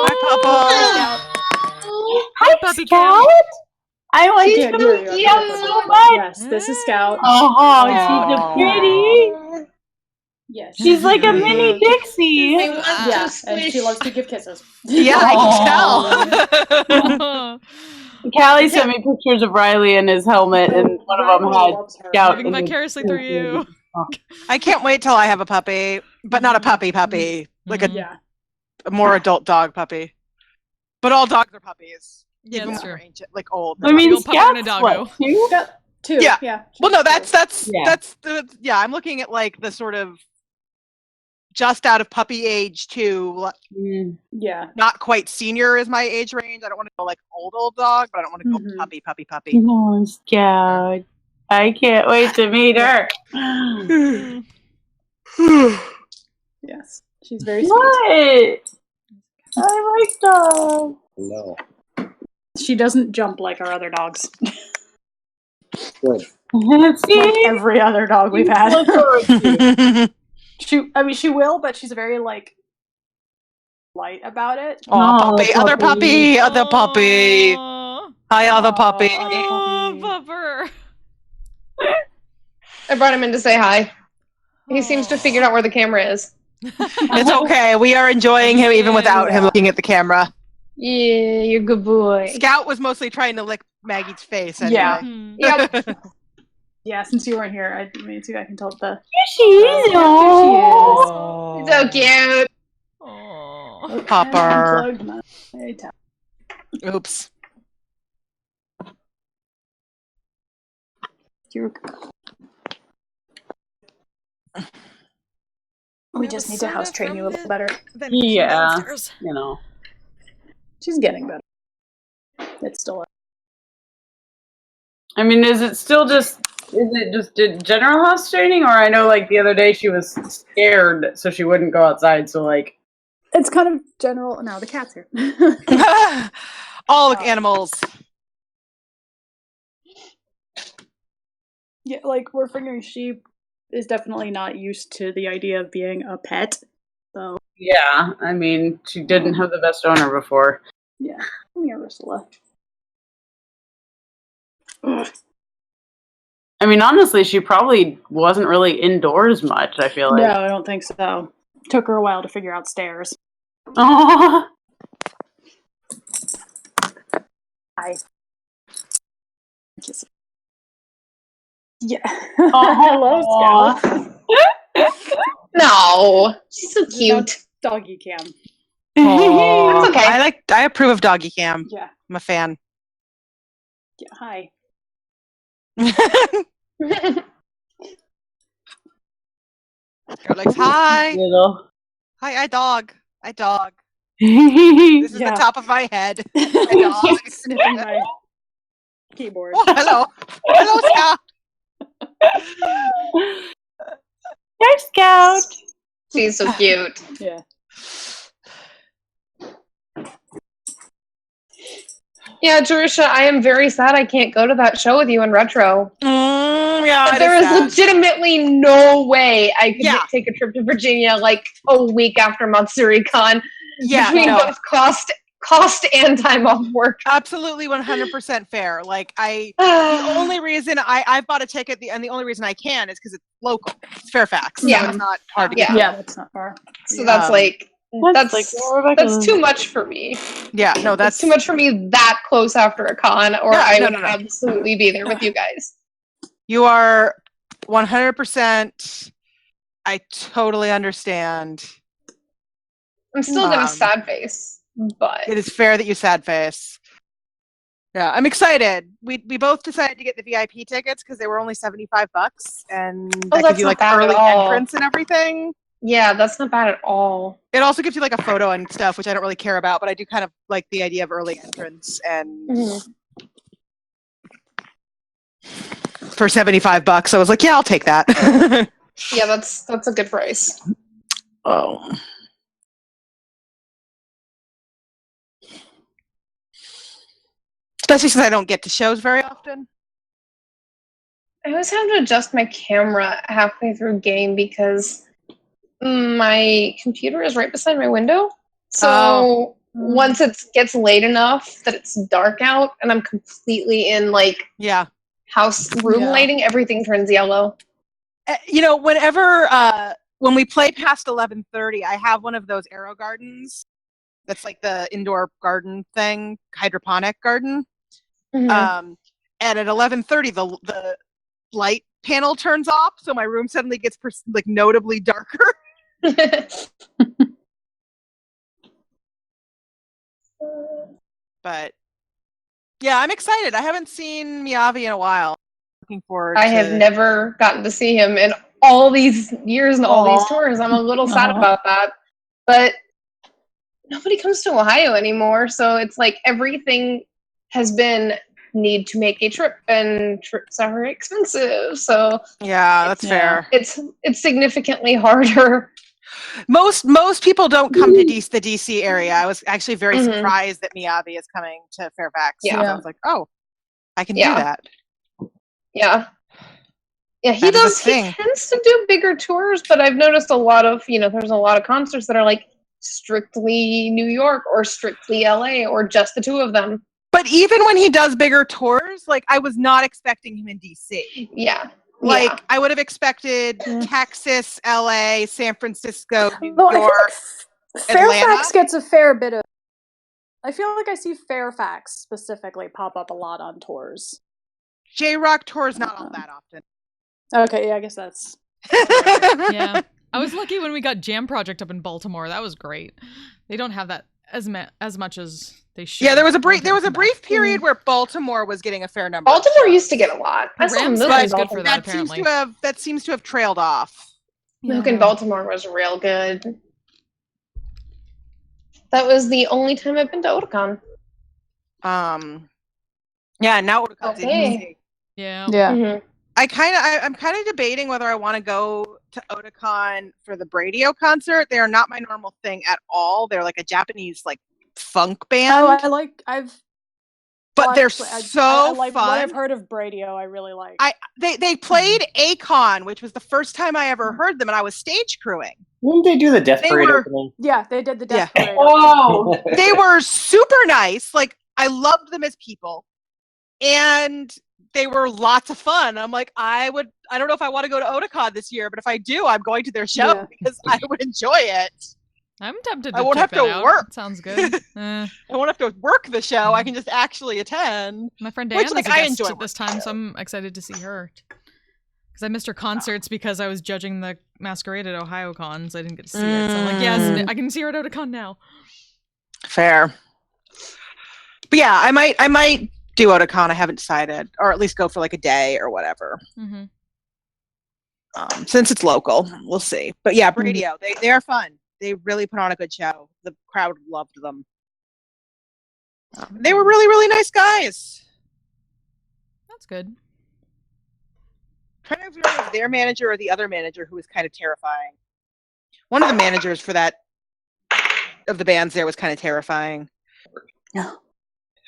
Hi, Papa. Hi, puppy Scout. I want She's to cute. meet you so much. Yes, this is Scout. Oh, she's a pretty. Yes. She's like a mini Dixie. I want Yeah, to and she squish. loves to give kisses. Yeah, I can tell. Callie sent me pictures of Riley and his helmet, and one of them had Scout. Living vicariously through you. I can't wait till I have a puppy, but not a puppy, like Yeah. a more adult dog puppy. But all dogs are puppies. Yeah, Even that's more true. ancient, like old. I mean, You'll puppy and a Scout's doggo. what, 2? Got 2. Yeah. Yeah. Well, no, that's Yeah. the I'm looking at like the sort of just out of puppy age to Yeah. not quite senior is my age range. I don't want to go like old dog, but I don't want to go puppy. Oh, Scout. I can't wait to meet her. Yes. She's very sweet. What? I like dogs. No. She doesn't jump like our other dogs. Good. Like every other dog we've had. See? She will, but she's very like light about it. Oh, puppy, other puppy. Hi, other puppy. Oh, pupper. I brought him in to say hi. He seems to have figured out where the camera is. It's okay. We are enjoying him even without him looking at the camera. Yeah, you're a good boy. Scout was mostly trying to lick Maggie's face anyway. Yeah. Yep. Yeah, since you weren't here, I mean, too, I can tell the. She is. Oh. So cute. Oh. Popper. Unplugged my tab. Oops. We just need to house train you a little better. Yeah. You know. She's getting better. It's still. I mean, is it just general house training, or I know like the other day she was scared, so she wouldn't go outside. So like, It's kind of general. Now the cat's here. All animals. Yeah, like we're figuring sheep is definitely not used to the idea of being a pet. So Yeah, I mean, she didn't have the best owner before. yeah, come here, Ursula. Ugh. I mean, honestly, she probably wasn't really indoors much, I feel No, like. I don't think so. Took her a while to figure out stairs. Oh, Hi. Kiss. Yeah. Aw. Hello, Scout. No, she's so This is not cute. doggy cam. Aw. That's okay. I approve of doggy cam. Yeah. I'm a fan. Yeah. Hi. Alex, hi. Little. Hi, I dog. This is Yeah. the top of my head. I dog. Sniffing my keyboard. Oh, hello. Hello, Scout. There's Scout. She's so cute. Yeah. Yeah, Jerusha, I am very sad I can't go to that show with you in retro. Yeah, But there is legitimately no way I could take a trip to Virginia like a week after MatsuriCon between both cost and time off work. Absolutely 100% fair. Like the only reason I've bought a ticket and the only reason I can is because it's local. It's Fairfax. So Yeah. it's not hard to get. Yeah, that's not far. So that's that's too much for me. Yeah, no, That's too much for me that close after a con, or I would absolutely be there with you guys. You are 100%. I totally understand. I'm still gonna sad face, but it is fair that you sad face. Yeah, I'm excited. We both decided to get the VIP tickets because they were only $75, and that gives you like early entrance and everything. Yeah, that's not bad at all. It also gives you like a photo and stuff, which I don't really care about, but I do kind of like the idea of early entrance and for $75. I was like, yeah, I'll take that. Yeah, that's a good price. Oh. Especially since I don't get to shows very often. I always have to adjust my camera halfway through game because my computer is right beside my window. So once it gets late enough that it's dark out and I'm completely in like house room lighting, everything turns yellow. You know, whenever when we play past 11:30, I have one of those arrow gardens. That's like the indoor garden thing, hydroponic garden. And at 11:30, the light panel turns off, so my room suddenly gets like notably darker. But yeah, I'm excited. I haven't seen Miyavi in a while. Looking forward. I have never gotten to see him in all these years and all these tours. I'm a little sad about that, but nobody comes to Ohio anymore, so it's like everything has been need to make a trip, and trips are very expensive. So yeah, that's fair. It's significantly harder. Most people don't come to the DC area. I was actually very surprised that Miyavi is coming to Fairfax. Yeah. I was like, oh, I can do that. Yeah. Yeah, he does. He tends to do bigger tours, but I've noticed a lot of, there's a lot of concerts that are like strictly New York or strictly LA or just the two of them. But even when he does bigger tours, like I was not expecting him in DC. Yeah. Like I would have expected Texas, LA, San Francisco, New Well, York, Fairfax gets a fair bit of. I feel like I see Fairfax specifically pop up a lot on tours. J-Rock tours not all that often. Okay, yeah, I guess that's. Yeah, I was lucky when we got Jam Project up in Baltimore. That was great. They don't have that as much as they should. Yeah, there was a brief period where Baltimore was getting a fair number. Baltimore used to get a lot. I saw Ramsey's good for that. Apparently, that seems to have trailed off. Luke in Baltimore was real good. That was the only time I've been to Otakon. Yeah, now Otakon's in DC. Yeah. Mm-hmm. I'm kind of debating whether I want to go to Otakon for the Bradio concert. They are not my normal thing at all. They're like a Japanese like funk band. Oh, I've but Well, they're actually, so I like fun. what I've heard of Bradio. I really like. They played Akon, which was the first time I ever heard them, and I was stage crewing. Didn't they do the Death They Parade were- opening? Yeah, they did the Death Yeah. Parade. Oh, They were super nice. Like, I loved them as people, and they were lots of fun. I'm like, I don't know if I want to go to Otakon this year, but if I do, I'm going to their show Yeah. because I would enjoy it. I'm tempted to I won't check have to that out. work. Sounds good. I won't have to work the show. I can just actually attend. My friend Which, Diana like, is a I guest enjoy this time, so I'm excited to see her. Because I missed her concerts because I was judging the Masquerade at OhioCon, so I didn't get to see it. So I'm like, yes, I can see her at Otakon now. Fair. But yeah, I might do Otakon. I haven't decided, or at least go for like a day or whatever. Mm-hmm. Since it's local, we'll see. But yeah, Bradio, they are fun. They really put on a good show. The crowd loved them. They were really, really nice guys. That's good. I'm trying to remember if it was their manager or the other manager who was kind of terrifying. One of the managers for that of the bands there was kind of terrifying. No.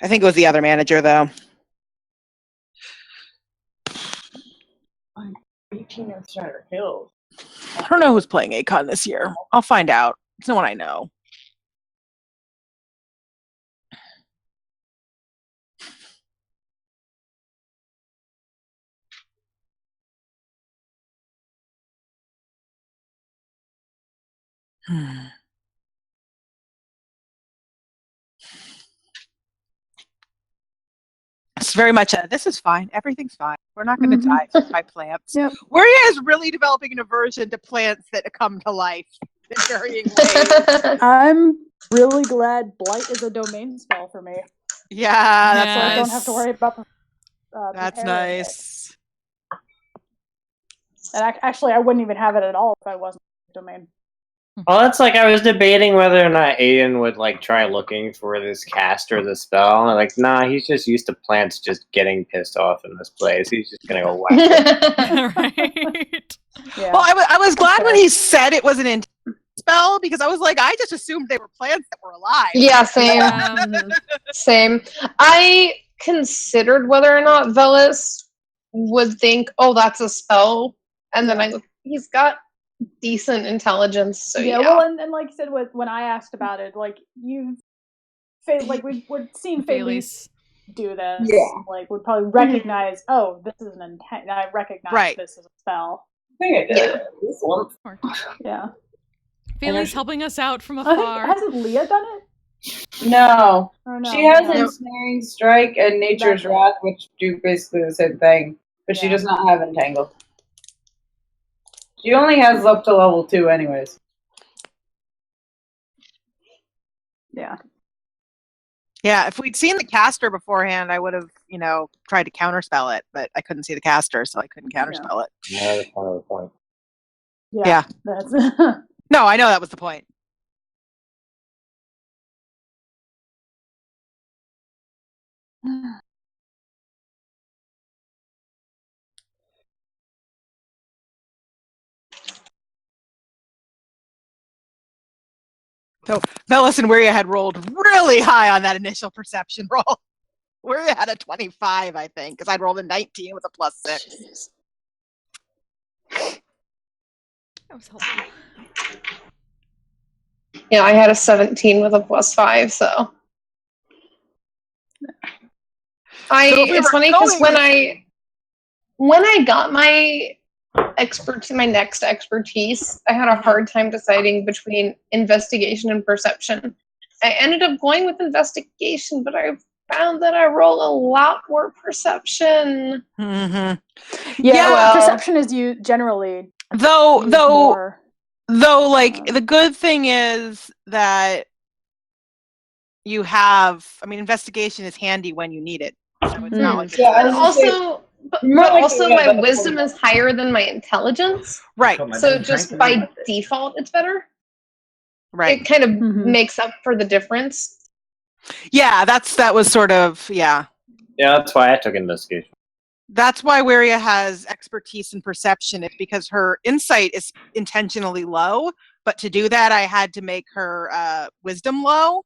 I think it was the other manager though. 18 of Strider Hills. I don't know who's playing Akon this year. I'll find out. It's no one I know. It's very much this is fine. Everything's fine. We're not going to die by plants. Yep. Waria is really developing an aversion to plants that come to life in varying ways. I'm really glad Blight is a domain spell for me. Yeah, that's So I nice. don't have to worry about. That's preparing it. nice. And actually, I wouldn't even have it at all if I wasn't a domain. Well, that's like I was debating whether or not Aiden would like try looking for this cast or the spell. And I'm like, nah, he's just used to plants just getting pissed off in this place. He's just gonna go whack it. Right. Yeah. Well, I was glad when he said it was an intense spell because I was like, I just assumed they were plants that were alive. Yeah, same. Same. I considered whether or not Velis would think, oh, that's a spell. And then I look, he's got decent intelligence, so yeah. Well, and like I said, when I asked about it, like we've seen Felice do this. Yeah. Like would probably recognize, oh, this is an intent. I recognize this as a spell. I think I did. This one. Yeah. Feli's helping us out from I think, afar. hasn't Leah done it? No. Or no? She has no. Ensnaring Strike and Nature's That's it. Wrath, which do basically the same thing. But she Yeah. does not have Entangle. She only has up to level 2 anyways. Yeah. Yeah, if we'd seen the caster beforehand, I would have, tried to counterspell it, but I couldn't see the caster, so I couldn't counterspell it. Yeah, that's kind of the point. Yeah. That's No, I know that was the point. So Velis and Wiria had rolled really high on that initial perception roll. Wiria had a 25, I think, because I'd rolled a 19 with a +6. That was helpful. Yeah, I had a 17 with a +5, so. It's funny because when I got my next expertise, I had a hard time deciding between investigation and perception. I ended up going with investigation, but I found that I roll a lot more perception. Mm-hmm. yeah. well. Perception is you generally Though, more. like, the good thing is that you have, investigation is handy when you need it. So it's not like Yeah, And I was gonna say, also, but more likely also to have my that wisdom point. is higher than my intelligence. right, So just by default, it's better. right. It kind of Mhm. makes up for the difference. Yeah, that was sort of, yeah. Yeah, that's why I took investigation. That's why Wiria has expertise in perception. It's because her insight is intentionally low, but to do that, I had to make her wisdom low.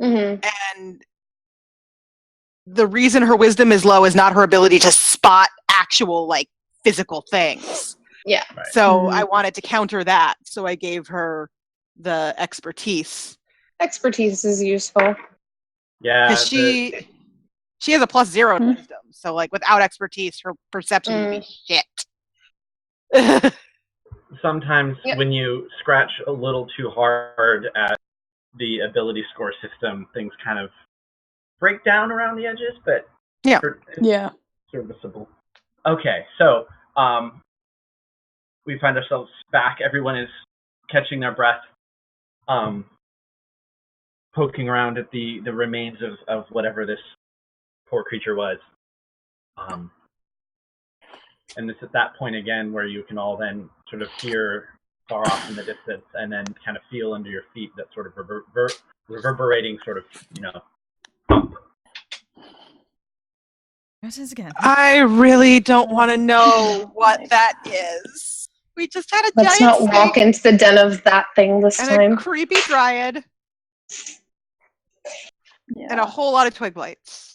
Mm-hmm. And the reason her wisdom is low is not her ability to spot actual like physical things. Yeah. Right. So I wanted to counter that. So I gave her the expertise. Expertise is useful. Yeah. Because she has a +0 in wisdom. So like without expertise, her perception would be shit. Sometimes when you scratch a little too hard at the ability score system, things kind of break down around the edges, but Yeah. serviceable. Okay, so we find ourselves back. Everyone is catching their breath, poking around at the remains of whatever this poor creature was. And it's at that point again where you can all then sort of hear far off in the distance and then kind of feel under your feet that sort of reverberating sort of, bump. There it is again. I really don't want to know what that is. We just had a Let's giant not walk snake into the den of that thing this and time. a creepy dryad and a whole lot of twig blights.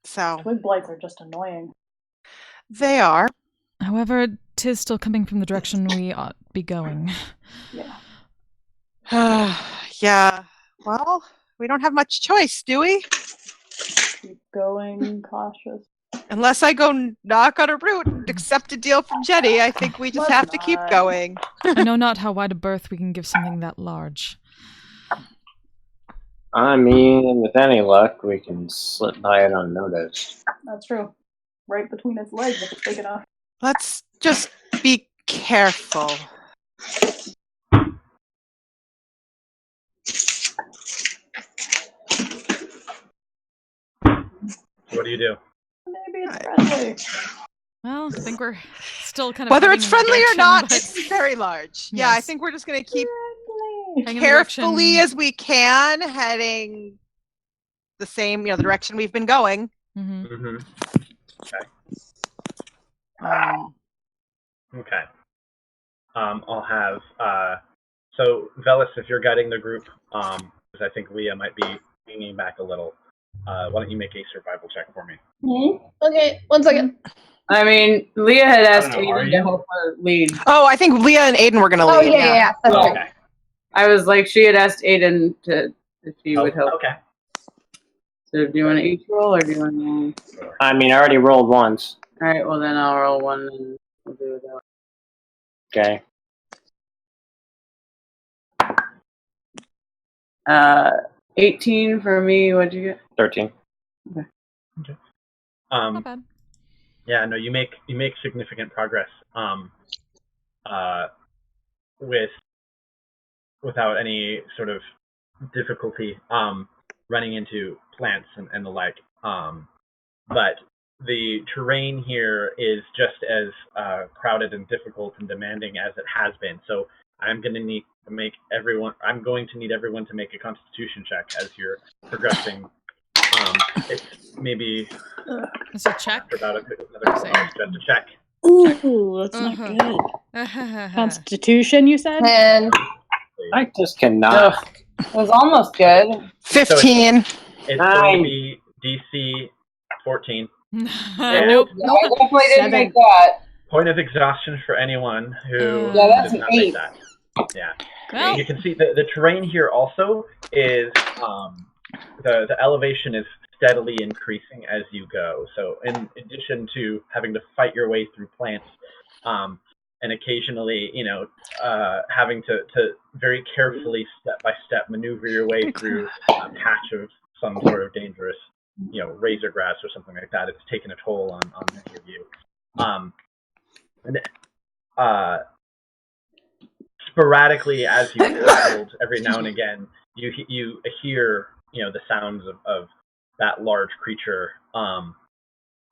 So Twig blights are just annoying. they are. However, 'tis still coming from the direction we ought be going. Yeah. Yeah. Well, we don't have much choice, do we? Keep going cautious. Unless I go knock on a root and accept a deal from Jenny, I think we just have to keep going. I know not how wide a berth we can give something that large. I mean, with any luck, we can slip by it unnoticed. That's true. Right between its legs if it's big enough. Let's just be careful. What do you do? Maybe it's friendly. Well, I think we're still kind of Whether heading it's in that friendly or direction, not, but- it's very large. Yeah, I Yes. think we're just going to keep Heading in the carefully direction- as we can, heading the same, the direction we've been going. Mhm. Mm-hmm. Okay. I'll have so Velis, if you're guiding the group, because I think Leah might be leaning back a little. Why don't you make a survival check for me? Okay, 1 second. I mean, Leah had asked I don't know, are Aiden you? to help her lead. Oh, I think Leah and Aiden were going to lead. Oh, yeah. That's right. Okay. I was like, she had asked Aiden if he would help. Okay. So do you want to each roll or do you want to? I mean, I already rolled once. All right, well then I'll roll one and we'll do it that. Okay. 18 for me. What'd you get? 13. Not bad. Yeah, no, you make significant progress. Without any sort of difficulty, running into plants and the like. But the terrain here is just as crowded and difficult and demanding as it has been. So I'm going to need everyone to make a Constitution check as you're progressing. It's maybe Is it a check? about just a check. Ooh, that's not good. Constitution, you said? And I just cannot. It was almost good. 15. It's going to be DC 14. Nope. Yeah, I definitely didn't 7. make that. Point of exhaustion for anyone who Yeah, that's does an not make 8. that. Yeah. Well, You can see the terrain here also is the elevation is steadily increasing as you go. So in addition to having to fight your way through plants, and occasionally, having to very carefully, step by step, maneuver your way through a patch of some sort of dangerous, razor grass or something like that, it's taken a toll on many of you. Sporadically, as you traveled, every now and again, you hear, the sounds of that large creature.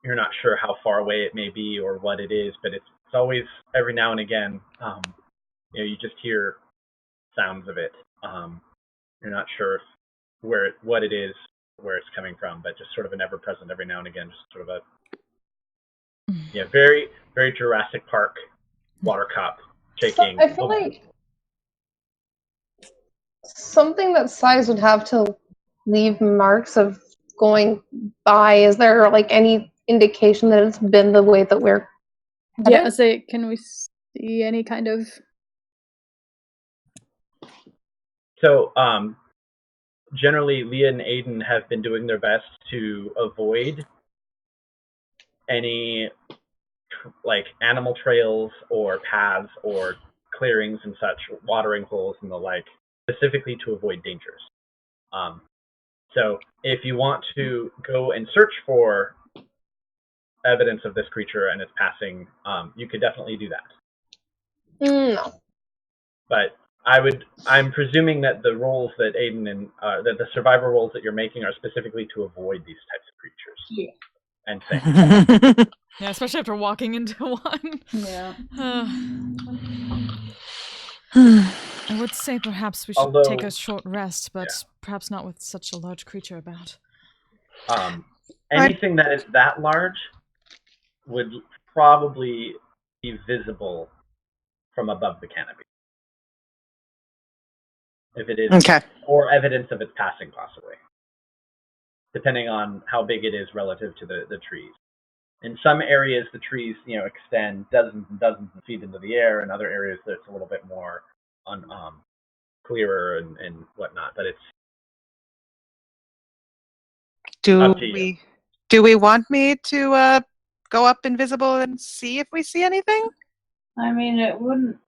You're not sure how far away it may be or what it is, but it's always every now and again, you just hear sounds of it. You're not sure what it is, where it's coming from, but just sort of an ever-present every now and again, just sort of a very, very Jurassic Park water cup shaking. I feel like something that size would have to leave marks of going by? Is there like any indication that it's been the way that we're Yeah, heading? say, can we see any kind of... So, generally, Leah and Aiden have been doing their best to avoid any like animal trails or paths or clearings and such, watering holes and the like, specifically to avoid dangers. So if you want to go and search for evidence of this creature and its passing, you could definitely do that. No. But I'm presuming that the roles that Aiden and that the survivor roles that you're making are specifically to avoid these types of creatures. Yeah. And things. Yeah, especially after walking into one. Yeah. I would say perhaps we should take Although- a short rest, but perhaps not with such a large creature about. Anything that is that large would probably be visible from above the canopy. If it is, Okay. or evidence of its passing, possibly, depending on how big it is relative to the trees. In some areas, the trees, extend dozens and dozens of feet into the air. In other areas, it's a little bit more clearer and whatnot. But it's up to you. Do we want me to go up invisible and see if we see anything? I mean, it wouldn't.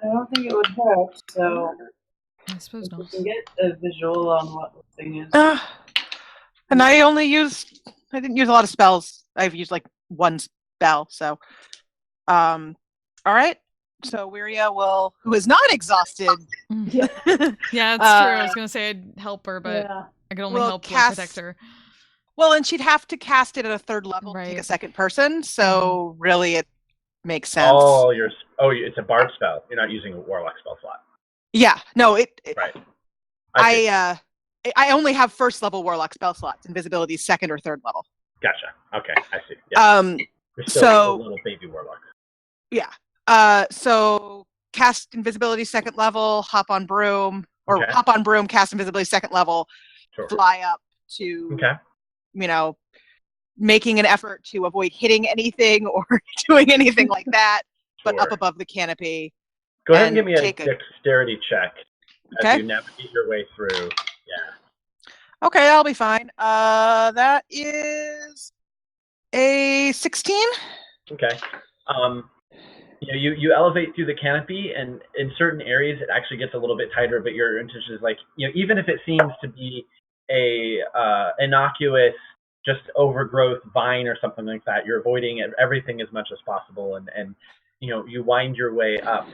I don't think it would hurt. So I suppose if we not. can get a visual on what the thing is. And I didn't use a lot of spells. I've used like one spell, so all right. So Wiria who is not exhausted. Yeah, that's true. I was gonna say I'd help her, but Yeah. I could only We'll help protect her. Well, and she'd have to cast it at a third level to take a Right. second person, so really it makes sense. Oh, it's a bard spell. You're not using a warlock spell slot. Yeah, no, Right. I only have first level warlock spell slots. Invisibility is second or third level. Gotcha. Okay, I see. Yeah. You're still so- a little baby warlock. Yeah. So cast invisibility second level, hop on broom, or Okay. hop on broom, cast invisibility second level, Sure. fly up to, Okay. making an effort to avoid hitting anything or doing anything like that, but up Sure. above the canopy. Go ahead and and give me a take a- dexterity check as Okay. you navigate your way through. Yeah. Okay, I'll be fine. That is a 16. Okay. You elevate through the canopy, and in certain areas it actually gets a little bit tighter. But your intention is like, even if it seems to be a innocuous, just overgrowth vine or something like that, you're avoiding everything as much as possible, and you wind your way up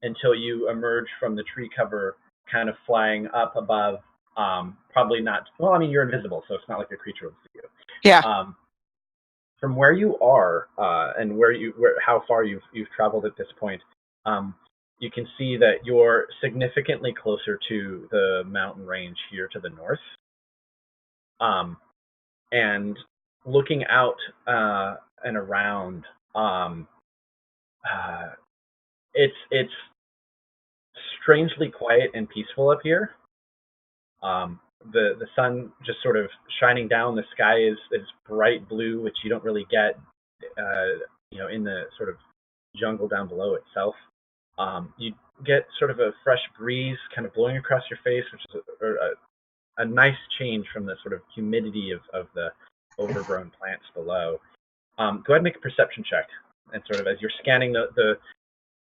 until you emerge from the tree cover, kind of flying up above. Probably not. Well, I mean, you're invisible, so it's not like a creature will see you. Yeah. From where you are and how far you've traveled at this point, you can see that you're significantly closer to the mountain range here to the north. And looking out and around, it's strangely quiet and peaceful up here. The sun just sort of shining down. The sky is bright blue, which you don't really get, in the sort of jungle down below itself. You get sort of a fresh breeze kind of blowing across your face, which is a nice change from the sort of humidity of the overgrown plants below. Go ahead and make a perception check, and sort of as you're scanning the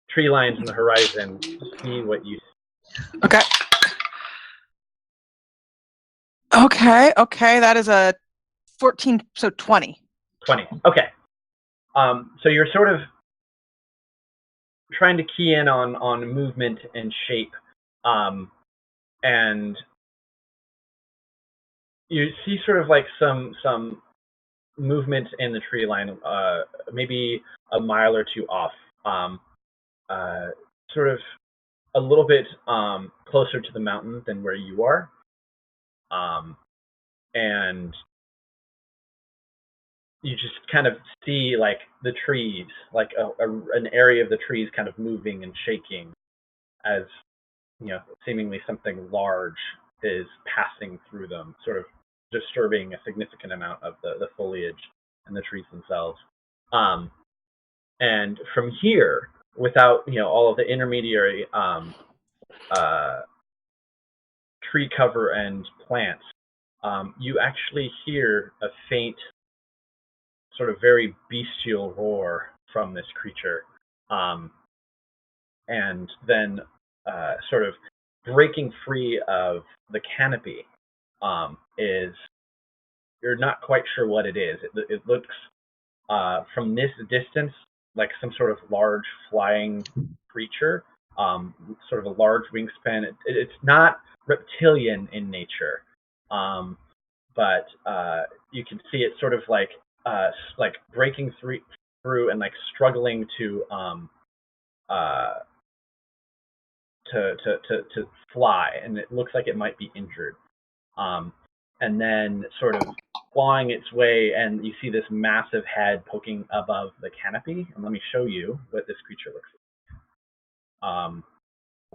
tree lines in the horizon, see what you see. Okay. Okay, that is a 14, so 20. 20. Okay. So you're sort of trying to key in on movement and shape, and you see sort of like some movement in the tree line, maybe a mile or two off, sort of a little bit closer to the mountain than where you are, and you just kind of see like the trees, like an area of the trees kind of moving and shaking as, seemingly something large is passing through them, sort of disturbing a significant amount of the foliage and the trees themselves. And from here, without all of the intermediary tree cover and plants, you actually hear a faint, sort of very bestial roar from this creature, and then sort of breaking free of the canopy is, you're not quite sure what it is. It looks from this distance like some sort of large flying creature, sort of a large wingspan. It's not reptilian in nature, but you can see it sort of like breaking through and like struggling to fly, and it looks like it might be injured. And then sort of clawing its way, and you see this massive head poking above the canopy. And let me show you what this creature looks like. Hold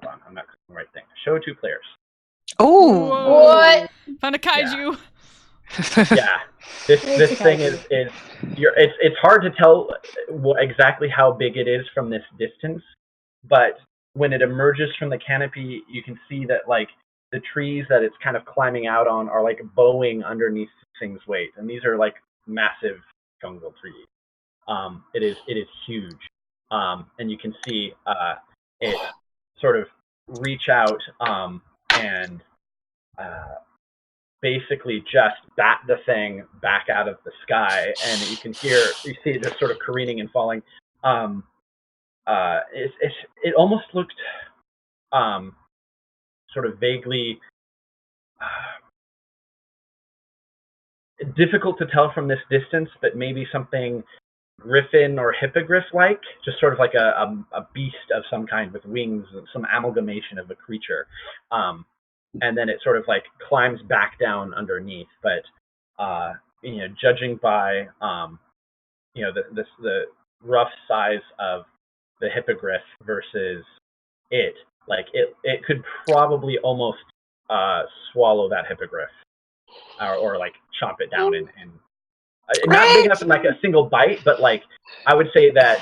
on, I'm not clicking the right thing. Show 2 players. Oh, What? Found a kaiju. Yeah, this thing is it's hard to tell exactly how big it is from this distance, but when it emerges from the canopy, you can see that like the trees that it's kind of climbing out on are like bowing underneath this thing's weight, and these are like massive jungle trees. It is huge, and you can see it sort of reach out and basically just bat the thing back out of the sky, and you see it just sort of careening and falling. It almost looked sort of vaguely difficult to tell from this distance, but maybe something griffin or hippogriff-like, just sort of like a beast of some kind with wings, some amalgamation of a creature. And then it sort of like climbs back down underneath. But judging by the rough size of the hippogriff versus it, like it could probably almost swallow that hippogriff, or like chomp it down and not big enough in like a single bite, but like I would say that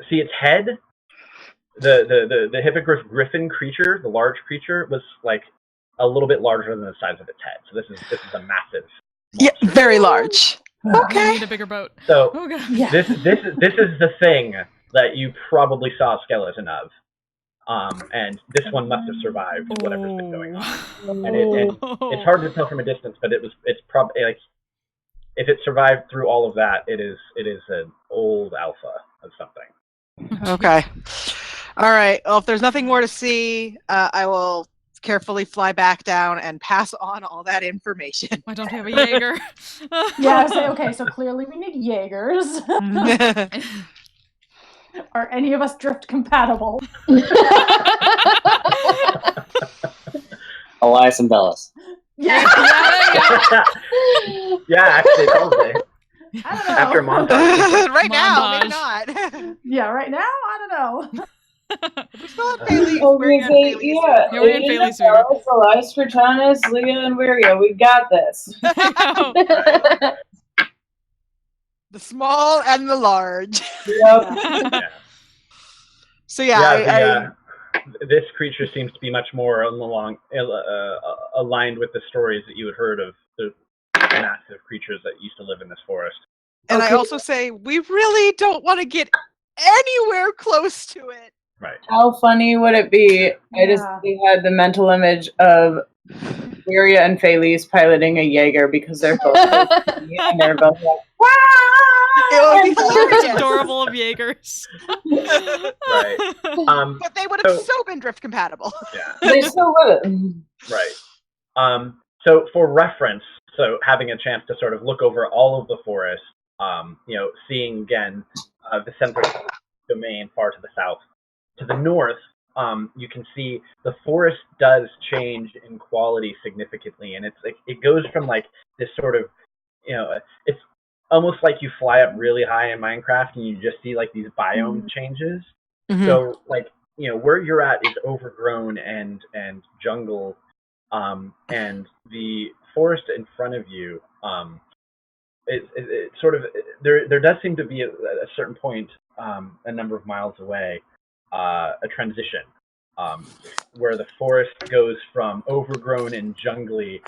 see its head. The hippogriff griffin creature, the large creature, was like a little bit larger than the size of its head. So this is a massive monster. Yeah, very large. Okay. We need a bigger boat. So Yeah. this is the thing that you probably saw a skeleton of. And this one must have survived whatever's been going on. And it's hard to tell from a distance, but it's probably like, if it survived through all of that, it is an old alpha of something. Okay. All right. Well, if there's nothing more to see, I will carefully fly back down and pass on all that information. I don't have a Jaeger. Yeah, I say, okay, so clearly we need Jaegers. Are any of us drift compatible? Elias and Bellis. Yeah. Yeah, actually, probably. I don't know. After montage. Right now, maybe Montage. not. Yeah, right now, I don't know. We're still at Bailey's. Oh, We're at we say, Bailey's. yeah, Yeah, we're in Aiden, Bailey's Bellis, Elias, Fortanis, Leah, and Wiria. We got this. The small and the large. Yep. Yeah. So yeah, this creature seems to be much more aligned with the stories that you had heard of the massive creatures that used to live in this forest. and I also say we really don't want to get anywhere close to it. Right. How funny would it be? I just had the mental image of Wiria and Felice piloting a Jaeger because they're both and they're both like, wow! It would be It's hilarious. adorable of Jaegers. Right. But they would have so been drift compatible. Yeah. They still would have. Right. So for reference, so having a chance to sort of look over all of the forest, seeing again the central domain far to the south. To the north, you can see the forest does change in quality significantly, and it's like it goes from like this sort of, it's almost like you fly up really high in Minecraft and you just see like these biome changes. Mm-hmm. So like where you're at is overgrown and jungle and the forest in front of you, it sort of there does seem to be at a certain point, a number of miles away, a transition, where the forest goes from overgrown and jungly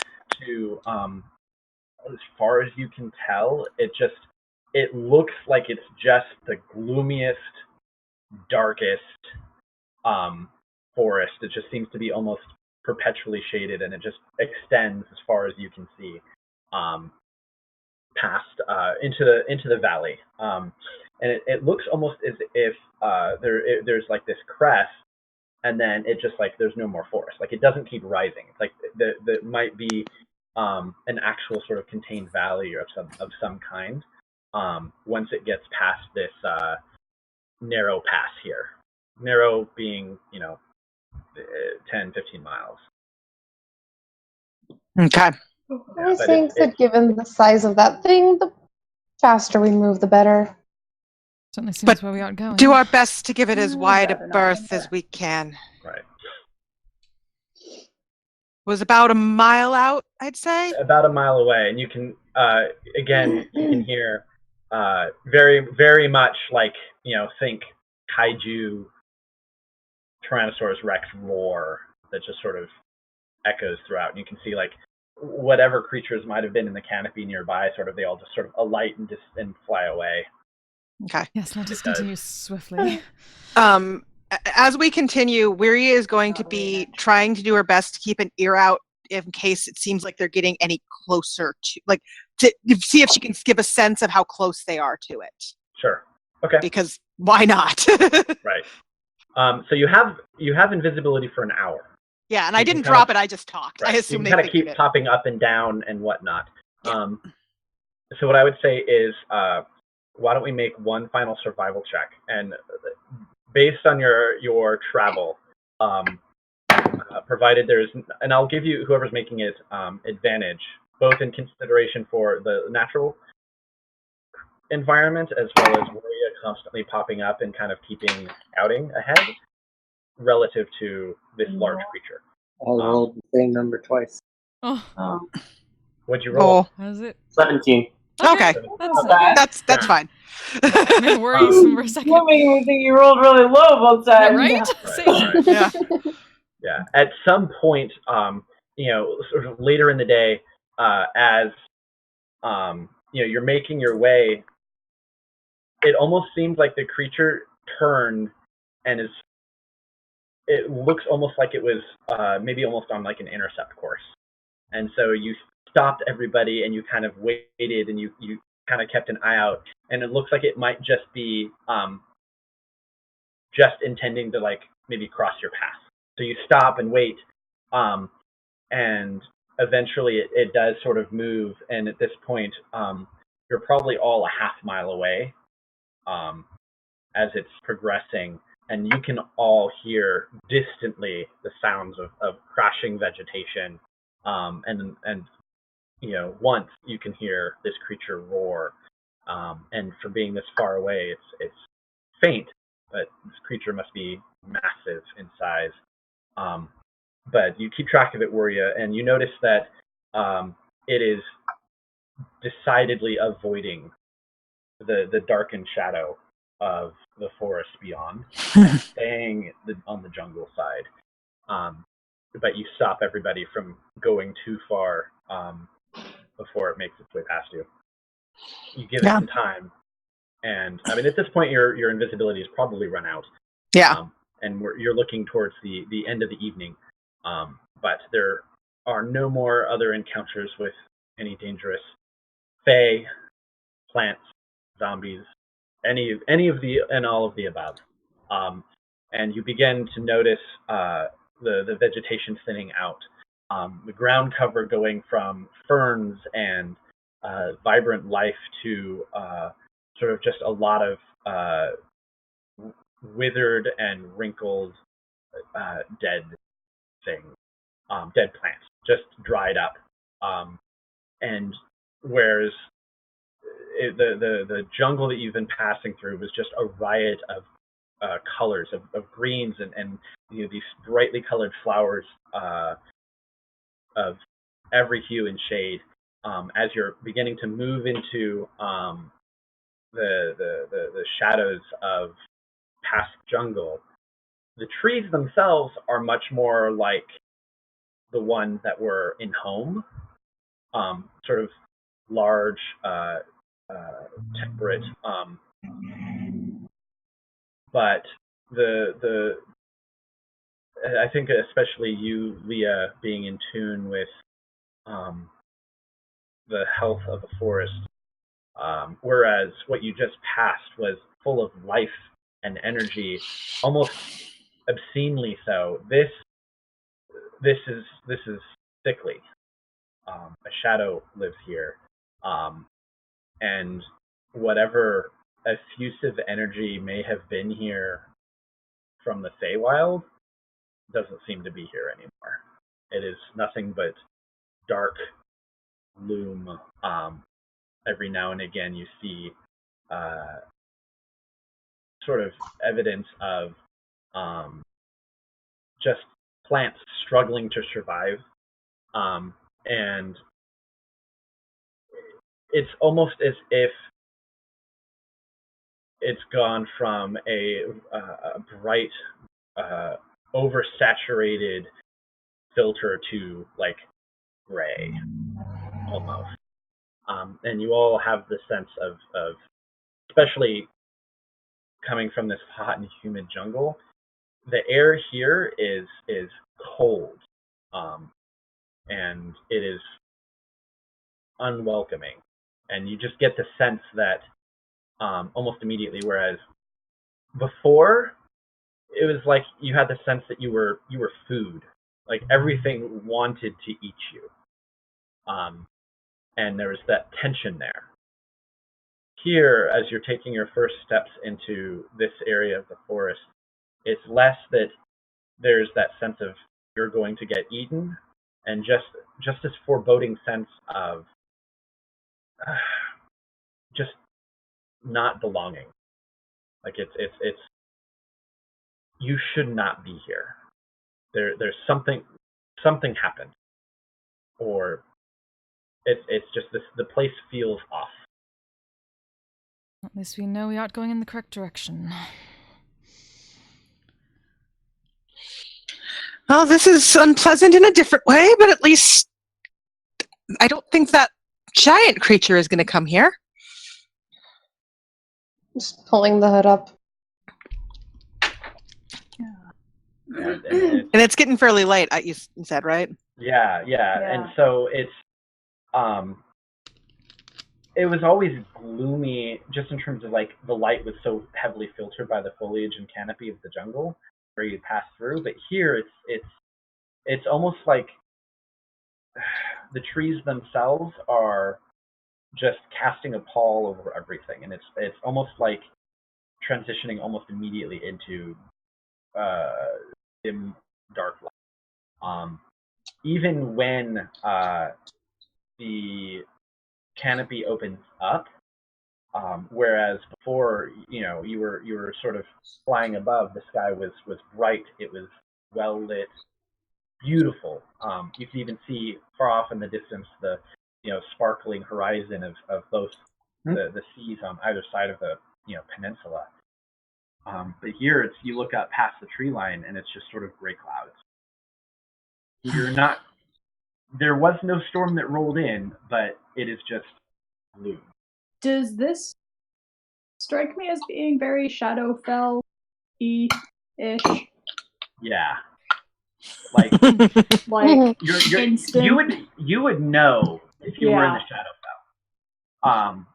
to, as far as you can tell, it looks like it's just the gloomiest, darkest forest. It just seems to be almost perpetually shaded, and it just extends as far as you can see, past into the valley. And it looks almost as if there's like this crest, and then it just like there's no more forest. Like it doesn't keep rising. It's like that might be an actual sort of contained valley of some kind. Once it gets past this narrow pass here, narrow being 10, 15 miles. Okay. I think that given the size of that thing, the faster we move, the better. Certainly seems But where we aren't going. Do our best to give it as wide a better not berth go as we can. Right. Was about a mile out, I'd say. About a mile away, and you can again you can hear very very much like think kaiju Tyrannosaurus Rex roar that just sort of echoes throughout, and you can see like whatever creatures might have been in the canopy nearby, sort of they all just sort of alight and fly away. Okay. Yes, let us continue swiftly. As we continue, Weary is going to be trying to do her best to keep an ear out in case it seems like they're getting any closer to see if she can give a sense of how close they are to it. Sure. Okay. Because why not? Right. So you have invisibility for an hour. Yeah, and I didn't drop it. I just talked. Right. I assume you they kind of keep it. popping up and down and whatnot. Yeah. So what I would say is, why don't we make one final survival check, and based on your travel, provided there's, and I'll give you whoever's making it advantage, both in consideration for the natural environment as well as Waria constantly popping up and kind of keeping scouting ahead relative to this large creature. I rolled the same number twice. Oh, What'd you roll? Oh, how's it? 17. okay. That's fine. No worries for a second. That makes me think you rolled really low both times. Yeah, right? Right. Yeah. Yeah. At some point, sort of later in the day, as you're making your way, it almost seems like the creature turned and it looks almost like it was maybe almost on like an intercept course. And so you stopped everybody and you kind of waited and you kind of kept an eye out, and it looks like it might just be just intending to like maybe cross your path. So you stop and wait, and eventually it does sort of move, and at this point you're probably all a half mile away as it's progressing, and you can all hear distantly the sounds of crashing vegetation, and once you can hear this creature roar, and for being this far away, it's faint, but this creature must be massive in size. But you keep track of it, Waria, and you notice that it is decidedly avoiding the darkened shadow of the forest beyond, and staying on the jungle side. But you stop everybody from going too far before it makes its way past you. You give it some time, and I mean at this point your invisibility has probably run out. Yeah. And you're looking towards the end of the evening, but there are no more other encounters with any dangerous fae, plants, zombies, any of the and all of the above. And you begin to notice the vegetation thinning out, the ground cover going from ferns and vibrant life to sort of just a lot of withered and wrinkled dead things, dead plants, just dried up. And whereas the jungle that you've been passing through was just a riot of colors, of greens and these brightly colored flowers every hue and shade. As you're beginning to move into the shadows of past jungle, the trees themselves are much more like the ones that were in home, sort of large, temperate. But I think especially you, Leah, being in tune with the health of the forest, whereas what you just passed was full of life and energy, almost obscenely so. This is sickly. A shadow lives here, and whatever effusive energy may have been here from the Feywild doesn't seem to be here anymore. It is nothing but dark loom. Every now and again you see sort of evidence of just plants struggling to survive. And it's almost as if it's gone from a bright, oversaturated filter to like gray, almost. And you all have the sense of especially coming from this hot and humid jungle, the air here is cold, and it is unwelcoming, and you just get the sense that almost immediately, whereas before it was like you had the sense that you were food, like everything wanted to eat you, and there was that tension there. Here, as you're taking your first steps into this area of the forest, it's less that there's that sense of you're going to get eaten, and just this foreboding sense of just not belonging. Like it's you should not be here. There's something happened, or it's just this, the place feels off. At least we know we aren't going in the correct direction. Well, this is unpleasant in a different way, but at least I don't think that giant creature is going to come here. Just pulling the hood up. And it's getting fairly late, you said, right? Yeah. And so it's it was always gloomy, just in terms of like the light was so heavily filtered by the foliage and canopy of the jungle where you pass through. But here it's almost like the trees themselves are just casting a pall over everything, and it's almost like transitioning almost immediately into dim dark light. Even when the canopy opens up, whereas before, you were sort of flying above, the sky was bright, it was well lit, beautiful. You can even see far off in the distance the sparkling horizon of both the seas on either side of the peninsula. But here you look up past the tree line and it's just sort of gray clouds. There was no storm that rolled in, but it is just blue. Does this strike me as being very Shadowfell-y-ish? Yeah. Like you're instant. you would know if you were in the Shadowfell.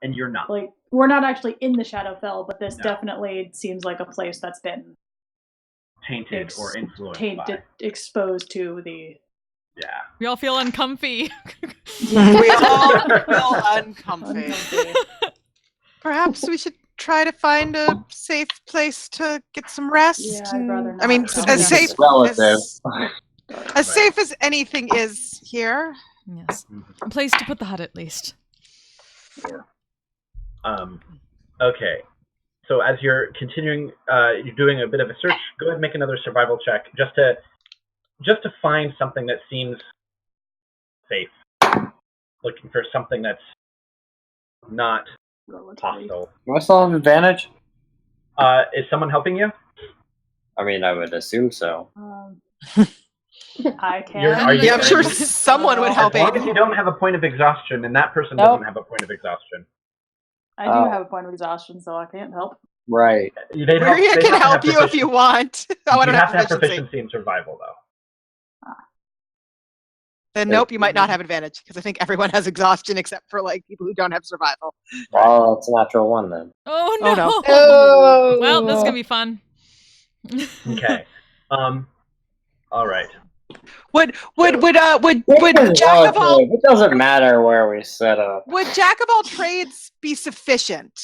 And you're not. Like, we're not actually in the Shadowfell, but this No. definitely seems like a place that's been tainted or influenced by. Exposed to the... Yeah. We all feel uncomfy. We all feel uncomfy. Perhaps we should try to find a safe place to get some rest. Yeah, I'd rather not. I mean, as safe as anything is here. Yes. A place to put the hut, at least. Okay. So as you're continuing, you're doing a bit of a search. Go ahead and make another survival check, just to find something that seems safe. Looking for something that's not hostile. Do I still have advantage? Is someone helping you? I mean, I would assume so. I can. Are you Yeah, I'm sure gonna- someone would As help long as Aiden. you don't have a point of exhaustion, and that person Nope. doesn't have a point of exhaustion. I do have a point of exhaustion, so I can't help. Right. They'd help, Maria they'd can have to help have you if you want. Oh, I You'd don't have to have have proficiency. proficiency in survival, though. Then nope, you might not have advantage because I think everyone has exhaustion except for like people who don't have survival. Well, it's a natural one then. Oh no! Oh, no. Oh. Well, this is gonna be fun. Okay. All right. Would It's Jack of all okay. It doesn't matter where we set up. would Jack of all trades be sufficient?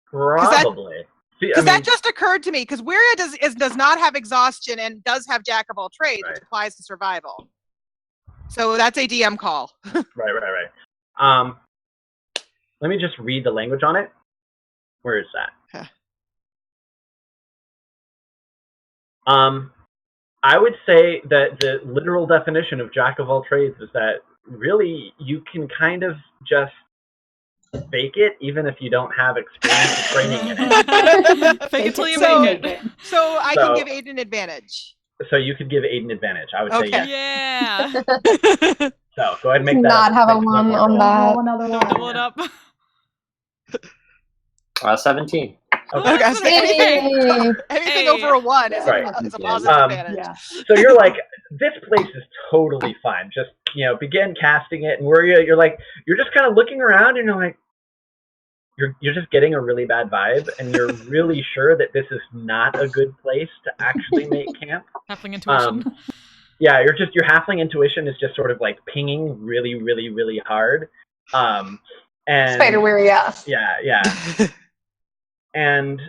Probably. See, Because that just occurred to me. Because Wiria does not have exhaustion and does have Jack of all trades, Right. which applies to survival. So that's a DM call. Right. Let me just read the language on it. Where is that? Huh. I would say that the literal definition of Jack of all trades is that really you can kind of just fake it, even if you don't have experience or training in it. Fake it till you So- make it. So I So- can give Aiden advantage. So you could give Aiden advantage. I would say Okay. yes. Yeah. So go ahead and make that. Not have a make one more on roll. that. Roll another Don't one. double it up. 17. Okay. Okay, so anything, Hey. anything Hey. over a 1 is, Right. is a positive advantage. Yeah. So you're like, this place is totally fine. Just, begin casting it, and where you're like, you're just kind of looking around, and you're like, you're just getting a really bad vibe, and you're really sure that this is not a good place to actually make camp. Halfling intuition. Yeah, your halfling intuition is just sort of like pinging really, really, really hard. And Spider weary ass. Yeah. And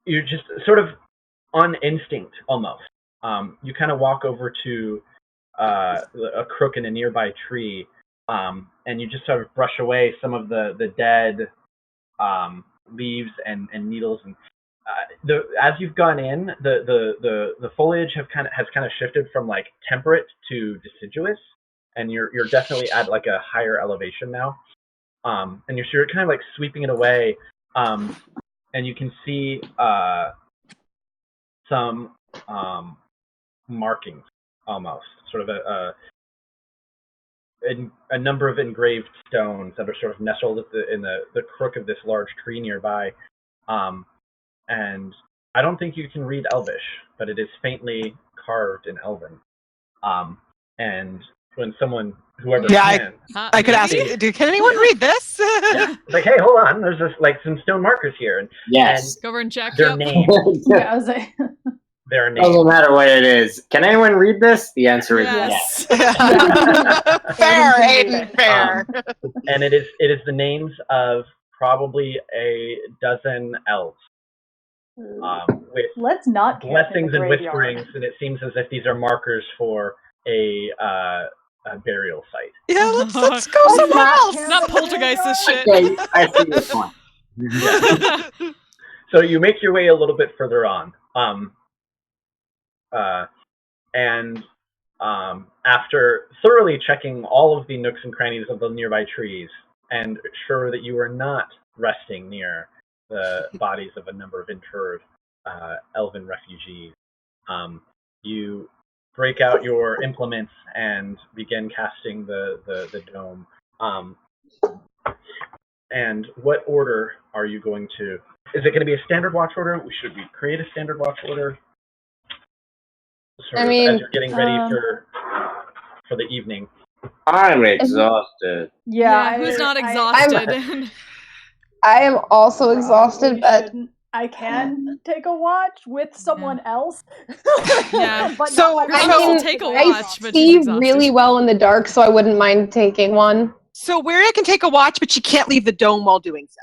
you're just sort of on instinct almost. You kind of walk over to a crook in a nearby tree, and you just sort of brush away some of the dead leaves and needles. And as you've gone in, the foliage has kind of shifted from like temperate to deciduous, and you're definitely at like a higher elevation now. And you're kind of like sweeping it away, and you can see some markings, almost sort of a number of engraved stones that are sort of nestled in the crook of this large tree nearby. And I don't think you can read Elvish, but it is faintly carved in Elven. And when whoever Yeah, can, I could ask, can anyone read this? yeah, like, hey, hold on, there's just like some stone markers here, and Yes. Go over and check. their Yep. names. Yeah, I was like, Their names. Doesn't matter what it is. Can anyone read this? The answer is yes. Yes. Fair, Aiden, fair. And it is the names of probably a dozen elves, with let's not camp in blessings the and graveyard. whisperings, and it seems as if these are markers for a burial site. Yeah, let's go Let's somewhere not else. camp Not in the poltergeist this shit. Okay, I see your point. So you make your way a little bit further on, and after thoroughly checking all of the nooks and crannies of the nearby trees, and sure that you are not resting near the bodies of a number of interred elven refugees, you break out your implements and begin casting the dome. And what order are you going to? Is it going to be a standard watch order? Should we create a standard watch order? Sort I of mean, as you're getting ready for the evening. I'm exhausted. Yeah, Who's not I exhausted? I am also exhausted, but shouldn't. I can take a watch with someone else. Yeah. But So, not Your my mom I will mean, take a I watch, but she's see exhausted. really well in the dark, so I wouldn't mind taking one. So Wiria can take a watch, but she can't leave the dome while doing so.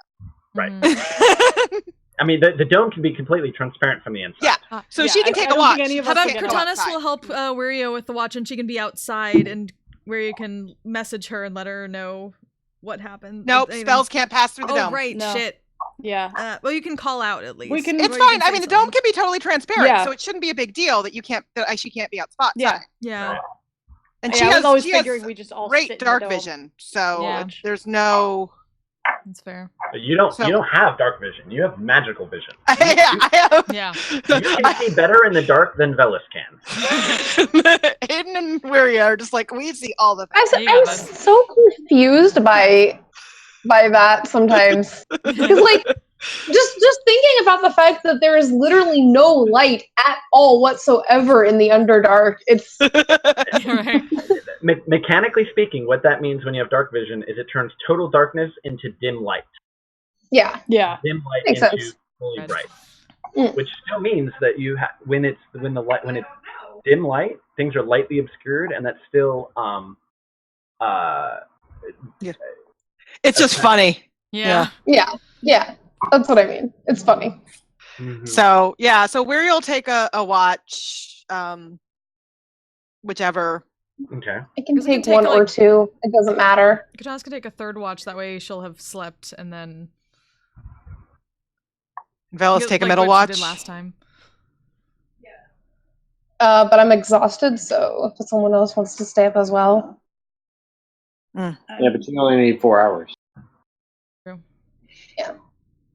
Right. Mhm. I mean, the dome can be completely transparent from the inside. Yeah. So she can take I a don't watch. think any of How us about can go Cortanis outside. will help Wiria with the watch, and she can be outside, and Wiria can message her and let her know what happened. Nope, Anything. spells can't pass through the Oh dome. right, No. shit. Yeah. Well, you can call out at least. We can- It's Or you fine. can I say mean, the dome something. can be totally transparent, Yeah. so it shouldn't be a big deal that she can't be outside. Yeah. Yeah. Right. And Yeah, she I was has always she has figuring we just all sit great in the dark dome. vision, so Yeah. there's no. That's fair. But you don't So- have dark vision. You have magical vision. I have. Yeah. You can see better in the dark than Velis can. Aiden and Weary are just like, we see all the things. You I'm got this. so confused by that sometimes. Because like just thinking about the fact that there is literally no light at all whatsoever in the Underdark, it's Right. Mechanically speaking, what that means when you have dark vision is it turns total darkness into dim light. yeah. Yeah. Dim light Makes into sense. fully Right. bright. Mm. Which still means that you when it's dim light, things are lightly obscured, and that's still It's just funny. Yeah. Yeah. That's what I mean. It's funny. mhm. So so Weary will take a watch, whichever. Okay. I can 'Cause we can take take, one or like- two. It doesn't matter. Kataska can take a third watch. That way she'll have slept, and then Velis take a like middle what she watch. did last time. But I'm exhausted, so if someone else wants to stay up as well. Yeah, but you only need 4 hours.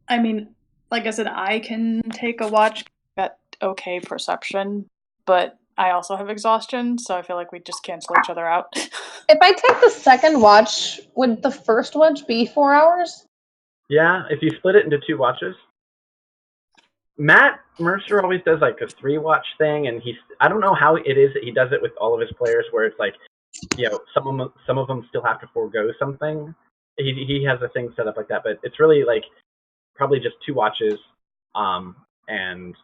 I mean, like I said, I can take a watch at okay perception, but I also have exhaustion, so I feel like we just cancel each other out. If I take the second watch, would the first watch be 4 hours? Yeah, if you split it into 2 watches. Matt Mercer always does like a 3-watch thing, and I don't know how it is that he does it with all of his players, where it's like, some of them still have to forego something. He has a thing set up like that, but it's really like probably just 2 watches, and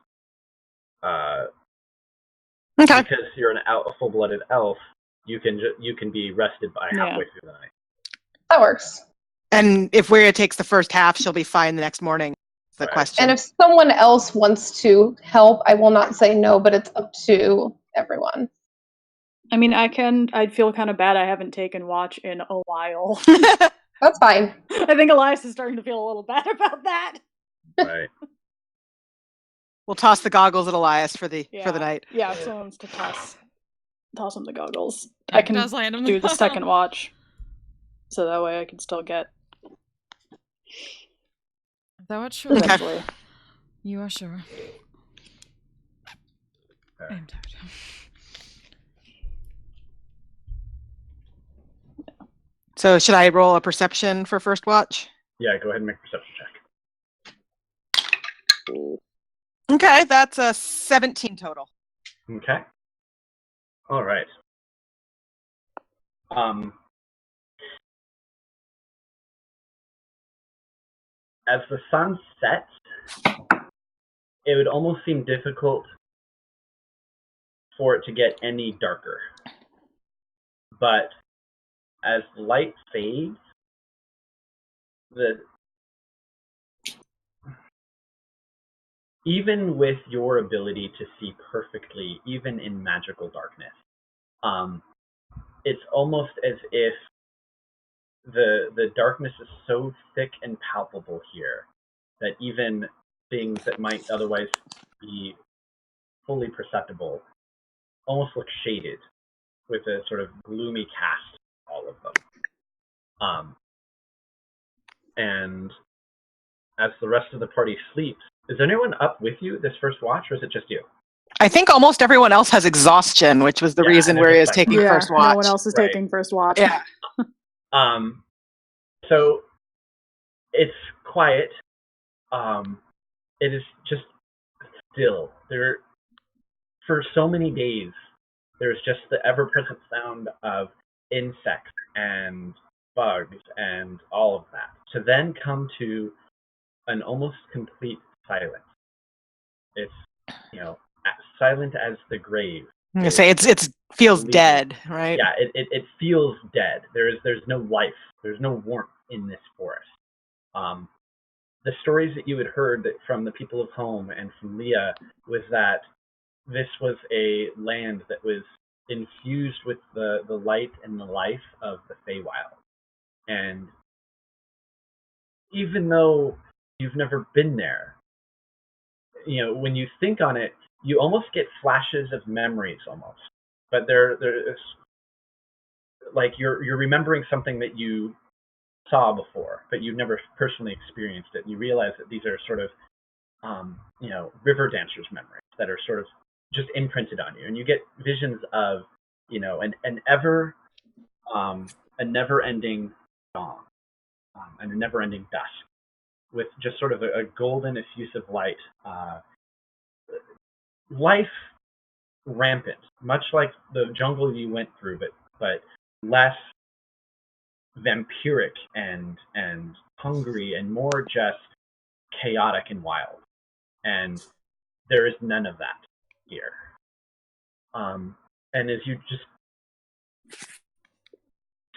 Okay. because you're a full-blooded elf, you can be rested by halfway through the night. That works. And if Weary takes the first half, she'll be fine the next morning. The Right. question. And if someone else wants to help, I will not say no, but it's up to everyone. I mean, I'd feel kind of bad. I haven't taken watch in a while. That's fine. I think Elias is starting to feel a little bad about that. Right. We'll toss the goggles at Elias for the night. Yeah, if someone wants to toss him the goggles. Yeah, I can does land him do the second watch. So that way I can still get That what sure? eventually. You are sure. Okay. I'm tired. So should I roll a perception for first watch? Yeah, go ahead and make a perception check. Okay, that's a 17 total. Okay. All right. As the sun sets, it would almost seem difficult for it to get any darker. But as the light fades, even with your ability to see perfectly, even in magical darkness, it's almost as if the darkness is so thick and palpable here that even things that might otherwise be fully perceptible almost look shaded with a sort of gloomy cast, all of them. And as the rest of the party sleeps, is anyone up with you this first watch, or is it just you? I think almost everyone else has exhaustion, which was the Yeah, reason and Weary it's is like- taking first watch. No one else is Right. taking first watch. Yeah. So it's quiet. It is just still. For so many days, there's just the ever-present sound of insects and bugs and all of that. To then come to an almost complete silence. It's, silent as the grave. I'm gonna say it feels Completely. dead, right? Yeah, it feels dead. There's no life. There's no warmth in this forest. The stories that you had heard from the people of home and from Leah was that this was a land that was infused with the light and the life of the Feywild. And even though you've never been there. You know, when you think on it, you almost get flashes of memories almost. But there's like you're remembering something that you saw before, but you've never personally experienced it. And you realize that these are sort of you know, river dancers' memories that are sort of just imprinted on you, and you get visions of, you know, a never-ending dawn, and a never-ending dusk, with just sort of a golden, effusive light, life rampant, much like the jungle you went through, but less vampiric and hungry, and more just chaotic and wild. And there is none of that here. And as you just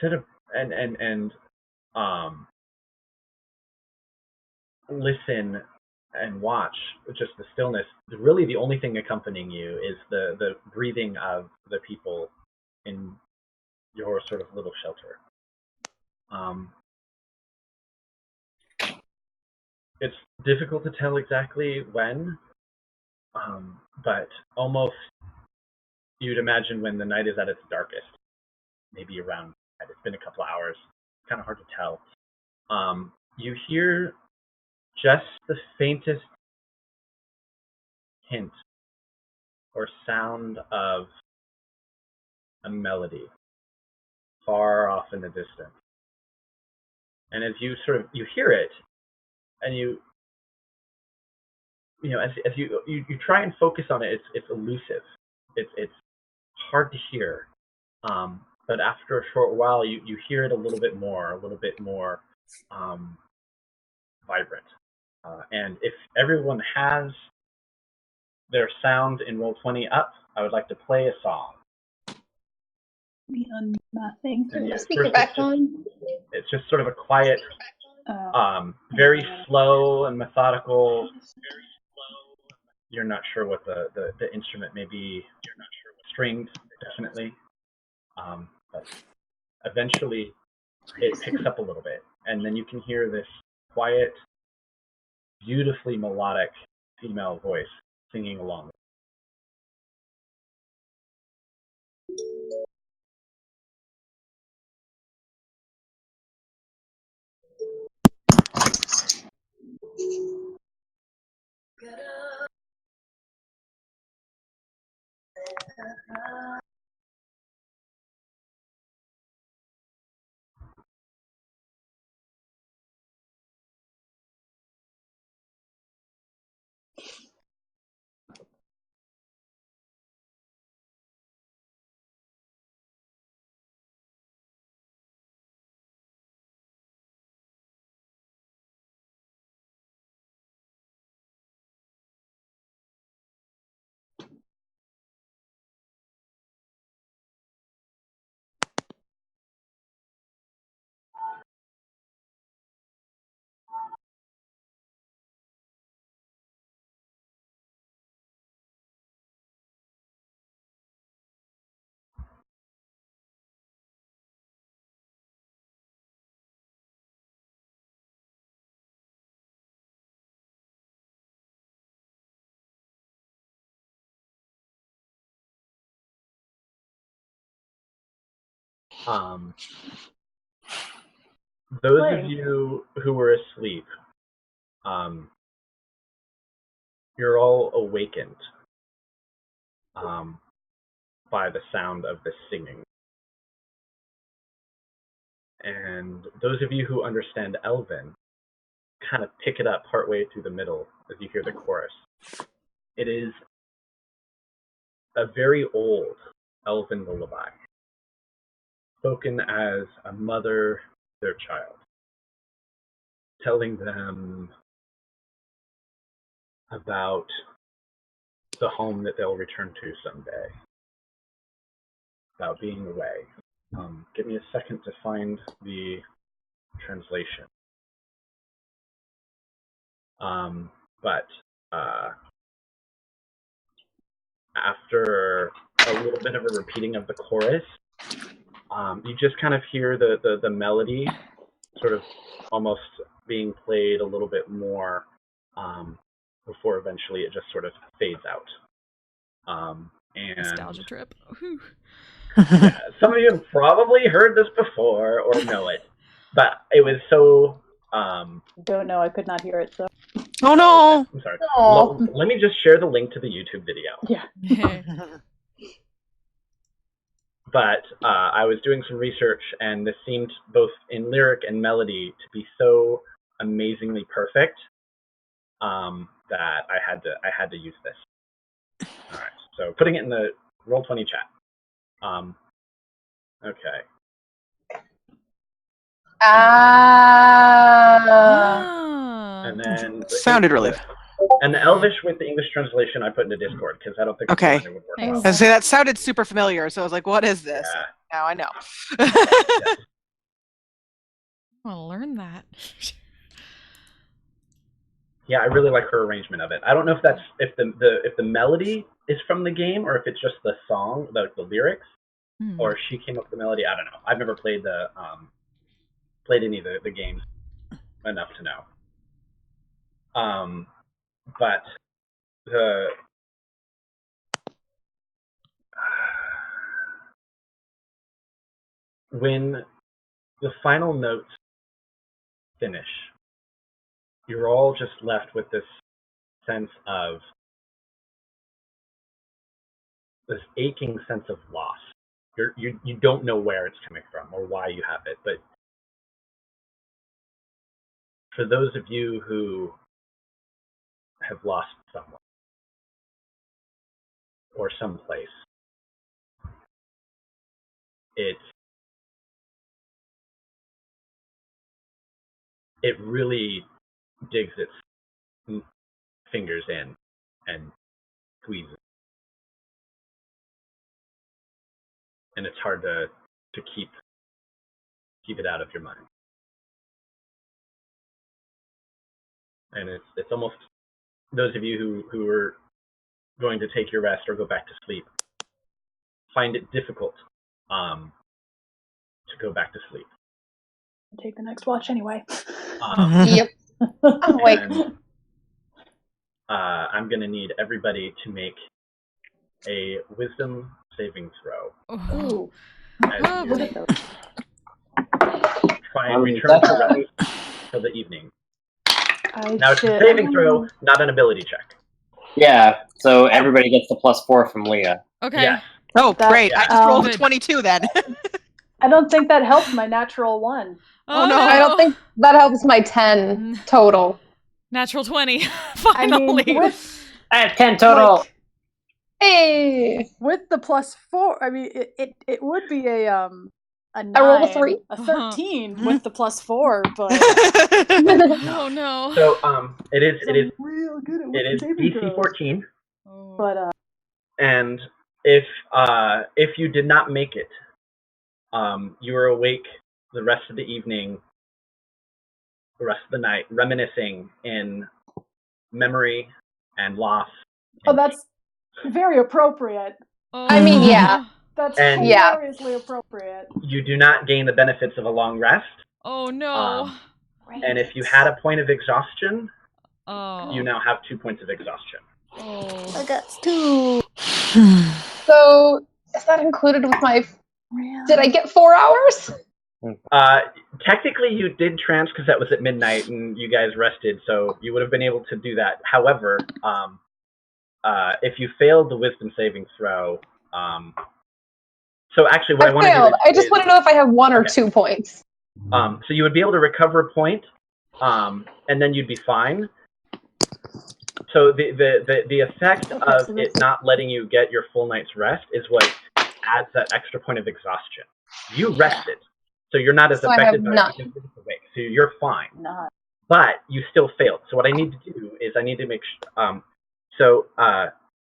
sit up and listen and watch just the stillness, really the only thing accompanying you is the breathing of the people in your sort of little shelter. It's difficult to tell exactly when, but almost you'd imagine when the night is at its darkest, maybe around, it's been a couple hours, kind of hard to tell. You hear just the faintest hint or sound of a melody far off in the distance. And as you you hear it, and you know, as you try and focus on it, it's elusive. It's hard to hear. But after a short while, you hear it a little bit more vibrant. And if everyone has their sound in Roll20 up, I would like to play a song. Me on nothing. Turn the speaker back on. It's just sort of a quiet, very slow and methodical. You're not sure what the instrument may be. You're not sure what stringed, definitely. But eventually it picks up a little bit, and then you can hear this quiet, beautifully melodic female voice singing along. Those of you who were asleep, you're all awakened by the sound of the singing. And those of you who understand Elven kind of pick it up partway through the middle as you hear the chorus. It is a very old Elven lullaby, spoken as a mother to their child, telling them about the home that they'll return to someday, about being away. Give me a second to find the translation. But after a little bit of a repeating of the chorus, you just kind of hear the melody sort of almost being played a little bit more before eventually it just sort of fades out. And Nostalgia trip. Whew. yeah, some of you have probably heard this before or know it, but it was so. Don't know. I could not hear it. So Oh no! I'm sorry. Aw. Let me just share the link to the YouTube video. yeah. But I was doing some research, and this seemed both in lyric and melody to be so amazingly perfect that I had to use this. All right, so putting it in the Roll20 chat. Okay. And then Sounded really. And the Elvish with the English translation I put into Discord because I don't think Okay. it would work. Thanks. Well. I say that sounded super familiar, so I was like, "What is this?" Yeah. Now I know. I want to learn that. Yeah, I really like her arrangement of it. I don't know if that's if the melody is from the game or if it's just the song, the lyrics, or if she came up with the melody. I don't know. I've never played any of the games enough to know. But when the final notes finish, you're all just left with this sense of this aching sense of loss. You don't know where it's coming from or why you have it, but for those of you who have lost someone or someplace, it really digs its fingers in and squeezes, and it's hard to keep it out of your mind. And it's almost those of you who are going to take your rest or go back to sleep find it difficult to go back to sleep. Take the next watch anyway. Yep. I'm awake. And, I'm going to need everybody to make a wisdom saving throw. Ooh. As you Look at those. try and return to rest for the evening. Now it's a saving throw, not an ability check. Yeah, so everybody gets the +4 from Leah. Okay. Yes. Oh, great! I just rolled a Good. 22 then. I don't think that helped my natural 1. Oh, no. I don't think that helps my 10 total. Natural 20. I Finally. mean, with I have 10 total. like, Hey! with the +4, I mean, it would be a 9, I rolled a 3. a 13 with the +4, but Oh no. So it is real good at DC 14, Oh. But and if you did not make it, you are awake the rest of the evening, the rest of the night, reminiscing in memory and loss. oh, that's very appropriate. Oh. I mean, yeah. That's And- Yeah. hilariously appropriate. You do not gain the benefits of a long rest, Oh no. and if you had a point of exhaustion, Oh. you now have 2 points of exhaustion. Oh. got 2. So, is that included with my... Did I get 4 hours? Technically, you did trance because that was at midnight and you guys rested, so you would have been able to do that. However, if you failed the wisdom saving throw, so actually what I want to do failed. I just is, want to know if I have 1 or Okay. 2 points. so you would be able to recover a point, and then you'd be fine. So the effect of it not letting you get your full night's rest is what adds that extra point of exhaustion. You rested, so you're not as So I have affected by none. it because you're awake, so you're fine. Not. But you still failed. So what I need to do is I need to make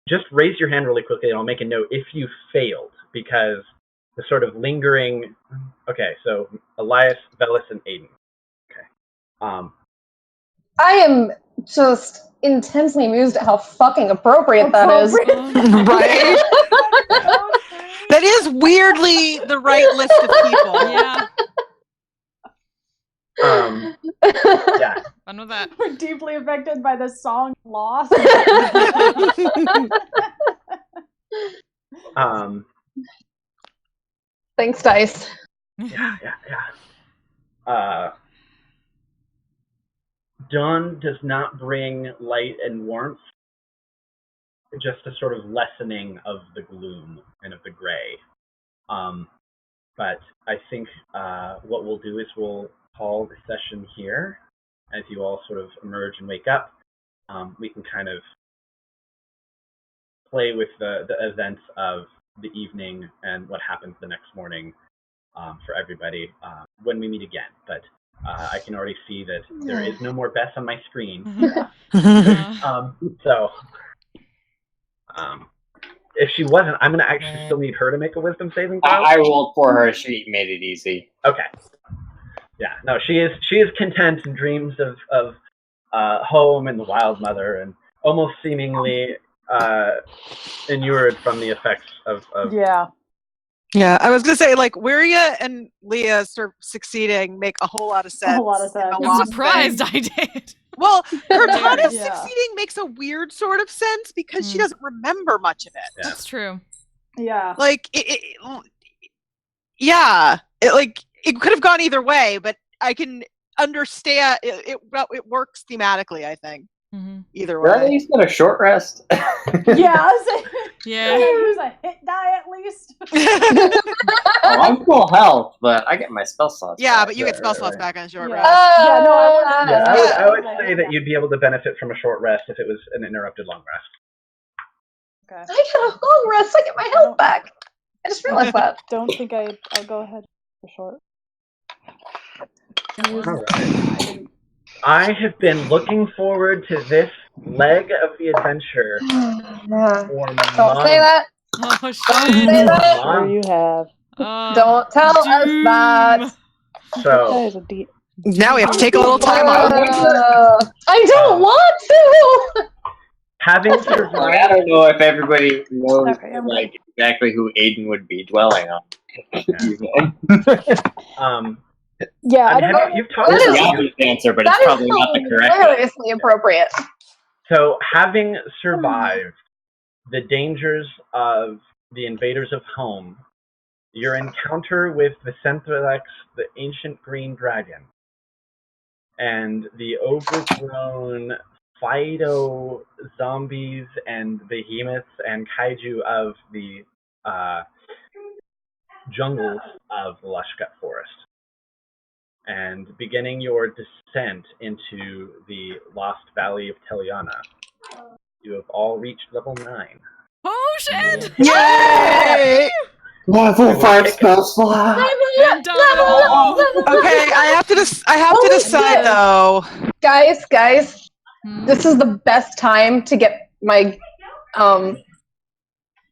just raise your hand really quickly and I'll make a note if you failed, because the sort of lingering. Okay, so Elias, Velis, and Aiden. Okay. I am just intensely amused at how fucking appropriate that is. Right? That is weirdly the right list of people. Yeah. Yeah. Fun with that. We're deeply affected by the song Lost. Thanks, Dice. Yeah. Dawn does not bring light and warmth, just a sort of lessening of the gloom and of the gray. But I think what we'll do is we'll call the session here. As you all sort of emerge and wake up, we can kind of play with the events of the evening and what happens the next morning for everybody when we meet again. But I can already see that there is no more Bess on my screen. So if she wasn't, I'm going to actually still need her to make a wisdom saving throw. I rolled for her. She made it easy. Okay. Yeah. No, she is content and dreams of home and the wild mother and almost seemingly inured from the effects of Yeah. Yeah, I was gonna say, like, Wiria and Leah sort of succeeding make a whole lot of sense. whole lot of in the sense. I'm Lost surprised thing. I did. Well, Cortana's Yeah. succeeding makes a weird sort of sense because she doesn't remember much of it. Yeah. That's true. Yeah. Like, it could have gone either way, but I can understand it works thematically, I think. Mm-hmm. Either You're at way. least get a short rest. Yeah. Yeah. Use a hit die at least. Oh, I'm full health, but I get my spell slots. Yeah, back. but you get spell slots back on a short Yeah. rest. Yeah, no, I would- Yeah, I would Yeah. say that you'd be able to benefit from a short rest if it was an interrupted long rest. Okay. I get a long rest. I get my health back. I just realized that. Don't think I'll go ahead for short. Alright. I have been looking forward to this leg of the adventure for Don't say that. Oh Don't shit. say that. Sure you have. Don't tell us doom. that. So Is a deep. Now we have to take a little time off. I don't want to. having I survived don't know if everybody knows Okay, I'm like exactly who Aiden would be dwelling on. Yeah, I don't know. you've talked That There's is- the about obvious answer, but it's That is probably not the correct one. hilariously appropriate. So, having survived the dangers of the invaders of home, your encounter with the Centralex, the ancient green dragon, and the overgrown Fido zombies and behemoths and kaiju of the jungles of the Lushgut Forest. And beginning your descent into the Lost Valley of Teliana, you have all reached level 9. Oh shit! Yay! Level 5 spell slot. And done. Okay, I have to decide though. Guys, this is the best time to get my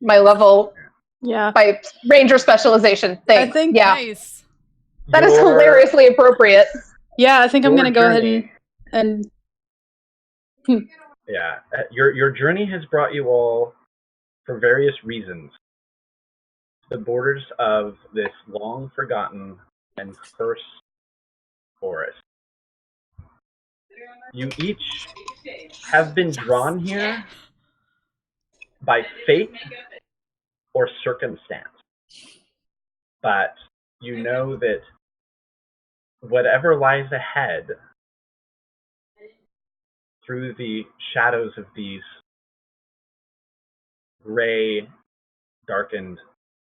my level, Yeah. my ranger specialization thing. I think- yeah, Nice. that is hilariously appropriate. Yeah, I think I'm Your gonna go ahead journey- and Yeah, your journey has brought you all, for various reasons, to the borders of this long forgotten and cursed forest. You each have been drawn here by fate or circumstance, but you know that whatever lies ahead through the shadows of these gray, darkened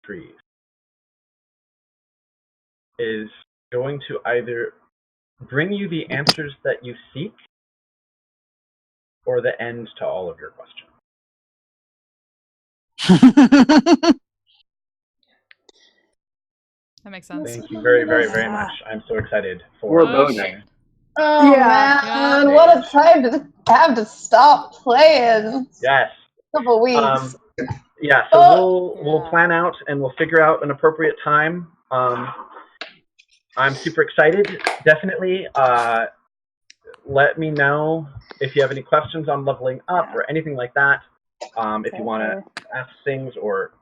trees is going to either bring you the answers that you seek or the end to all of your questions. That makes sense. Thank you very, very, very much. I'm so excited We're for boning. Oh Yeah. man, what a time to have to stop playing. Yes. Couple weeks. Yeah, so we'll plan out and we'll figure out an appropriate time. I'm super excited. Definitely let me know if you have any questions on leveling up or anything like that. If you want to ask things or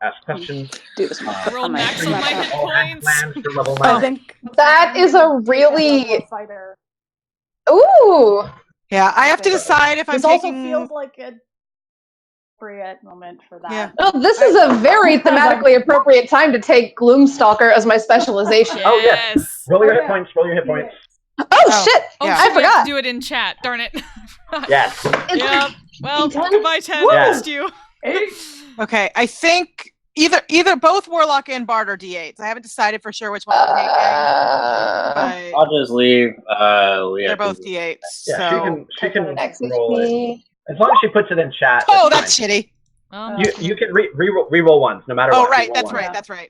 ask questions. Do this. Roll on my max screen. on my hit All had points. plans for level I 9. think That is a really fighter. ooh. Yeah, I have to Okay. decide if I'm This also taking. feels like a appropriate moment for that. Yeah. Oh, this is a very thematically appropriate time to take Gloomstalker as my specialization. Oh, yes. Yes. Roll your Oh, hit yeah. points. Roll your hit points. Oh shit! Oh, Yeah. shit, I we have forgot. to do it in chat. Darn it. Yes. Yep. Well, D10? goodbye, 10. Yeah. Missed you. Okay, I think either both Warlock and Bard are D8s. I haven't decided for sure which one I'm taking, I'll but just leave. Leah they're both can- D8s. Yeah, So. she can roll it. XHP. As long as she puts it in chat. Oh, that's that's shitty. You can re-roll ones, no matter Oh, what. right. Re-roll That's ones. right. That's right.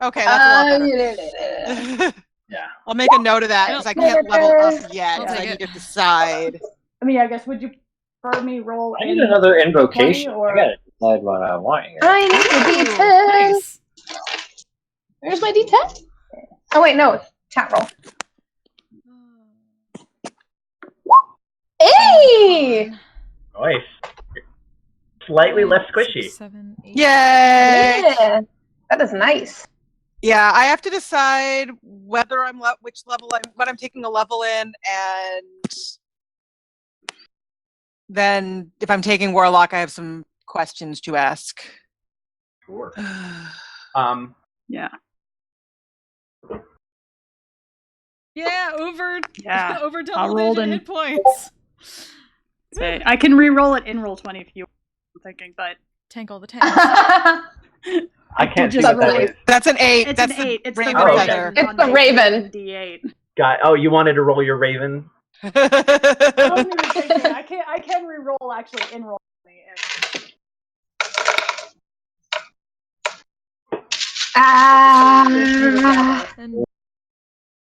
Okay, that's a lot better. Yeah. I'll make a note of that because I can't level up yet. I'll 'cause I take need it. to decide. I mean, I guess would you prefer me roll I need in another invocation. 20 or- I gotta decide what I want here. I need a D10. Nice. Where's my D10? Oh wait, no, chat roll. Hey! Nice. Slightly less 6, squishy. 7, 8. Yay! Yeah, that is nice. Yeah, I have to decide whether which level what I'm taking a level in, and then if I'm taking Warlock, I have some questions to ask. Sure. Yeah. Yeah, over. Yeah. Over I'll double roll digit in- hit points. Say, I can re-roll it in roll 20 if you I'm thinking, but Tank all the tanks. I can't see just what that really- is. That's an 8. it's That's an 8. It's the Raven Raven. feather. It's on the my Raven. D8. Oh, you wanted to roll your Raven? I wasn't even thinking. I can re-roll actually in roll 20. Ah. And